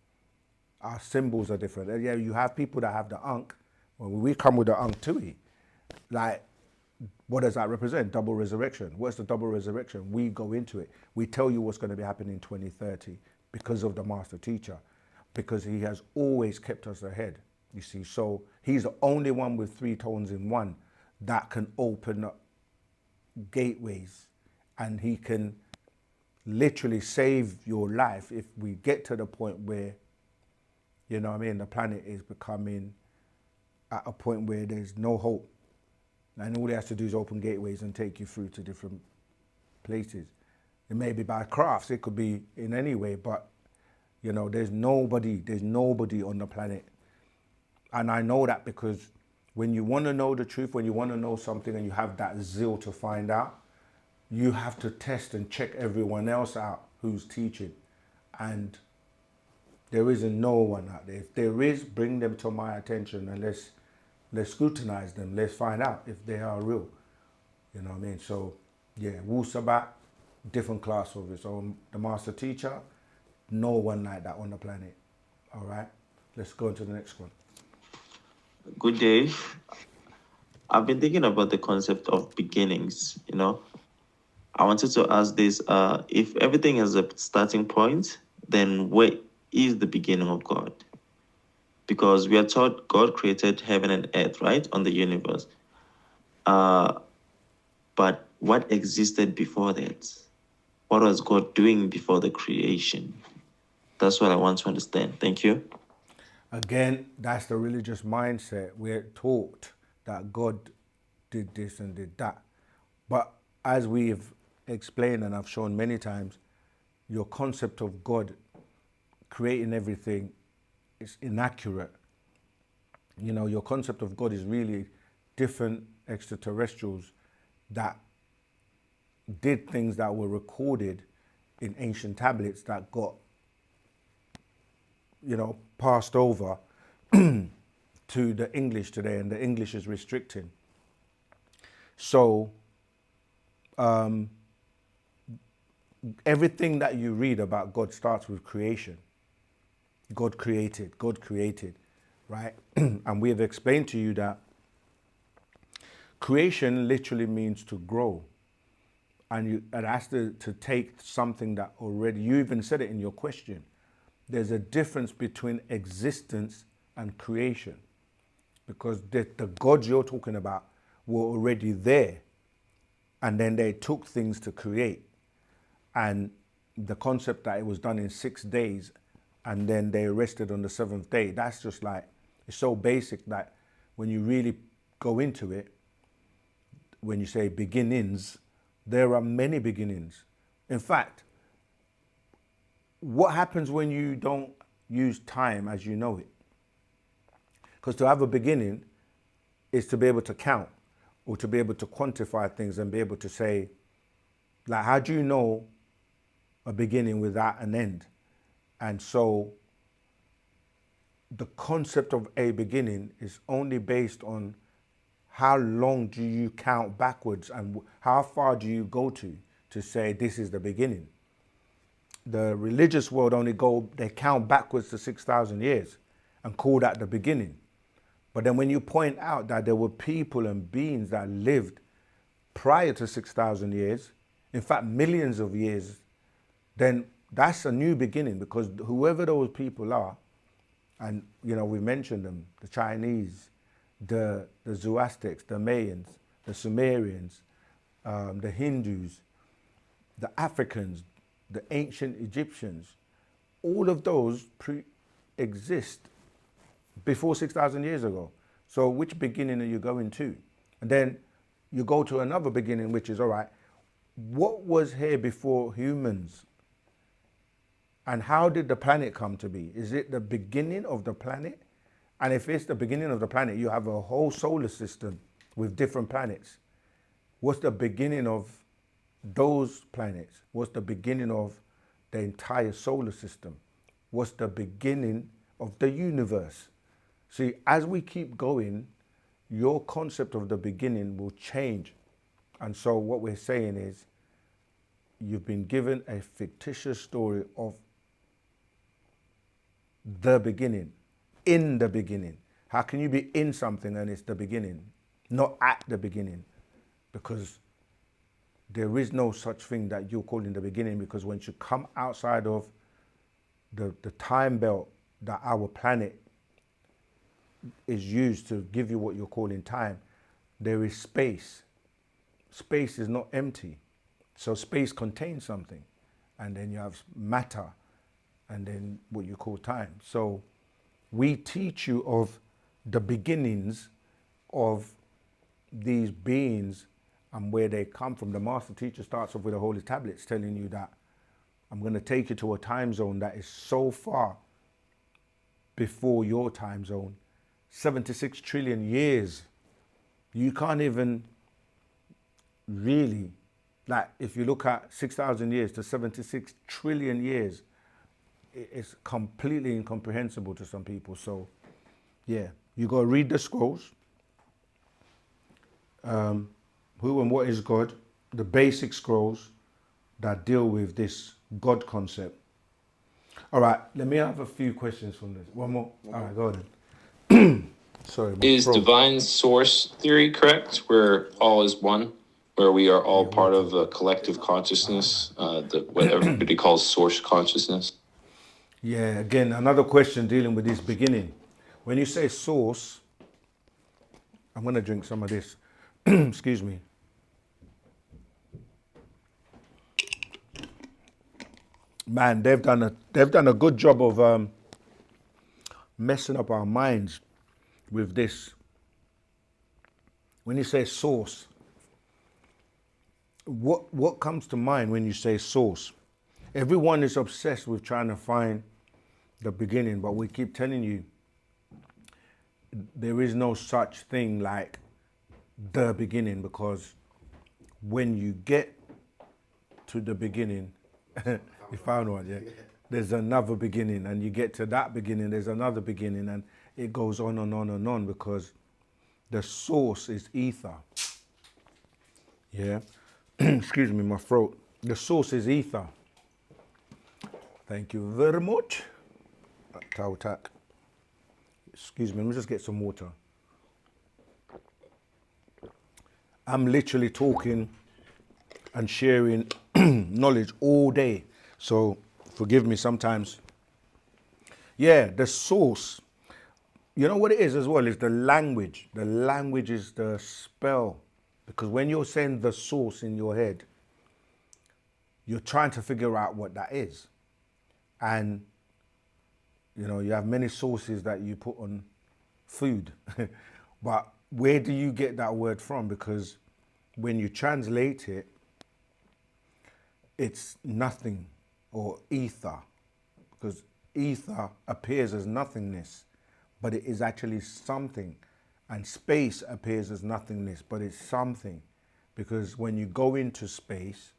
Our symbols are different. Yeah, you have people that have the Ankh. When we come with the Ankh Tui, like, what does that represent? Double resurrection. What's the double resurrection? We go into it. We tell you what's going to be happening in 2030 because of the master teacher, because he has always kept us ahead, you see. So he's the only one with 3 tones in one that can open up gateways, and he can literally save your life if we get to the point where, the planet is becoming at a point where there's no hope. And all he has to do is open gateways and take you through to different places. It may be by crafts, it could be in any way, but there's nobody on the planet. And I know that because when you want to know the truth, when you want to know something and you have that zeal to find out, you have to test and check everyone else out who's teaching. And there isn't no one out there. If there is, bring them to my attention, and let's scrutinize them. Let's find out if they are real. You know what I mean? So, yeah, wu-sabat, different class of its own. The master teacher, no one like that on the planet. All right? Let's go into the next one. Good day. I've been thinking about the concept of beginnings, I wanted to ask this, if everything has a starting point, then where is the beginning of God? Because we are taught God created heaven and earth, right, on the universe. But what existed before that? What was God doing before the creation? That's what I want to understand. Thank you. Again, that's the religious mindset. We're taught that God did this and did that. But as we've explained and I've shown many times, your concept of God creating everything is inaccurate. Your concept of God is really different extraterrestrials that did things that were recorded in ancient tablets that got, passed over to the English today, and the English is restricting. So everything that you read about God starts with creation. God created, right? And we have explained to you that creation literally means to grow. And it has to take something that already, you even said it in your question, there's a difference between existence and creation. Because the gods you're talking about were already there. And then they took things to create. And the concept that it was done in 6 days and then they rested on the 7th day, that's just like, it's so basic that when you really go into it, when you say beginnings, there are many beginnings. In fact, what happens when you don't use time as you know it? Because to have a beginning is to be able to count or to be able to quantify things and be able to say, like, how do you know a beginning without an end? And so the concept of a beginning is only based on how long do you count backwards and how far do you go to say this is the beginning. The religious world they count backwards to 6,000 years and call that the beginning. But then when you point out that there were people and beings that lived prior to 6,000 years, in fact, millions of years, then that's a new beginning, because whoever those people are, and we mentioned them, the Chinese, the Zoroastrians, the Mayans, the Sumerians, the Hindus, the Africans, the ancient Egyptians, all of those exist before 6,000 years ago. So which beginning are you going to? And then you go to another beginning, which is, all right, what was here before humans? And how did the planet come to be? Is it the beginning of the planet? And if it's the beginning of the planet, you have a whole solar system with different planets. What's the beginning of those planets? What's the beginning of the entire solar system? What's the beginning of the universe? See, as we keep going, your concept of the beginning will change. And so what we're saying is, you've been given a fictitious story of the beginning, in the beginning. How can you be in something and it's the beginning, not at the beginning? Because there is no such thing that you're calling the beginning, because once you come outside of the time belt that our planet is used to give you what you're calling time, there is space. Space is not empty. So space contains something. And then you have matter, and then what you call time. So we teach you of the beginnings of these beings and where they come from. The master teacher starts off with the holy tablets telling you that I'm going to take you to a time zone that is so far before your time zone, 76 trillion years. You can't even really, like, if you look at 6,000 years to 76 trillion years, it's completely incomprehensible to some people. So yeah, you got to read the scrolls. Who and what is God? The basic scrolls that deal with this God concept. All right, let me have a few questions from this. One more. All right, go ahead. Sorry. Is divine source theory correct, where all is one, where we are all part of a collective consciousness, what everybody calls source consciousness? Yeah, again, another question dealing with this beginning. When you say source, I'm going to drink some of this. Excuse me. Man, they've done a good job of messing up our minds with this. When you say source, what comes to mind when you say source? Everyone is obsessed with trying to find the beginning, but we keep telling you there is no such thing like the beginning, because when you get to the beginning, you found one, yeah? There's another beginning, and you get to that beginning, there's another beginning, and it goes on and on and on, because the source is ether. Yeah? Excuse me, my throat. The source is ether. Thank you very much. Towel tack. Excuse me, let me just get some water. I'm literally talking and sharing knowledge all day. So forgive me sometimes. Yeah, the source. You know what it is as well, is the language. The language is the spell. Because when you're saying the source in your head, you're trying to figure out what that is. And, you know, you have many sources that you put on food. But where do you get that word from? Because when you translate it, it's nothing or ether. Because ether appears as nothingness. but it is actually something. And space appears as nothingness, but it's something. Because when you go into space,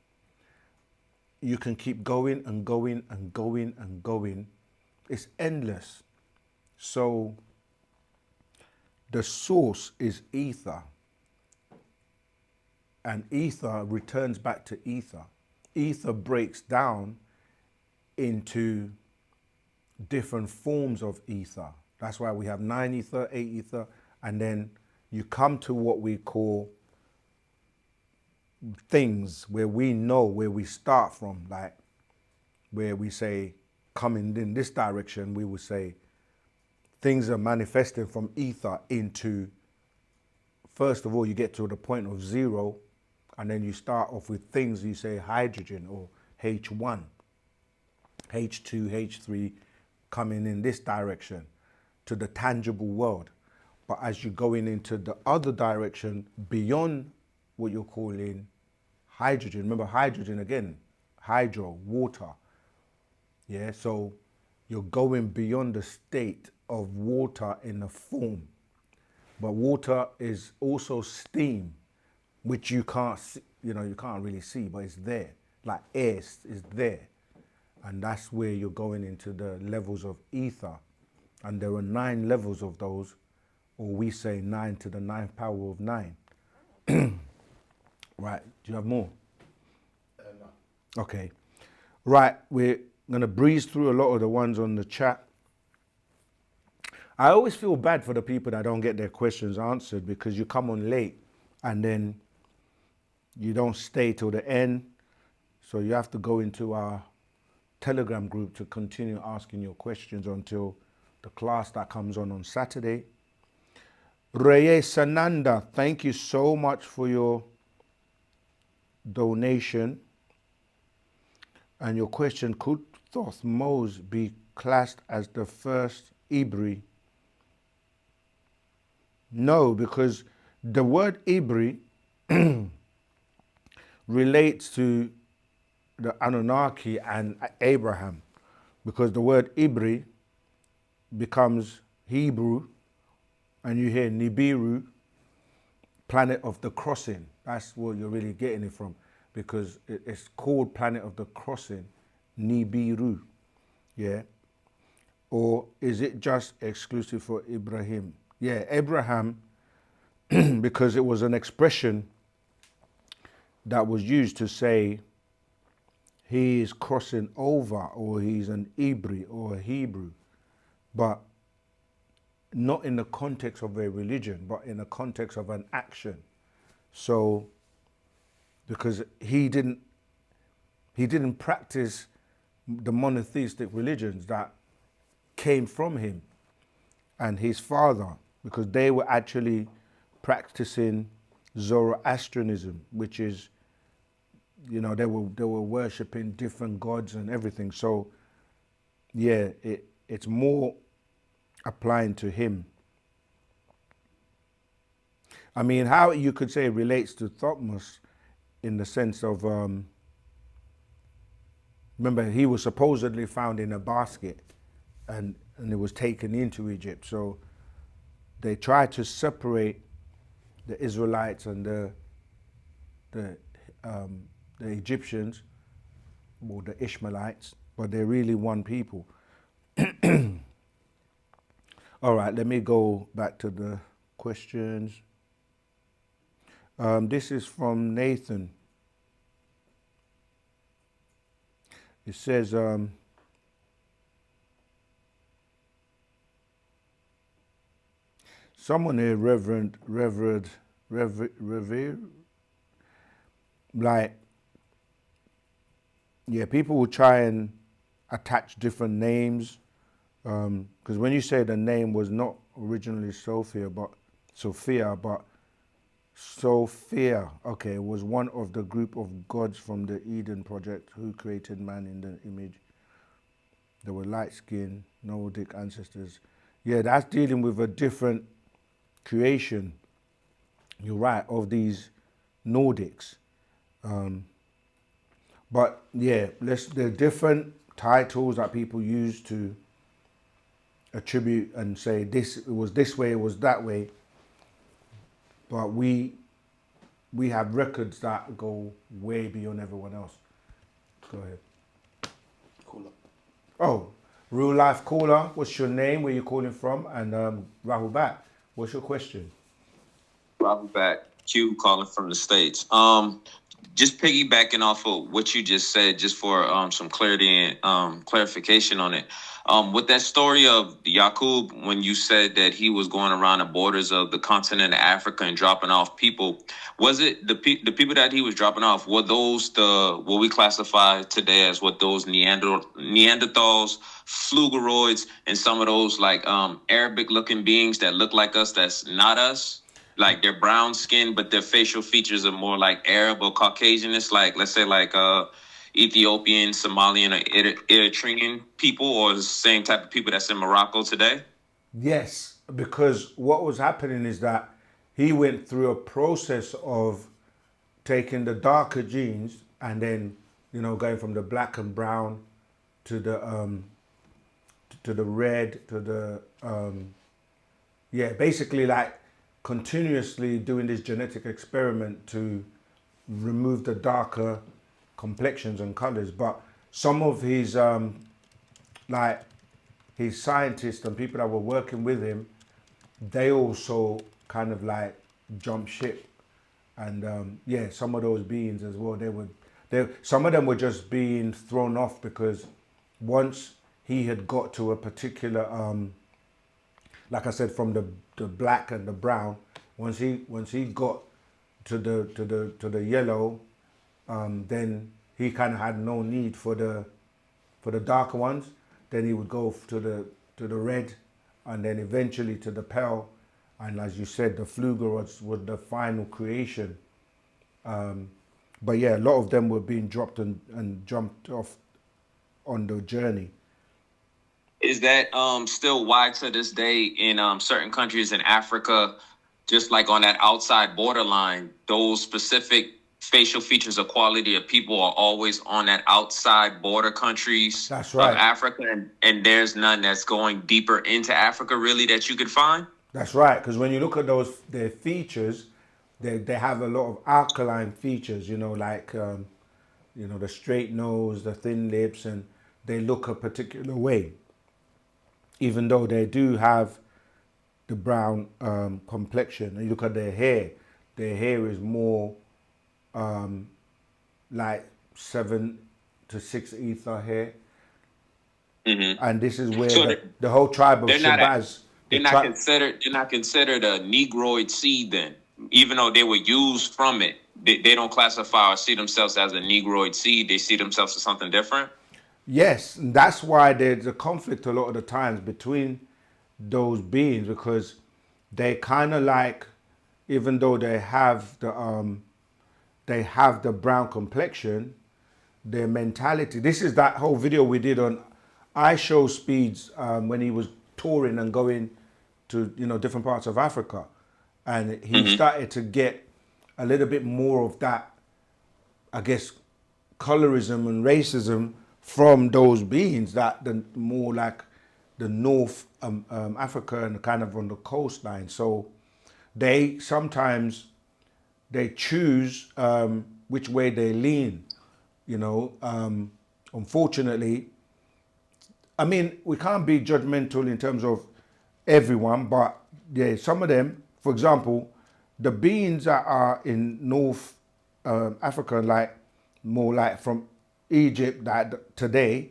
you can keep going and going and going and going. It's endless. So the source is ether. And ether returns back to ether. Ether breaks down into different forms of ether. That's why we have 9 ether, 8 ether, and then you come to what we call things where we know where we start from, like where we say coming in this direction, we would say things are manifesting from ether into, first of all, you get to the point of 0, and then you start off with things, you say hydrogen or H1, H2, H3, coming in this direction to the tangible world. But as you're going into the other direction beyond what you're calling hydrogen, remember hydrogen again, hydro, water. Yeah, so you're going beyond the state of water in a form. But water is also steam, which you can't see, you can't really see, but it's there. Like air is there. And that's where you're going into the levels of ether. And there are 9 levels of those, or we say 9 to the 9th power of 9. Right, do you have more? No. Okay. Right, we're going to breeze through a lot of the ones on the chat. I always feel bad for the people that don't get their questions answered, because you come on late and then you don't stay till the end. So you have to go into our Telegram group to continue asking your questions until the class that comes on Saturday. Reye Sananda, thank you so much for your donation. And your question, could Thoth Mose be classed as the first Ibri? No, because the word Ibri relates to the Anunnaki and Abraham, because the word Ibri becomes Hebrew, and you hear Nibiru, planet of the crossing. That's where you're really getting it from, because it's called planet of the crossing, Nibiru. Yeah. Or is it just exclusive for Ibrahim? Yeah, Abraham, because it was an expression that was used to say he is crossing over, or he's an Ibri or a Hebrew, but not in the context of a religion, but in the context of an action. So, because he didn't practice the monotheistic religions that came from him and his father, because they were actually practicing Zoroastrianism, which is, they were worshiping different gods and everything. So yeah, it's more applying to him. I mean, how you could say it relates to Thutmose in the sense of, remember, he was supposedly found in a basket and it was taken into Egypt. So they tried to separate the Israelites and the Egyptians, or the Ishmaelites, but they're really one people. All right, let me go back to the questions. This is from Nathan. It says, someone here, Reverend, like, yeah, people will try and attach different names, because when you say the name was not originally Sophia, but Sophia, okay, was one of the group of gods from the Eden project who created man in the image. They were light-skinned, Nordic ancestors. Yeah, that's dealing with a different creation, you're right, of these Nordics. But yeah, there are different titles that people use to attribute and say this, it was this way, it was that way. But we have records that go way beyond everyone else. Go ahead. Caller. Oh, real life caller. What's your name? Where you calling from? And Rahul back. What's your question? Rahul back. Q calling from the States. Just piggybacking off of what you just said, just for some clarity and clarification on it. With that story of Yaqub, when you said that he was going around the borders of the continent of Africa and dropping off people, was it the people that he was dropping off? Were those what we classify today as what those Neanderthals, Flugeroids, and some of those like Arabic-looking beings that look like us, that's not us? Like they're brown skin, but their facial features are more like Arab or Caucasian. It's like, let's say like Ethiopian, Somalian, or Eritrean people, or the same type of people that's in Morocco today? Yes, because what was happening is that he went through a process of taking the darker genes and then, going from the black and brown to the red, to the, basically like continuously doing this genetic experiment to remove the complexions and colors. But some of his his scientists and people that were working with him, they also kind of like jumped ship. And some of those beings as well, some of them were just being thrown off because once he had got to a particular like I said, from the black and the brown, once he got to the yellow, then he kind of had no need for the darker ones. Then he would go to the red, and then eventually to the pale. And as you said, the Flugeroids were the final creation. But yeah, a lot of them were being dropped and jumped off on the journey. Is that still wide to this day in certain countries in Africa, just like on that outside borderline, those specific facial features or quality of people are always on that outside border countries That's right. of Africa, and there's none that's going deeper into Africa really that you could find? That's right, because when you look at their features, they have a lot of alkaline features, like, the straight nose, the thin lips, and they look a particular way. Even though they do have the brown complexion, and you look at their hair is more like 7 to 6 ether hair. Mm-hmm. And this is where so the whole tribe of Shabazz. They're not considered a Negroid seed then, even though they were used from it. They don't classify or see themselves as a Negroid seed. They see themselves as something different. Yes, and that's why there's a conflict a lot of the times between those beings, because they kind of like, even though they have the brown complexion, their mentality. This is that whole video we did on I Show Speeds when he was touring and going to different parts of Africa, and he started to get a little bit more of that, I guess, colorism and racism from those beings, that the more like the North Africa and kind of on the coastline. So they sometimes choose which way they lean. Unfortunately, I mean, we can't be judgmental in terms of everyone, but yeah, some of them, for example, the beings that are in North Africa, like more like from Egypt, that today,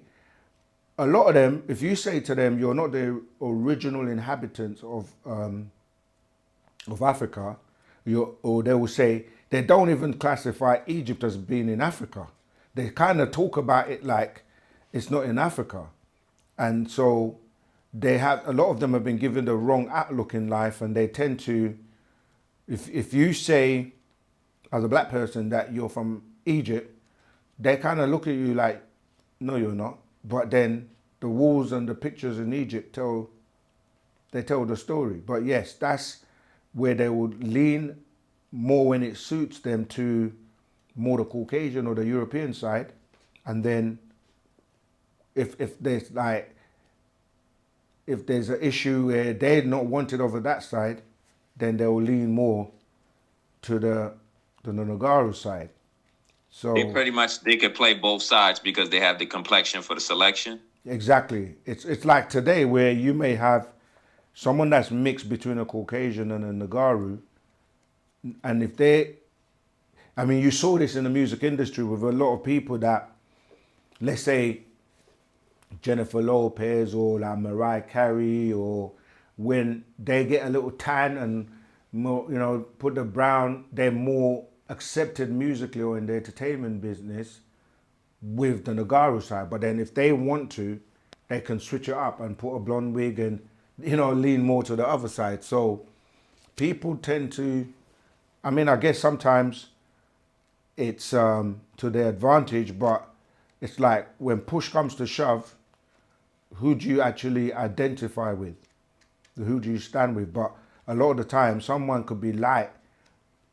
a lot of them, if you say to them you're not the original inhabitants of Africa, or they will say they don't even classify Egypt as being in Africa. They kind of talk about it like it's not in Africa. And so a lot of them have been given the wrong outlook in life, and they tend to, if you say as a black person that you're from Egypt, they kind of look at you like, no, you're not. But then the walls and the pictures in Egypt tell the story. But yes, that's where they would lean more when it suits them to more the Caucasian or the European side. And then if there's like if there's an issue where they're not wanted over that side, then they'll lean more to the Nagaru side. So They pretty much they could play both sides because they have the complexion for the selection. exactly, it's like today where you may have someone that's mixed between a Caucasian and a Nagaru, and if they, I mean, you saw this in the music industry with a lot of people that, let's say, Jennifer Lopez or like Mariah Carey, or when they get a little tan and more, you know, put the brown, they're more accepted musically or in the entertainment business with the Nagaru side. But then if they want to, they can switch it up and put a blonde wig and, you know, lean more to the other side. So people tend to, I mean, I guess sometimes it's to their advantage, but it's like when push comes to shove, who do you actually identify with? Who do you stand with? But a lot of the time, someone could be light,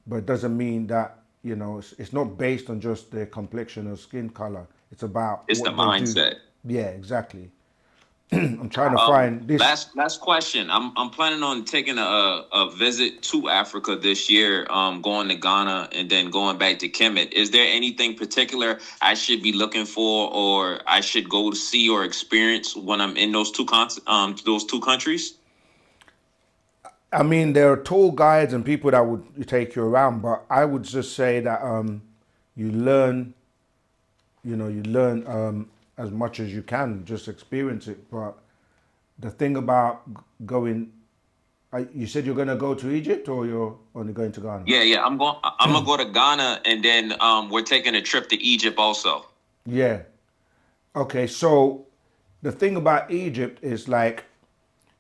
but it doesn't mean that, you know, it's not based on just their complexion or skin color. It's about It's what the they mindset. do. Yeah, exactly. I'm trying to find this. Last question. I'm planning on taking a visit to Africa this year. Going to Ghana and then going back to Kemet. Is there anything particular I should be looking for, or I should go to see or experience when I'm in those two countries? I mean, there are tour guides and people that would take you around, but I would just say that you learn, as much as you can, just experience it. But the thing about going, you said you're going to go to Egypt, or you're only going to Ghana? Yeah. I'm gonna go to Ghana, and then we're taking a trip to Egypt also. Yeah. Okay, so the thing about Egypt is like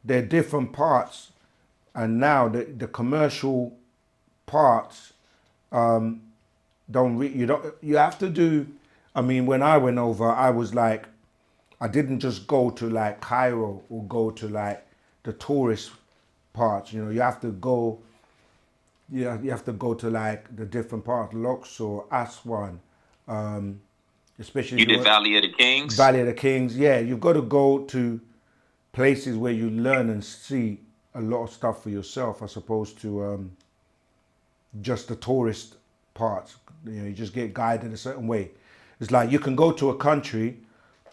there are different parts, and now the commercial parts you have to do. I mean, when I went over, I was like, I didn't just go to like Cairo or go to like the tourist parts. You know, you have to go. Yeah, you have to go to like the different parts, Luxor, Aswan, especially You did Valley of the Kings. Valley of the Kings. Yeah, you've got to go to places where you learn and see a lot of stuff for yourself, as opposed to just the tourist parts. You know, you just get guided a certain way. It's like you can go to a country,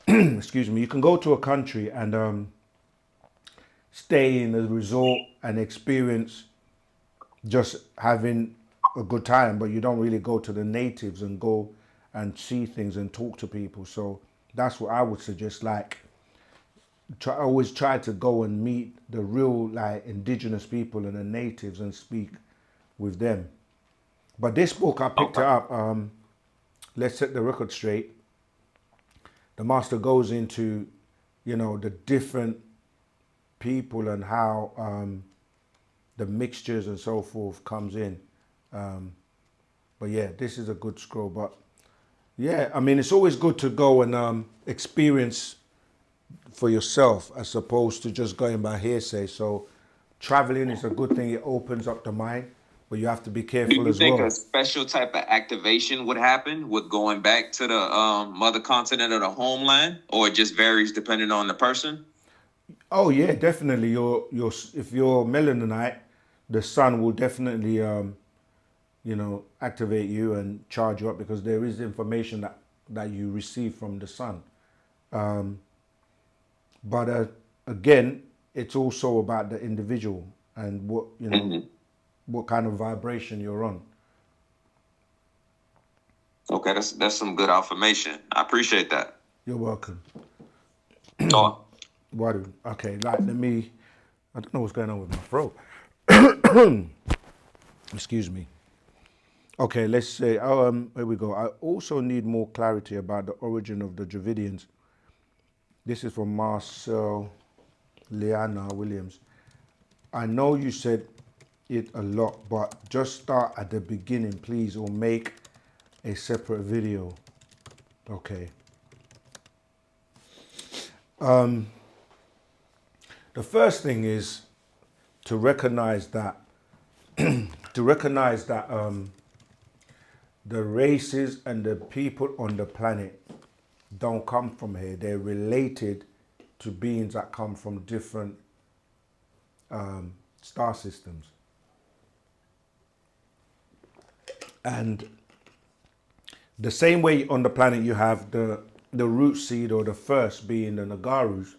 excuse me, you can go to a country and stay in a resort and experience just having a good time, but you don't really go to the natives and go and see things and talk to people. So that's what I would suggest. Like, always try to go and meet the real like indigenous people and the natives and speak with them. But this book, I picked it up. Let's Set the Record Straight. The master goes into, the different people and how the mixtures and so forth comes in. But yeah, this is a good scroll. But yeah, I mean, it's always good to go and experience for yourself as opposed to just going by hearsay. So traveling is a good thing. It opens up the mind, but you have to be careful as well. Do you think a special type of activation would happen with going back to the mother continent or the homeland, or it just varies depending on the person? Oh yeah, definitely. If you're melanite, the sun will definitely activate you and charge you up, because there is information that you receive from the sun. But again, it's also about the individual and what what kind of vibration you're on. Okay, that's some good affirmation. I appreciate that. You're welcome. Oh. Okay, I don't know what's going on with my throat. Excuse me. Okay, let's say, here we go. I also need more clarity about the origin of the Dravidians. This is from Marcel Leanna Williams. I know you said it a lot, but just start at the beginning, please, or make a separate video. Okay. The first thing is to recognize that the races and the people on the planet don't come from here. They're related to beings that come from different star systems. And the same way on the planet you have the root seed or the first being the Nagarus,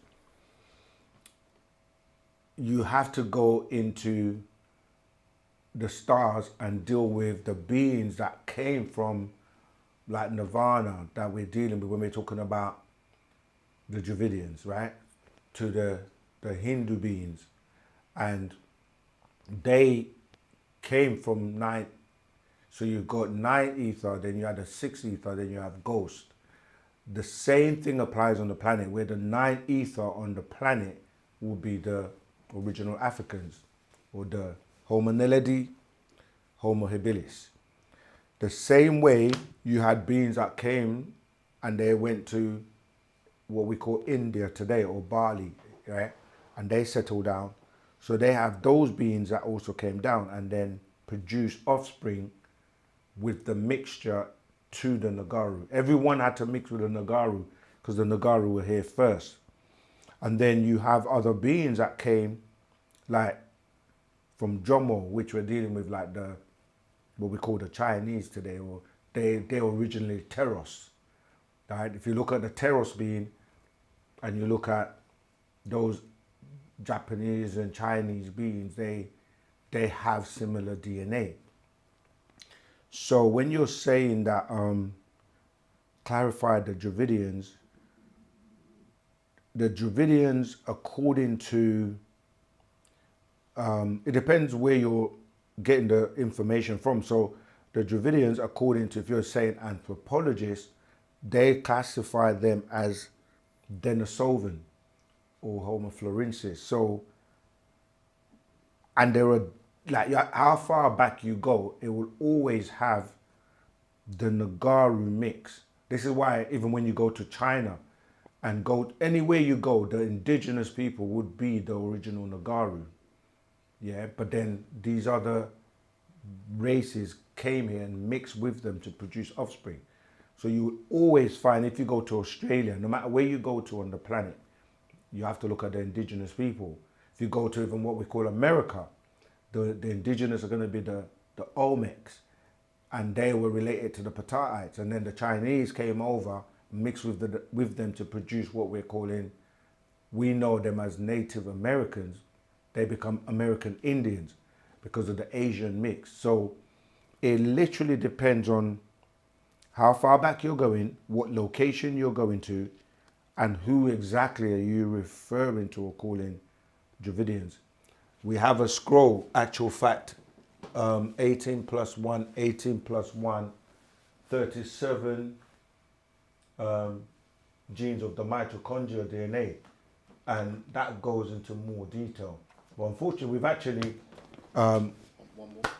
you have to go into the stars and deal with the beings that came from like Nirvana that we're dealing with when we're talking about the Dravidians, right? To the Hindu beings. And they came from 9. So you've got 9 ether, then you have the 6 ether, then you have ghost. The same thing applies on the planet, where the 9 ether on the planet will be the original Africans, or the Homo naledi, Homo habilis. The same way you had beings that came and they went to what we call India today, or Bali, right? And they settled down. So they have those beings that also came down and then produced offspring with the mixture to the Nagaru. Everyone had to mix with the Nagaru because the Nagaru were here first. And then you have other beings that came, like from Jomo, which we're dealing with, like what we call the Chinese today, or they were originally Teros, right? If you look at the Teros being, and you look at those Japanese and Chinese beings, they have similar DNA. So when you're saying that, clarify the Dravidians according to, it depends where you're getting the information from. So the Dravidians, according to, if you're saying anthropologists, they classify them as Denisovan or Homo florensis. So, and there are, like, how far back you go, it will always have the Nagaru mix. This is why even when you go to China and go anywhere you go, the indigenous people would be the original Nagaru. Yeah, but then these other races came here and mixed with them to produce offspring. So you will always find, if you go to Australia, no matter where you go to on the planet, you have to look at the indigenous people. If you go to even what we call America, the indigenous are going to be the Olmecs, and they were related to the Pataites. And then the Chinese came over, mixed with them to produce what we're calling, we know them as Native Americans. They become American Indians because of the Asian mix. So it literally depends on how far back you're going, what location you're going to, and who exactly are you referring to or calling Dravidians. We have a scroll, actual fact, 18 plus 1, 18 plus 1, 37 genes of the mitochondrial DNA. And that goes into more detail. But unfortunately, we've actually,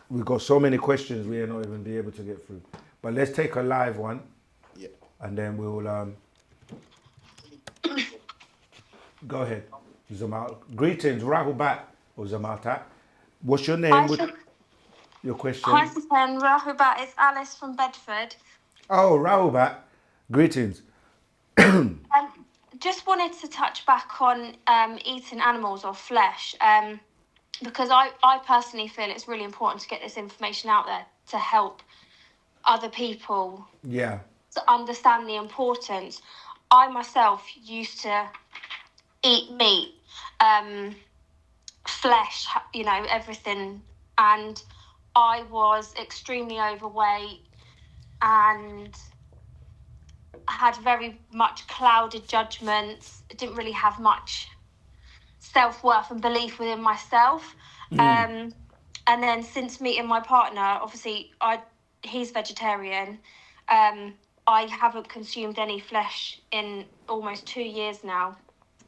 we've got so many questions we are not even be able to get through. But let's take a live one. Yeah. And then we'll, go ahead, Zamal. Greetings, Rahubat or Zamata. What's your name? Your question? Hi, Stephen. Rahubat. It's Alice from Bedford. Oh, Rahubat. Greetings. Just wanted to touch back on eating animals or flesh, because I personally feel it's really important to get this information out there to help other people to understand the importance. I myself used to eat meat, flesh, you know, everything, and I was extremely overweight and had very much clouded judgments. I didn't really have much self-worth and belief within myself. And then since meeting my partner, obviously he's vegetarian. I haven't consumed any flesh in almost 2 years now.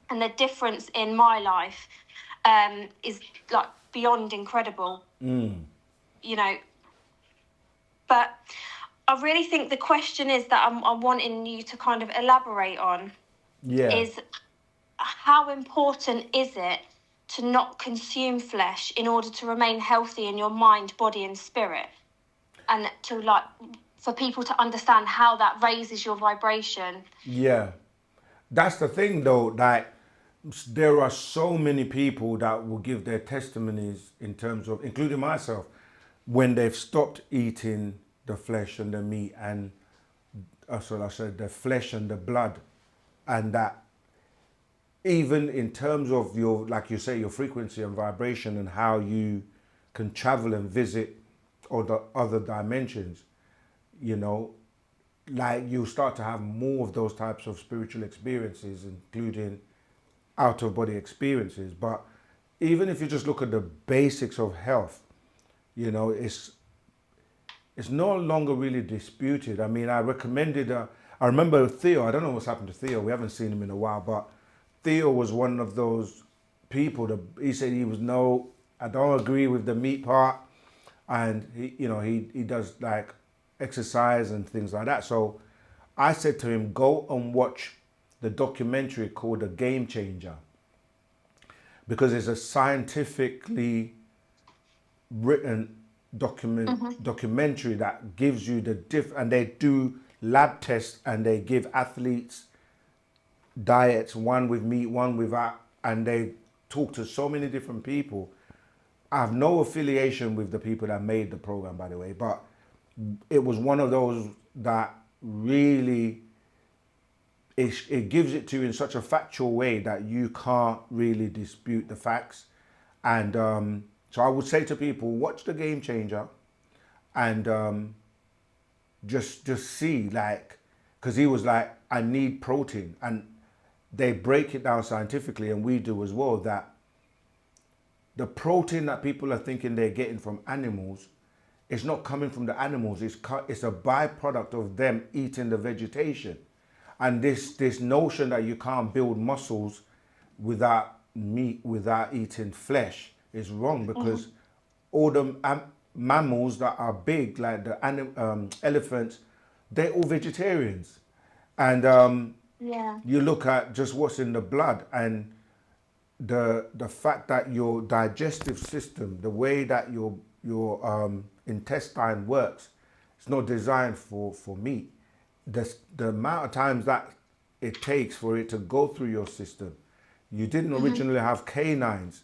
And the difference in my life is like beyond incredible. You know, but I really think the question is that I'm wanting you to kind of elaborate on is how important is it to not consume flesh in order to remain healthy in your mind, body and spirit, and to like for people to understand how that raises your vibration. Yeah, that's the thing though, like there are so many people that will give their testimonies in terms of, including myself, when they've stopped eating the flesh and the meat and so I said the flesh and the blood, and that even in terms of your, like you say, your frequency and vibration and how you can travel and visit other dimensions, you know, like you start to have more of those types of spiritual experiences, including out of body experiences. But even if you just look at the basics of health, you know, it's no longer really disputed. I mean, I remember Theo, I don't know what's happened to Theo, we haven't seen him in a while, but Theo was one of those people that he said I don't agree with the meat part, and he does like exercise and things like that. So I said to him, go and watch the documentary called The Game Changer, because it's a scientifically written documentary that gives you and they do lab tests and they give athletes diets, one with meat, one without, and they talk to so many different people. I have no affiliation with the people that made the program, by the way, but it was one of those that really it gives it to you in such a factual way that you can't really dispute the facts. And so I would say to people, watch The Game Changer and just see, like, because he was like, I need protein. And they break it down scientifically, and we do as well, that the protein that people are thinking they're getting from animals, it's not coming from the animals. It's a byproduct of them eating the vegetation. And this notion that you can't build muscles without meat, without eating flesh, is wrong, because all the mammals that are big, like the elephants, they're all vegetarians. And you look at just what's in the blood, and the fact that your digestive system, the way that your intestine works, it's not designed for meat. The amount of times that it takes for it to go through your system, you didn't originally have canines.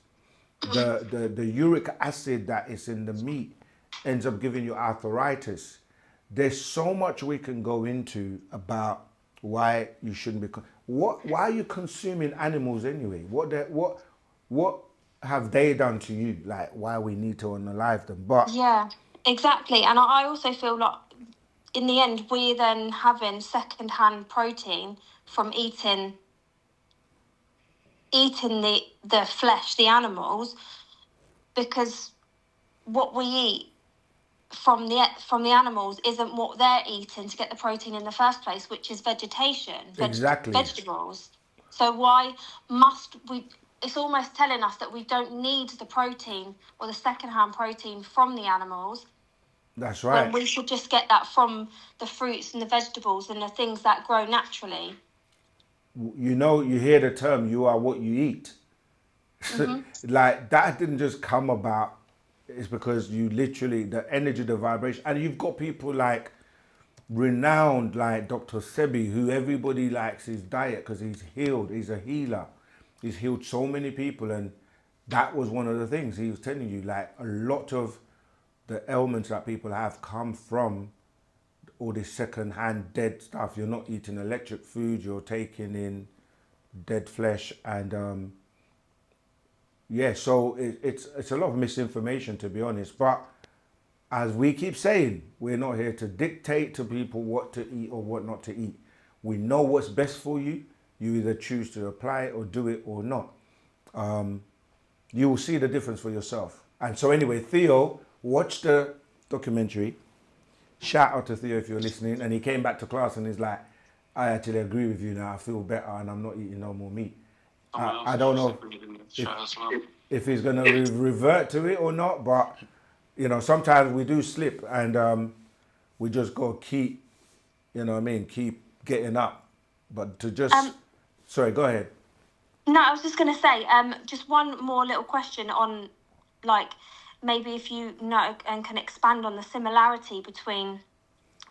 The uric acid that is in the meat ends up giving you arthritis. There's so much we can go into about why you shouldn't be. Why are you consuming animals anyway? What have they done to you? Like, why we need to unalive them? But yeah, exactly. And I also feel like in the end we're then having second-hand protein from eating the flesh, the animals, because what we eat from the animals isn't what they're eating to get the protein in the first place, which is vegetation, vegetables. So why must we? It's almost telling us that we don't need the protein or the second-hand protein from the animals. That's right. When we should just get that from the fruits and the vegetables and the things that grow naturally. You know, you hear the term, you are what you eat. Like, that didn't just come about. It's because you literally, the energy, the vibration, and you've got people like renowned, like Dr. Sebi, who everybody likes his diet because he's healed. He's a healer. He's healed so many people. And that was one of the things he was telling you, like, a lot of the ailments that people have come from all this second-hand dead stuff. You're not eating electric food, you're taking in dead flesh, and so it's a lot of misinformation, to be honest. But as we keep saying, we're not here to dictate to people what to eat or what not to eat. We know what's best for you. You either choose to apply it or do it or not. You will see the difference for yourself. And so anyway, Theo watched the documentary. Shout out to Theo if you're listening. And he came back to class and he's like, I actually agree with you now. I feel better and I'm not eating no more meat. I don't know if he's going to revert to it or not, but, you know, sometimes we do slip and we just got to keep, you know what I mean, keep getting up. But to just... sorry, go ahead. No, I was just going to say, just one more little question on, like, maybe if you know and can expand on the similarity between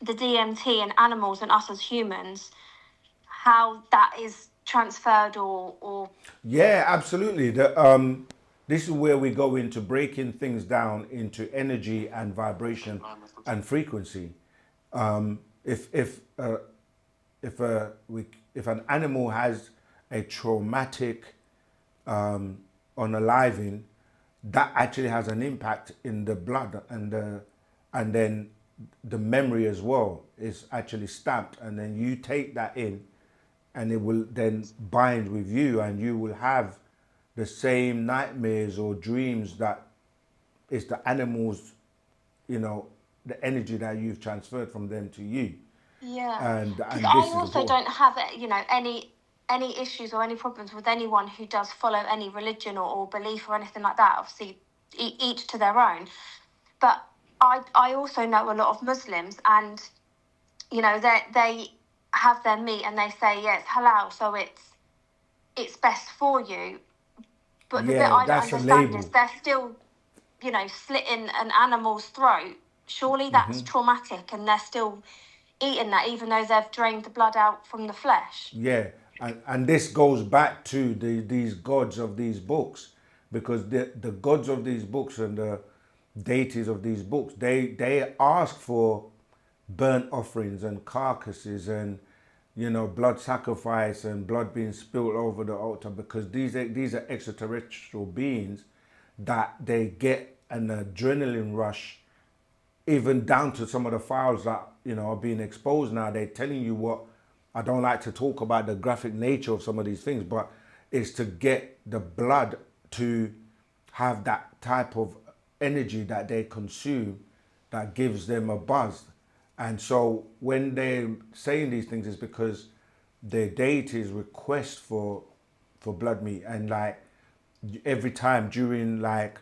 the DMT and animals and us as humans, how that is transferred or Yeah, absolutely. This is where we go into breaking things down into energy and vibration and frequency. If an animal has a traumatic unaliving, that actually has an impact in the blood, and then the memory as well is actually stamped, and then you take that in, and it will then bind with you, and you will have the same nightmares or dreams that is the animals, the energy that you've transferred from them to you. yeah. And Because this I is also important. don't have any issues or any problems with anyone who does follow any religion or belief or anything like that. Obviously, each to their own. But I also know a lot of Muslims, and they have their meat and they say it's halal, so it's best for you. But the bit Yeah, I don't that's a understand is label. they're still, slitting an animal's throat. Surely that's traumatic, and they're still eating that, even though they've drained the blood out from the flesh. Yeah, and this goes back to these gods of these books, because the gods of these books and the deities of these books, they ask for burnt offerings and carcasses and blood sacrifice and blood being spilled over the altar, because these are extraterrestrial beings that they get an adrenaline rush, even down to some of the files that are being exposed now. They're telling you what, I don't like to talk about the graphic nature of some of these things, but it's to get the blood to have that type of energy that they consume that gives them a buzz. And so when they're saying these things, is because their deities request for blood meat, and like every time during like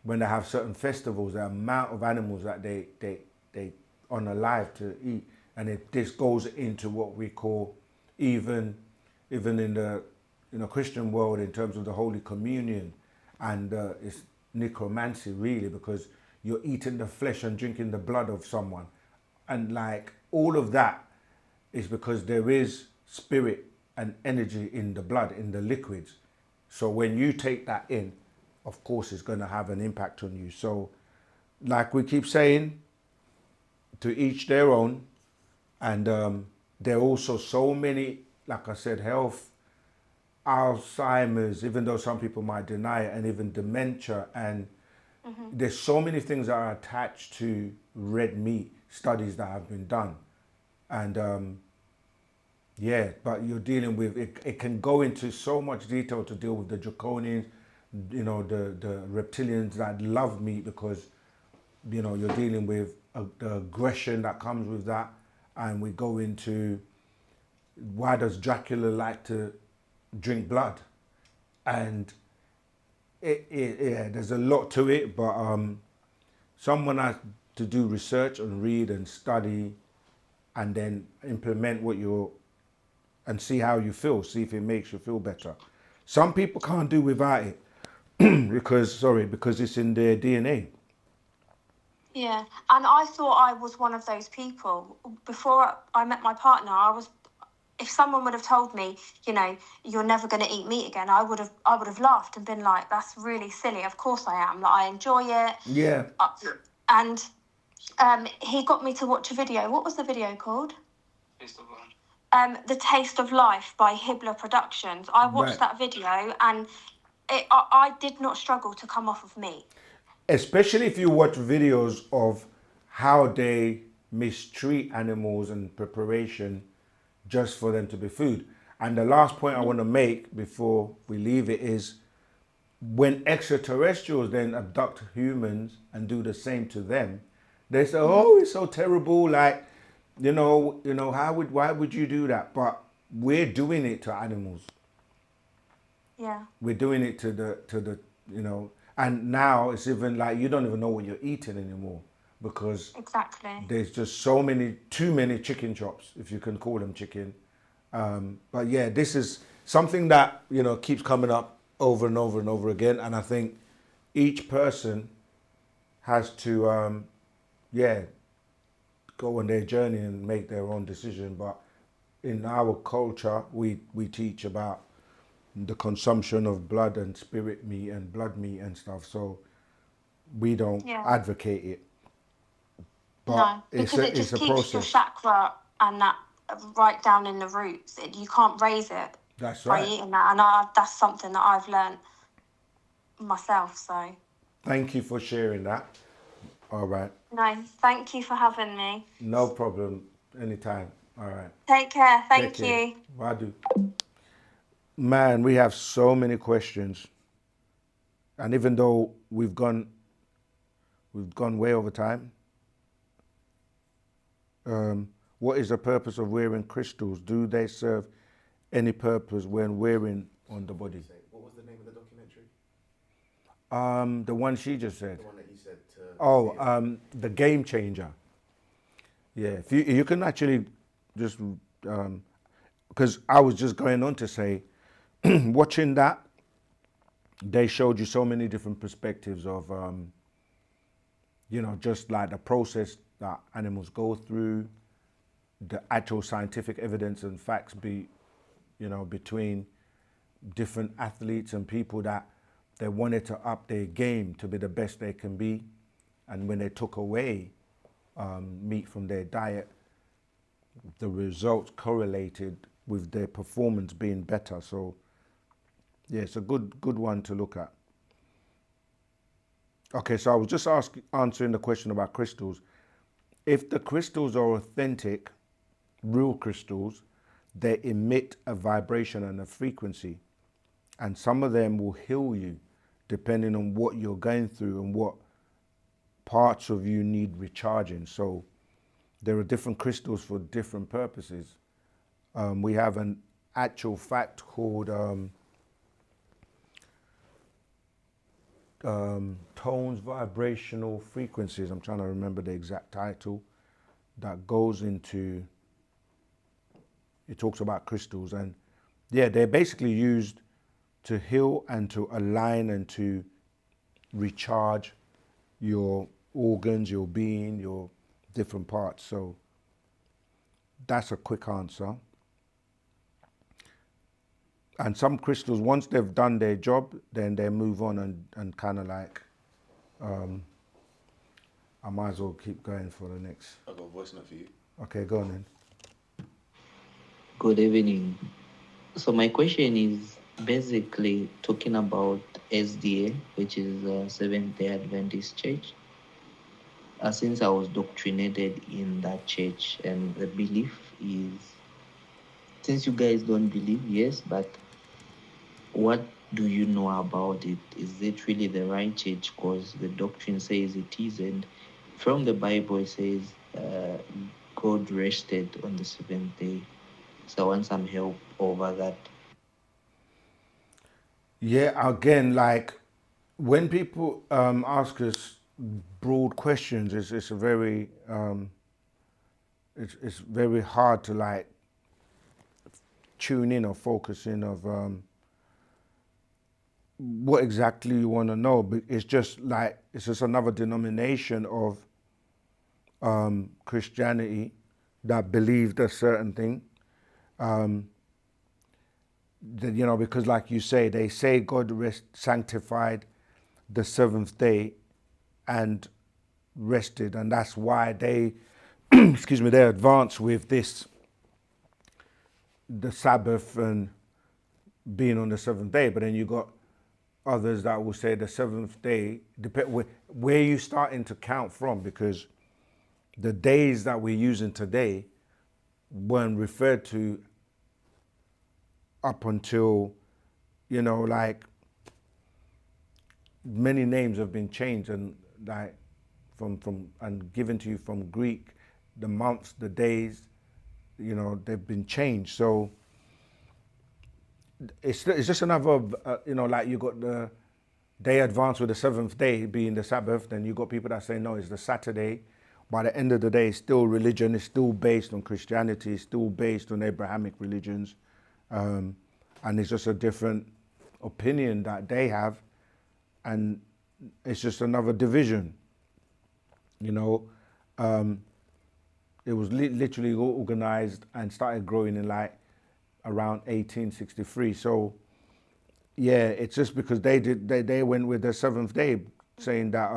when they have certain festivals, the amount of animals that they on alive to eat, and this goes into what we call even in the Christian world, in terms of the Holy Communion, and it's necromancy really, because you're eating the flesh and drinking the blood of someone, and like all of that is because there is spirit and energy in the blood, in the liquids. So when you take that in, of course, it's going to have an impact on you. So, like we keep saying, to each their own. And there are also so many, like I said, health, Alzheimer's, even though some people might deny it, and even dementia. And there's so many things that are attached to red meat, studies that have been done. And yeah, but you're dealing with, it can go into so much detail to deal with the draconians, the reptilians that love meat, because, you're dealing with the aggression that comes with that. And we go into, why does Dracula like to drink blood? And yeah, there's a lot to it, but someone has to do research and read and study, and then implement and see how you feel, see if it makes you feel better. Some people can't do without it because it's in their DNA. Yeah, and I thought I was one of those people. Before I met my partner, if someone would have told me, you're never going to eat meat again, I would have laughed and been like, that's really silly. Of course I am. Like, I enjoy it. Yeah. And he got me to watch a video. What was the video called? Taste of Life. The Taste of Life by Hibbler Productions. I watched that video, and I did not struggle to come off of meat. Especially if you watch videos of how they mistreat animals in preparation just for them to be food. And the last point I want to make before we leave it is, when extraterrestrials then abduct humans and do the same to them, they say, oh, it's so terrible. Like, why would you do that? But we're doing it to animals. Yeah. We're doing it to the and now it's even like you don't even know what you're eating anymore, because exactly there's just too many chicken chops, if you can call them chicken. But yeah, this is something that keeps coming up over and over and over again, and I think each person has to go on their journey and make their own decision. But in our culture, we teach about the consumption of blood and spirit meat and blood meat and stuff. So we don't advocate it. But No, it's because it it's just a keeps your process. chakra and that right down in the roots. You can't raise it That's by right. eating that. And that's something that I've learned myself. So, Thank you for sharing that. All right. no, thank you for having me. No problem. Anytime. All right. Take care. Take Thank care. you. Wadu. Man, we have so many questions. And even though we've gone way over time, what is the purpose of wearing crystals? Do they serve any purpose when wearing on the body? What was the name of the documentary? The one she just said. The one that you said to. Oh, the Game Changer. Yeah, if you can actually just, because I was just going on to say, watching that, they showed you so many different perspectives of, just like the process that animals go through, the actual scientific evidence and facts between different athletes and people that they wanted to up their game to be the best they can be. And when they took away meat from their diet, the results correlated with their performance being better. So yeah, it's a good one to look at. Okay, so I was just answering the question about crystals. If the crystals are authentic, real crystals, they emit a vibration and a frequency. And some of them will heal you depending on what you're going through and what parts of you need recharging. So there are different crystals for different purposes. We have an actual fact called tones, vibrational frequencies. I'm trying to remember the exact title that goes into, it talks about crystals, and yeah, they're basically used to heal and to align and to recharge your organs, your being, your different parts. So that's a quick answer. And some crystals, once they've done their job, then they move on and kind of like, I might as well keep going for the next. I've got a voice note for you. Okay, go on then. Good evening. So my question is basically talking about SDA, which is Seventh-day Adventist Church. Since I was doctrinated in that church, and the belief is, since you guys don't believe, yes, but what do you know about it? Is it really the right church? Because the doctrine says it is, and from the Bible it says God rested on the seventh day. So I want some help over that. Yeah, again, like when people ask us broad questions, it's a very it's very hard to like tune in or focus in of what exactly you want to know. But it's just another denomination of Christianity that believed a certain thing. Because like you say, they say God sanctified the seventh day and rested, and that's why they, excuse me, they advance with this, the Sabbath and being on the seventh day. But then you got others that will say the seventh day, where you starting to count from, because the days that we're using today weren't referred to up until, like many names have been changed and like from and given to you from Greek, the months, the days, they've been changed. So it's just another, like you got the day advance with the seventh day being the Sabbath. Then you got people that say no, it's the Saturday. By the end of the day, it's still religion. It's still based on Christianity. It's still based on Abrahamic religions. And it's just a different opinion that they have, and it's just another division. It's it was literally organized and started growing in like around 1863. So yeah, it's just because they went with the seventh day, saying that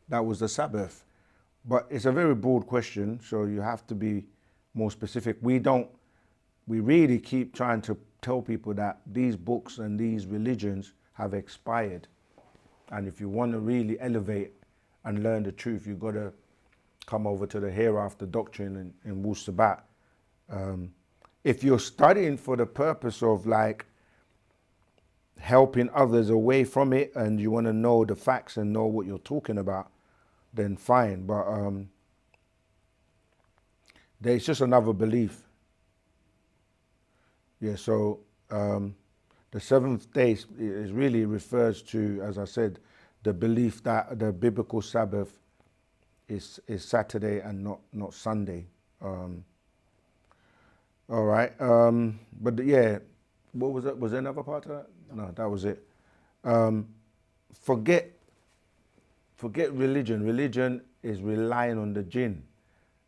that was the Sabbath. But it's a very broad question, so you have to be more specific. We really keep trying to tell people that these books and these religions have expired. And if you want to really elevate and learn the truth, you've got to come over to the hereafter doctrine in wu-sabat. If you're studying for the purpose of like helping others away from it and you want to know the facts and know what you're talking about, then fine. But it's just another belief. Yeah, so the seventh day is really refers to, as I said, the belief that the biblical Sabbath is Saturday and not Sunday. All right, but yeah, what was it? Was there another part of that? No, that was it. Forget religion. Religion is relying on the jinn,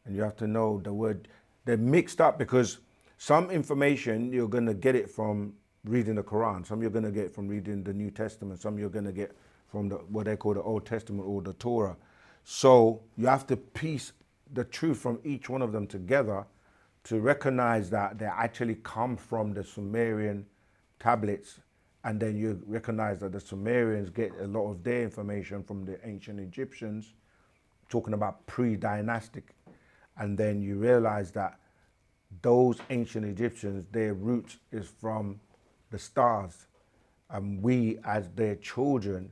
and you have to know the word. They're mixed up because some information you're going to get it from reading the Quran, some you're going to get from reading the New Testament, some you're going to get from what they call the Old Testament or the Torah. So you have to piece the truth from each one of them together to recognize that they actually come from the Sumerian tablets, and then you recognize that the Sumerians get a lot of their information from the ancient Egyptians, talking about pre-dynastic, and then you realize that those ancient Egyptians, their roots is from the stars, and we as their children,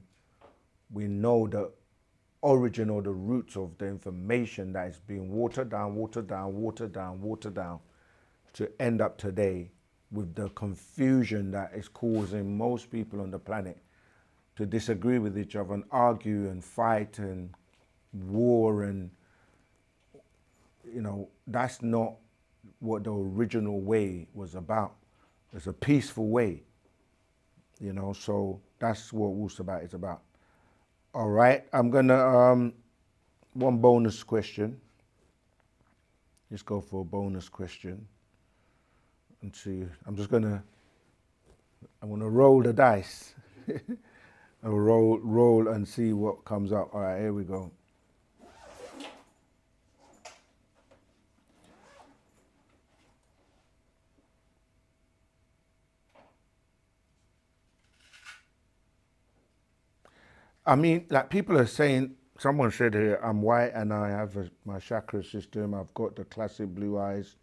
we know the origin or the roots of the information that is being watered down to end up today with the confusion that is causing most people on the planet to disagree with each other and argue and fight and war, and that's not what the original way was about. It's a peaceful way, so that's what wu-sabat is about. All right, I'm gonna one bonus question. Let's go for a bonus question and see. I'm gonna roll the dice. I'll roll and see what comes up. All right, here we go. I mean, like people are saying, someone said here, I'm white and I have my chakra system. I've got the classic blue eyes,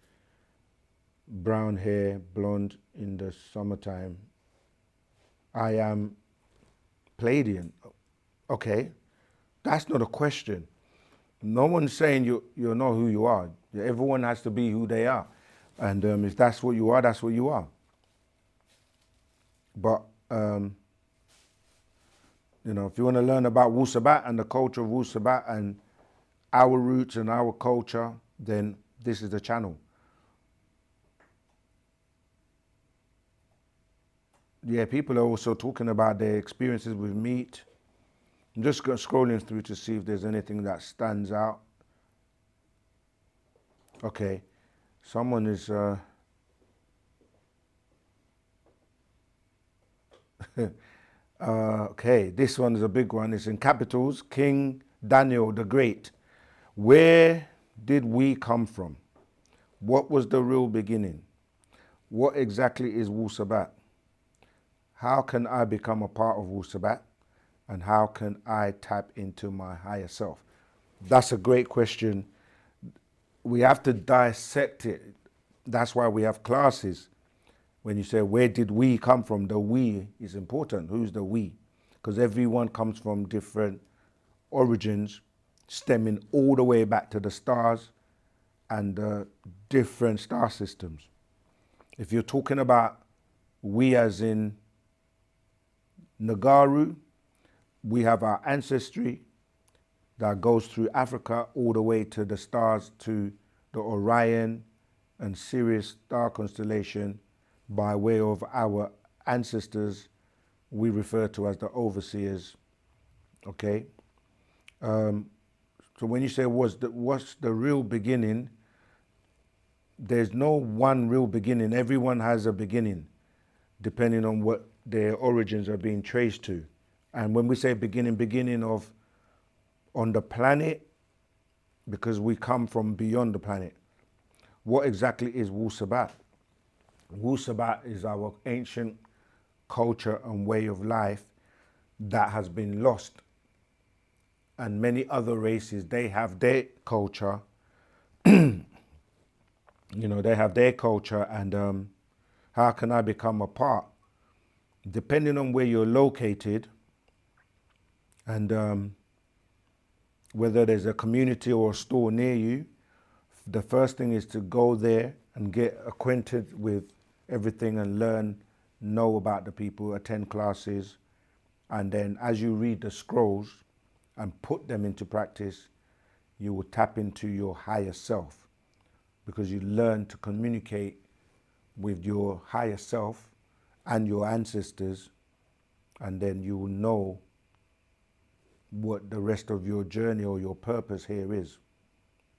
brown hair, blonde in the summertime. I am Palladian. Okay, that's not a question. No one's saying you're not who you are. Everyone has to be who they are. And if that's what you are, that's what you are. But, if you want to learn about wu-sabat and the culture of wu-sabat and our roots and our culture, then this is the channel. Yeah, people are also talking about their experiences with meat. I'm just scrolling through to see if there's anything that stands out. Okay, someone is... okay, this one is a big one. It's in capitals. King Daniel the Great. Where did we come from? What was the real beginning? What exactly is wu-sabat? How can I become a part of wu-sabat? And how can I tap into my higher self? That's a great question. We have to dissect it. That's why we have classes. When you say, where did we come from? The we is important. Who's the we? Because everyone comes from different origins, stemming all the way back to the stars and the different star systems. If you're talking about we as in Nagaru, we have our ancestry that goes through Africa all the way to the stars, to the Orion and Sirius star constellation. By way of our ancestors, we refer to as the overseers, okay? So when you say what's the real beginning, there's no one real beginning. Everyone has a beginning, depending on what their origins are being traced to. And when we say beginning of on the planet, because we come from beyond the planet, what exactly is wu-sabat? Wu-sabat is our ancient culture and way of life that has been lost. And many other races, they have their culture, they have their culture, and how can I become a part? Depending on where you're located and whether there's a community or a store near you, the first thing is to go there and get acquainted with everything and know about the people, attend classes, and then as you read the scrolls and put them into practice, you will tap into your higher self, because you learn to communicate with your higher self and your ancestors, and then you will know what the rest of your journey or your purpose here is.